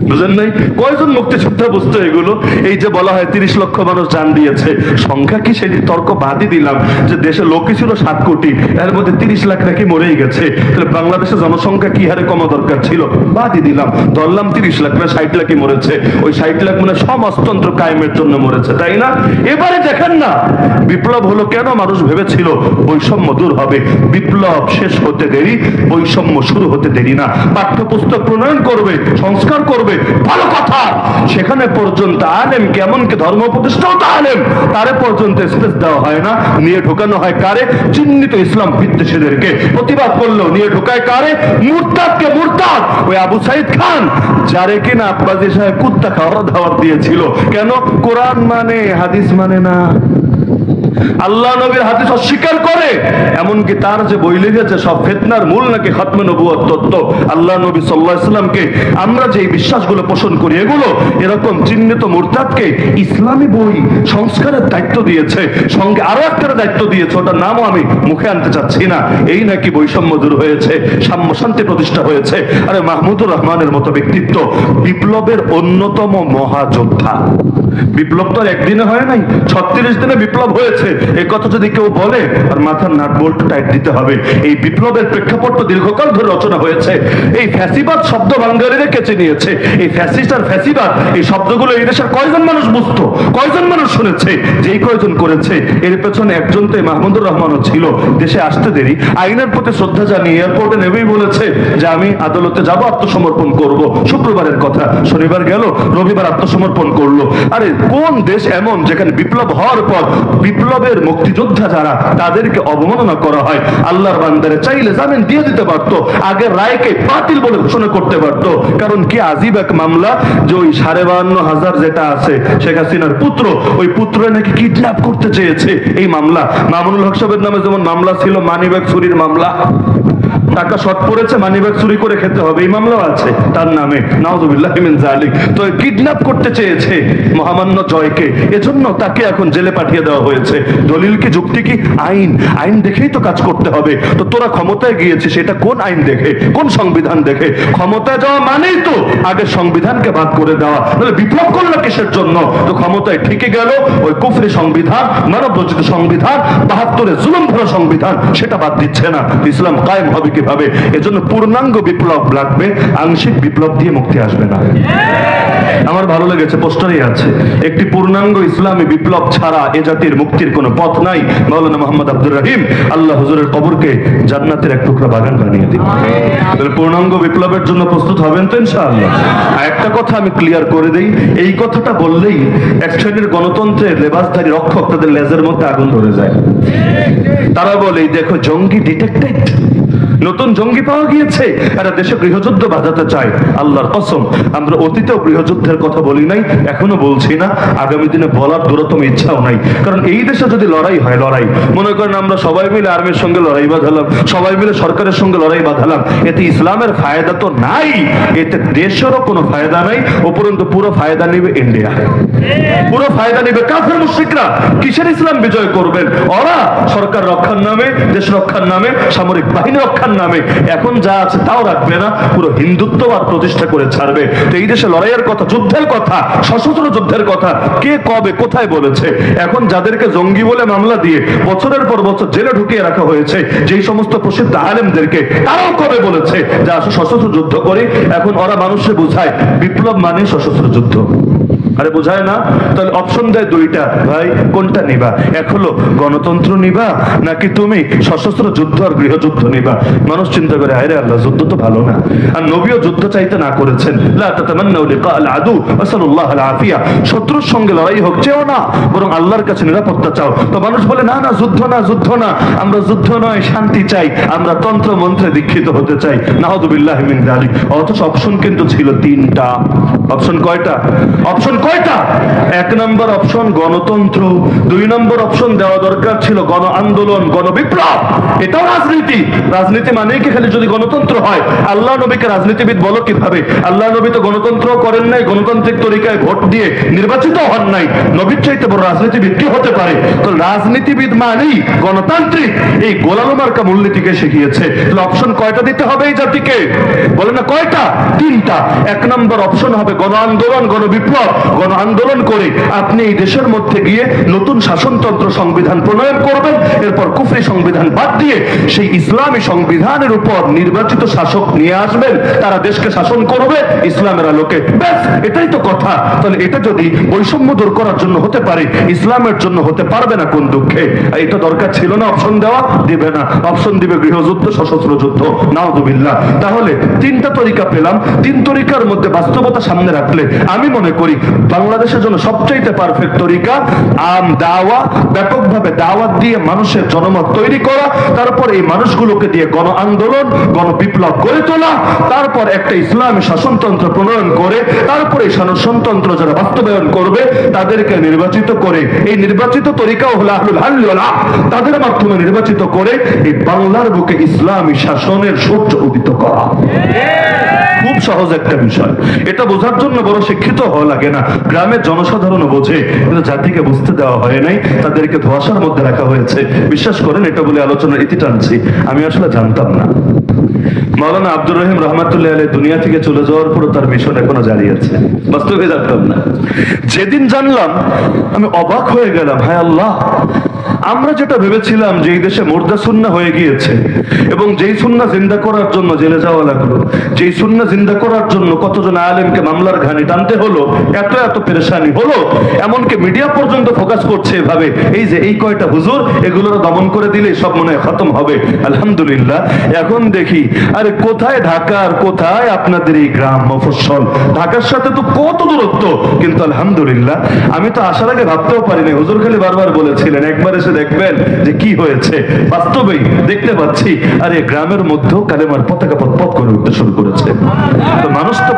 বুঝেন নাই? কয়জন মুক্তিযোদ্ধা বুঝতো এগুলো? এই যে বলা হয় 30 লক্ষ মানুষ জান দিয়েছে, সংখ্যা কি সেই তর্ক বাদই দিলাম যে দেশে লোকই ছিল 7 কোটি, এর মধ্যে 30 লাখ নাকি মরেই গেছে। তাহলে বাংলাদেশের জনসংখ্যা কি হারে কমা দরকার ছিল? বাদই দিলাম, ধরলাম 30 লাখ না 60 লাখই মরেছে। ওই 60 লাখ মানে সমাজতন্ত্র কায়েমের জন্য মরেছে, তাই না? এবারে দেখেন না বিপ্লব হলো কেন? মানুষ ভেবেছিল বৈষম্য দূর হবে। বিপ্লব শেষ হতে দেরি, বৈষম্য শুরু হতে দেরি না। পাঠ্যপুস্তক প্রণয়ন করবে, সংস্কার করবে, ভালো কথা। সেখানে পর্যন্ত আলেম কেমনকি ধর্ম প্রতিষ্ঠাও তো আলেম, তারে পর্যন্ত স্পেস দেওয়া হয় না, নিয়ে ঢোকানো হয় কারে? চিহ্নিত ইসলাম বিদ্বেষীদেরকে। প্রতিবাদ করলেও নিয়ে ঢোকায় কারে? মুরতাদকে। মুরতাদ ওই আবু সাইদ খান, যারে কিনা আব্বাসী সাহেব কুত্তা খাওয়ার দাওয়াত দিয়েছিল। কেন? কোরআন মানে, হাদিস মানে না, আল্লাহ নবীর হাদিস অস্বীকার করে। এমনকি তার যে বই লিখেছে সব ফিতনার মূল নাকি খতমে নবুয়ত তত্ত্ব, আল্লাহ নবী সাল্লাল্লাহু আলাইহি সাল্লামকে আমরা যে বিশ্বাসগুলো পোষণ করি এগুলো, এরকম চিহ্নিত মুরতাদকে ইসলামী বই সংস্কারের দায়িত্ব দিয়েছে, সঙ্গে আরো একটা দায়িত্ব দিয়েছে, ওটার নামও আমি মুখে আনতে চাচ্ছি না। এই নাকি বৈষম্য দূর হয়েছে, সাম্য শান্তি প্রতিষ্ঠা হয়েছে। আরে মাহমুদুর রহমানের মতো ব্যক্তিত্ব, বিপ্লবের অন্যতম মহাযোদ্ধা। বিপ্লব তো একদিনে হয় নাই, 36 দিনে বিপ্লব হয়েছে। এই কথা যদি কেউ বলে, আর মাথার নাট বোল্ট টাইট দিতে হবে। এই বিপ্লবের প্রেক্ষাপট তো দীর্ঘকাল ধরে রচনা হয়েছে। এই ফ্যাসিবাদ শব্দ বাঙালিরা কেচে নিয়েছে। এই ফ্যাসিস্ট আর ফ্যাসিবাদ এই শব্দগুলো এই দেশের কয়জন মানুষ বুঝতো, কয়জন মানুষ শুনেছে? যেই কয়জন করেছে এর পেছনে একজন তো মাহমুদুর রহমানও ছিল। দেশে আসতে দেরি, আইনের প্রতি শ্রদ্ধা জানিয়ে এয়ারপোর্টে নেমেই বলেছে যে আমি আদালতে যাব, আত্মসমর্পণ করব। শুক্রবারের কথা, শনিবার গেল, রবিবার আত্মসমর্পণ করলো। আরে কোন দেশ এমন যেখানে বিপ্লব হওয়ার পর বিপ্লবের মুক্তিযোদ্ধা যারা, তাদেরকে অবমাননা করা হয়? আল্লাহর বান্দারে চাইলে জামিন দিয়ে দিতে পারতো, আগের রায়কে বাতিল বলে ঘোষণা করতে পারতো। কারণ কি আজীব এক মামলা, যে ওই 52,500 যেটা আছে শেখ হাসিনার পুত্র, ওই পুত্র নাকি কিডন্যাপ করতে চেয়েছে। এই মামলা মামুনুল হক সাহেবের নামে যেমন মামলা ছিল মানিব্যাগ চুরির মামলা, টাকা শর্ট পড়েছে, মানিব্যাগ চুরি করে খেতে হবে, এই মামলাও আছে তার নামে, নাউযুবিল্লাহি মিন যালিক। তো কিডন্যাপ করতে চেয়েছে মহামান্য জয়কে, এজন্য তাকে এখন জেলে পাঠিয়ে দেওয়া হয়েছে। দলিল কি, যুক্তি কি? আইন। আইন দেখেই তো কাজ করতে হবে। তো তোরা ক্ষমতায় গিয়েছিস, এটা কোন আইন দেখে, কোন সংবিধান দেখে? ক্ষমতায় যাওয়া মানেই তো আগে সংবিধানকে বাদ করে দেওয়া। তাহলে বিপ্লব করলো কিসের জন্য? তো ক্ষমতায় ঠিকই গেল, ওই কুফরি সংবিধান, মানব রচিত সংবিধান, 72-এর জুলুম ভরা সংবিধান, সেটা বাদ দিচ্ছে না। ইসলাম কায়েম হবে কিভাবে? এজন্য পূর্ণাঙ্গ বিপ্লব লাগবে, আংশিক বিপ্লব দিয়ে মুক্তি আসবে না। আমার ভালো লেগেছে, পোস্টারই আছে, একটি পূর্ণাঙ্গ ইসলামী বিপ্লব ছাড়া এ জাতির মুক্তির কোনো পথ নাই। মাওলানা মোহাম্মদ আব্দুর রহিম, আল্লাহ হুজুরের কবরকে জান্নাতের এক টুকরা বাগান বানিয়ে দিন। তাহলে পূর্ণাঙ্গ বিপ্লবের জন্য প্রস্তুত হবেন তো ইনশাআল্লাহ? একটা কথা আমি ক্লিয়ার করে দেই, এই কথাটা বললেই এক শ্রেণীর গণতন্ত্রের লেবাসধারী রক্ষক তাদের লেজের মধ্যে আগুন ধরে যায়। তারা বলে দেখো জঙ্গি ডিটেক্টেড, নতুন জঙ্গি পাওয়া গিয়েছে, এরা দেশে গৃহযুদ্ধ বাঁধাতে চায়। আল্লাহর কসম, আমরা অতীতেও গৃহযুদ্ধের কথা বলি নাই, এখনো বলছি না, আগামী দিনে বলার দূরতম ইচ্ছাও নাই। কারণ এই দেশে যদি লড়াই হয়, লড়াই মনে করেন আমরা সবাই মিলে আর্মির সঙ্গে লড়াই বাঁধালাম, সবাই মিলে সরকারের সঙ্গে লড়াই বাঁধালাম, এতে ইসলামের ফায়দা তো নাই, এতে দেশেরও কোনো ফায়দা নাই। উপরন্তু পুরো ফায়দা নিবে ইন্ডিয়া, পুরো ফায়দা নিবে কাফের মুশরিকরা। কিসের ইসলাম বিজয় করবেন? ওরা সরকার রক্ষার নামে, দেশ রক্ষার নামে, সামরিক বাহিনী রক্ষার নামে এখন যা আছে তাও রাখবে না, পুরো হিন্দুত্ববাদ প্রতিষ্ঠা করে ছাড়বে। তো এই দেশে লড়াইয়ের কথা, যুদ্ধের কথা, সশস্ত্র যুদ্ধের কথা কে কবে কোথায় বলেছে? এখন যাদেরকে জঙ্গি বলে মামলা দিয়ে বছরের পর বছর জেলে ঢুকিয়ে রাখা হয়েছে, যেই সমস্ত প্রসিদ্ধ আলেমদেরকে, তারাও কবে বলেছে যে আসো সশস্ত্র যুদ্ধ করি? এখন ওরা মানুষকে বোঝায় বিপ্লব মানে সশস্ত্র যুদ্ধ। আরে বোঝায় না? তাহলে অপশন দেয় দুইটা, ভাই কোনটা নিবা? এক হলো গণতন্ত্র নিবা, নাকি তুমি সশস্ত্র যুদ্ধ আর গৃহযুদ্ধ নিবা? মানুষ চিন্তা করে আরে আল্লাহ, যুদ্ধ তো ভালো না। আর নবীও যুদ্ধ চাইতে না করেছেন, লা তাতামান্নাউ লিকা আল আদু ওয়াসাল্লাল্লাহু আল আফিয়া, শত্রুর সঙ্গে লড়াই হোক চেও না, বরং আল্লাহর কাছে নিরাপত্তা চাও। তো মানুষ বলে না না, যুদ্ধ না, যুদ্ধ না, আমরা যুদ্ধ নয় শান্তি চাই, আমরা তন্ত্র মন্ত্রে দীক্ষিত হতে চাই। নাউযুবিল্লাহি মিন যালিক। অথচ অপশন কিন্তু ছিল তিনটা। অপশন কয়টা? অপশন কয়টা? এক নম্বর অপশন গণতন্ত্র, দুই নম্বর অপশন দেওয়া দরকার ছিল গণ আন্দোলন, গণবিপ্লব। এটাও রাজনীতি। রাজনীতি মানে কি খালি যদি গণতন্ত্র হয়? আল্লাহ নবীকে রাজনীতিবিদ বলো কিভাবে? আল্লাহ নবী তো গণতন্ত্র করেন নাই, গণতান্ত্রিক তরিকায় ভোট দিয়ে নির্বাচিত হন নাই। নবীর চাইতে বড় রাজনীতিবিদ কি হতে পারে? তো রাজনীতিবিদ মানেই গণতান্ত্রিক, এই গোলাম মার্কা মূলনীতিকে শিখিয়েছে। অপশন কয়টা দিতে হবে এই জাতিকে? বলে না কয়টা? তিনটা। এক নম্বর অপশন হবে গণ আন্দোলন, গণবিপ্লব, গণ আন্দোলন করে আপনি এই দেশের মধ্যে গিয়ে নতুন শাসনতন্ত্র সংবিধান প্রণয়ন করবেন, এরপর কুফরি সংবিধান বাদ দিয়ে সেই ইসলামী সংবিধানের উপর নির্বাচিত শাসক নিয়ে আসবেন, তারা দেশকে শাসন করবে ইসলামের আলোকে। ব্যাস, এটাই তো কথা। তাহলে এটা যদি বৈষম্য দূর করার জন্য হতে পারে, ইসলামের জন্য হতে পারবে না কোন দুঃখে? এটা দরকার ছিল না অপশন দেওয়া, দিবে না। অপশন দিবে গৃহযুদ্ধ, সশস্ত্র যুদ্ধ, নাউযুবিল্লাহ। তাহলে তিনটা তরিকা পেলাম। তিন তরিকার মধ্যে বাস্তবতা সামনে রাখলে আমি মনে করি বাংলাদেশের জন্য সবচাইতে পারফেক্ট তরিকা আম দাওয়া, ব্যাপকভাবে দাওয়াত দিয়ে মানুষের জনমত তৈরি করা, তারপর এই মানুষগুলোকে দিয়ে গণ আন্দোলন, গণ বিপ্লব গড়ে তোলা, তারপর একটা ইসলামী শাসনতন্ত্র প্রণয়ন করে, তারপরে শাসনতন্ত্র যারা বাস্তবায়ন করবে তাদেরকে নির্বাচিত করে, এই নির্বাচিত তরিকাও হলো আহলুল হাল ওয়াল আকদ, তাদের মাধ্যমে নির্বাচিত করে এই বাংলার বুকে ইসলামী শাসনের সূর্য উদিত করা। খুব সহজ একটা বিষয়। এটা বোঝার জন্য বড় শিক্ষিত হওয়া লাগে না, গ্রামের জনসাধারণও বোঝে, কিন্তু জাতিকে বুঝতে দেওয়া হয় নাই, তাদেরকে ধোঁয়াশার মধ্যে রাখা হয়েছে। বিশ্বাস করেন, এটা বলে আলোচনার ইতি টানছি, আমি আসলে জানতাম না মাওলানা আব্দুর রহিম রহমাতুল্লাহ আলাইহি দুনিয়া থেকে চলে যাওয়ার পর তার মিশন এখনো জারি আছে। বাস্তবে জানতাম না। যেদিন জানলাম আমি অবাক হয়ে গেলাম। হায় আল্লাহ, আমরা যেটা ভেবেছিলাম যে এই দেশে মুর্দা সুন্নাহ হয়ে গিয়েছে এবং যেই সুন্নাহ জিন্দা করার জন্য জেলে যাওয়া লাগলো, যেই সুন্নাহ জিন্দা করার জন্য কতজন আলেমকে মামলার ঘানি টানতে হলো, এত এত পেরেশানি হলো, এমনকি মিডিয়া পর্যন্ত ফোকাস করছে এভাবে, এই যে এই কয়টা হুজুর, এগুলোর দমন করে দিলে সব মনে হয় খতম হবে। আলহামদুলিল্লাহ, এখন দেখি আরে কোথায় ঢাকা আর কোথায় আপনাদের এই গ্রাম মফস্বল, ঢাকার সাথে তো কত দূরত্ব। কিন্তু আলহামদুলিল্লাহ, আমি তো আসার আগে ভাবতেও পারিনি। হুজুর খালি বারবার বলেছিলেন একবার এসে দেখবেন যে কি হয়েছে। বাস্তবেই দেখতে পাচ্ছি, আরে গ্রামের মধ্যেও কালেমার পতাকা পথ করে উঠতে শুরু করেছে। তো মানুষ তো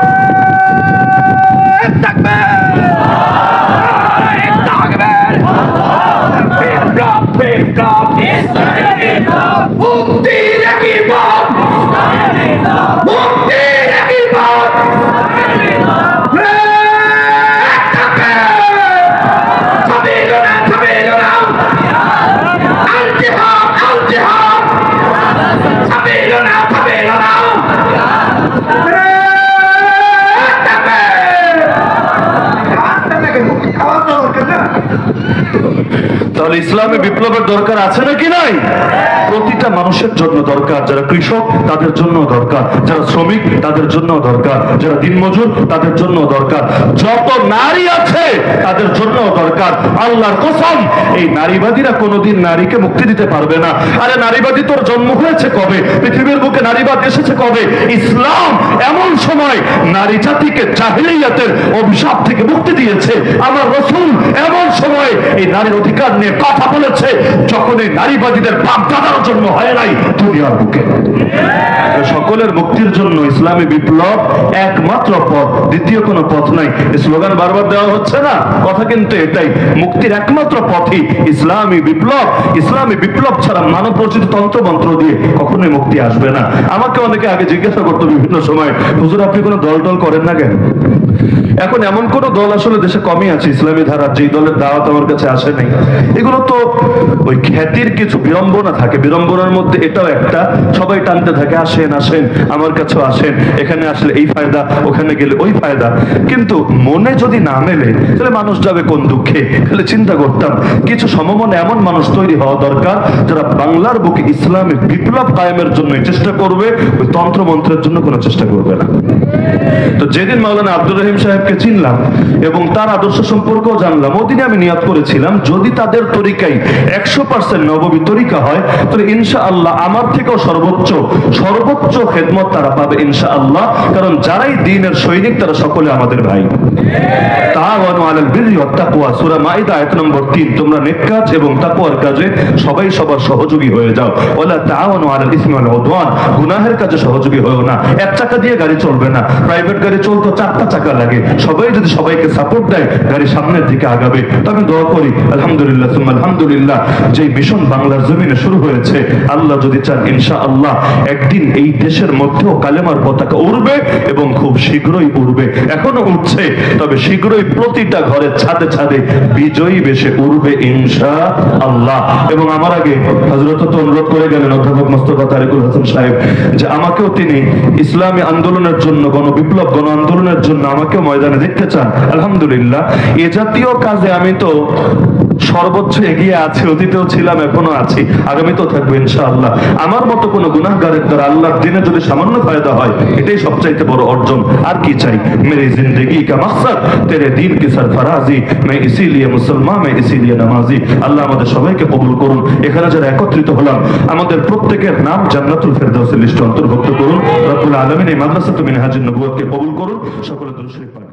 তাহলে ইসলামে বিপ্লবের দরকার আছে নাকি নাই? প্রতিটা মানুষের জন্য দরকার। যারা কৃষক তাদের জন্য দরকার, যারা শ্রমিক তাদের জন্য দরকার, যারা দিনমজুর তাদের জন্য দরকার, যত নারী আছে তাদের জন্য দরকার। আল্লাহর কসম, এই নারীবাদীরা কোনোদিন নারীকে মুক্তি দিতে পারবে না। আরে নারীবাদী তোর জন্ম হয়েছে কবে? পৃথিবীর বুকে নারীবাদ এসেছে কবে? ইসলাম এমন সময় নারী জাতিকে জাহিলিয়াতের অভিশাপ থেকে মুক্তি দিয়েছে। আমার রাসূল এমন সময় এই নারীর অধিকার নিয়ে কথা বলেছে যখন এই নারীবাদীদের বাপ দাদার জন্ম হয় নাই দুনিয়ার বুকে। সকলের মুক্তির জন্য ইসলামী বিপ্লব একমাত্র পথ, দ্বিতীয় কোনো পথ নাই। স্লোগান বারবার দেওয়া হচ্ছে না, কথা কিন্তু এটাই, মুক্তির একমাত্র পথই ইসলামী বিপ্লব। ইসলামী বিপ্লব ছাড়া মানব রচিত তন্ত্রমন্ত্র দিয়ে কখনোই মুক্তি আসবে না। আমাকে অনেকে আগে জিজ্ঞাসা করতো বিভিন্ন সময়, হুজুর আপনি কোনো দল টল করেন না কেন? এখন এমন কোন দল আসলে দেশে কমই আছে ইসলামী ধারার, যেই দলের দাওয়াত আমার কাছে আসে নাই। এগুলো তো ওই খ্যাতির কিছু বিড়ম্বনা থাকে, বিড়ম্বনার মধ্যে এটাও একটা, সবাই টানতে থাকে আসেন আসেন আমার কাছেও আসেন, এখানে আসলে এই ফায়দা, ওখানে গেলে ওই ফায়দা। কিন্তু মনে যদি না মেলে তাহলে মানুষ যাবে কোন দুঃখে? তাহলে চিন্তা করতাম কিছু সমমনে এমন মানুষ তৈরি হওয়া দরকার যারা বাংলার বুকে ইসলামিক বিপ্লব কায়েমের জন্য চেষ্টা করবে, ওই তন্ত্রমন্ত্রের জন্য কোনো চেষ্টা করবে না। তো যেদিন মাওলানা আব্দুর রহিম সাহেবকে চিনলাম এবং তার আদর্শ সম্পর্কেও জানলাম, ওদিনে আমি নিয়ত করেছিলাম যদি তাদের তরিকাই 100% নববী তরিকা হয় তাহলে ইনশাআল্লাহ আমার থেকেও সর্বোচ্চ খেদমত তারা পাবে ইনশাআল্লাহ। কারণ যারাই দ্বীনের সৈনিক তারা সকলে আমাদের ভাই। তাআওয়ানু আলাল বিররি ওয়াত তাকওয়া, সূরা মাইদা আয়াত নম্বর 3, তোমরা নেক কাজ এবং তাকওয়ার কাজে সবাই সবার সহযোগী হয়ে যাও। ওয়ালা তাআওয়ানু আলাল ইসমি ওয়াল উদওয়ান, গুনাহের কাজে সহযোগী হও না। এক চাকা দিয়ে গাড়ি চলবে না, প্রাইভেট গাড়ি চলতো 4টা চাকা লাগে। সবাই যদি সবাইকে সাপোর্ট দেয় গাড়ি সামনের দিকে আগাবে। তো আমি দোয়া করি আলহামদুলিল্লাহ সুম্মা আলহামদুলিল্লাহ, যে মিশন বাংলার জমিনে শুরু হয়েছে আল্লাহ আল্লাহ যদি চান ইনশাআল্লাহ একদিন এই দেশের মধ্যেও কালেমার পতাকা উড়বে এবং খুব শীঘ্রই উড়বে, এখনো উঠছে, তবে শীঘ্রই প্রতিটা ঘরের ছাদে ছাদে বিজয়ী বেশে উড়বে ইনশাআল্লাহ। এবং আমার আগে হযরত তো অনুরোধ করে গেলেন অধ্যাপক মোস্তফা তারিকুল হাসান সাহেব যে আমাকেও তিনি ইসলামী আন্দোলনের জন্য, গণবিপ্লব গণ আন্দোলনের জন্য আমাকেও ময়দানে দেখতে চান। আলহামদুলিল্লাহ, এ জাতীয় কাজে আমি তো সর্বোচ্চ এগিয়ে আছি, অতীতেও ছিলাম, এখনো আছি, আগামীতেও থাকবো ইনশাআল্লাহ। আমার মতো কোনো গুনাহগারের দ্বারা আল্লাহর দিনে যদি সামান্য ফায়দা হয়, এটাই সবচাইতে বড় অর্জন। আর কি চাই? মেরি জিন্দগি কা মকসদ তেরে দ্বীন কি সরফরাজি, मैं इसीलिए मुसलमान, मैं इसीलिए नमाजी। আল্লাহ আমাদের সবাইকে কবুল করুন। এখানে যারা একত্রিত হলাম, আমাদের প্রত্যেকের নাম জান্নাতুল ফেরদাউসের লিস্টে অন্তর্ভুক্ত করুন। রব্বুল আলামিন এই মাদ্রাসাতুল মিনহাজুন নবুওয়াতকে কবুল করুন। সকলে দুরূদ শরীফ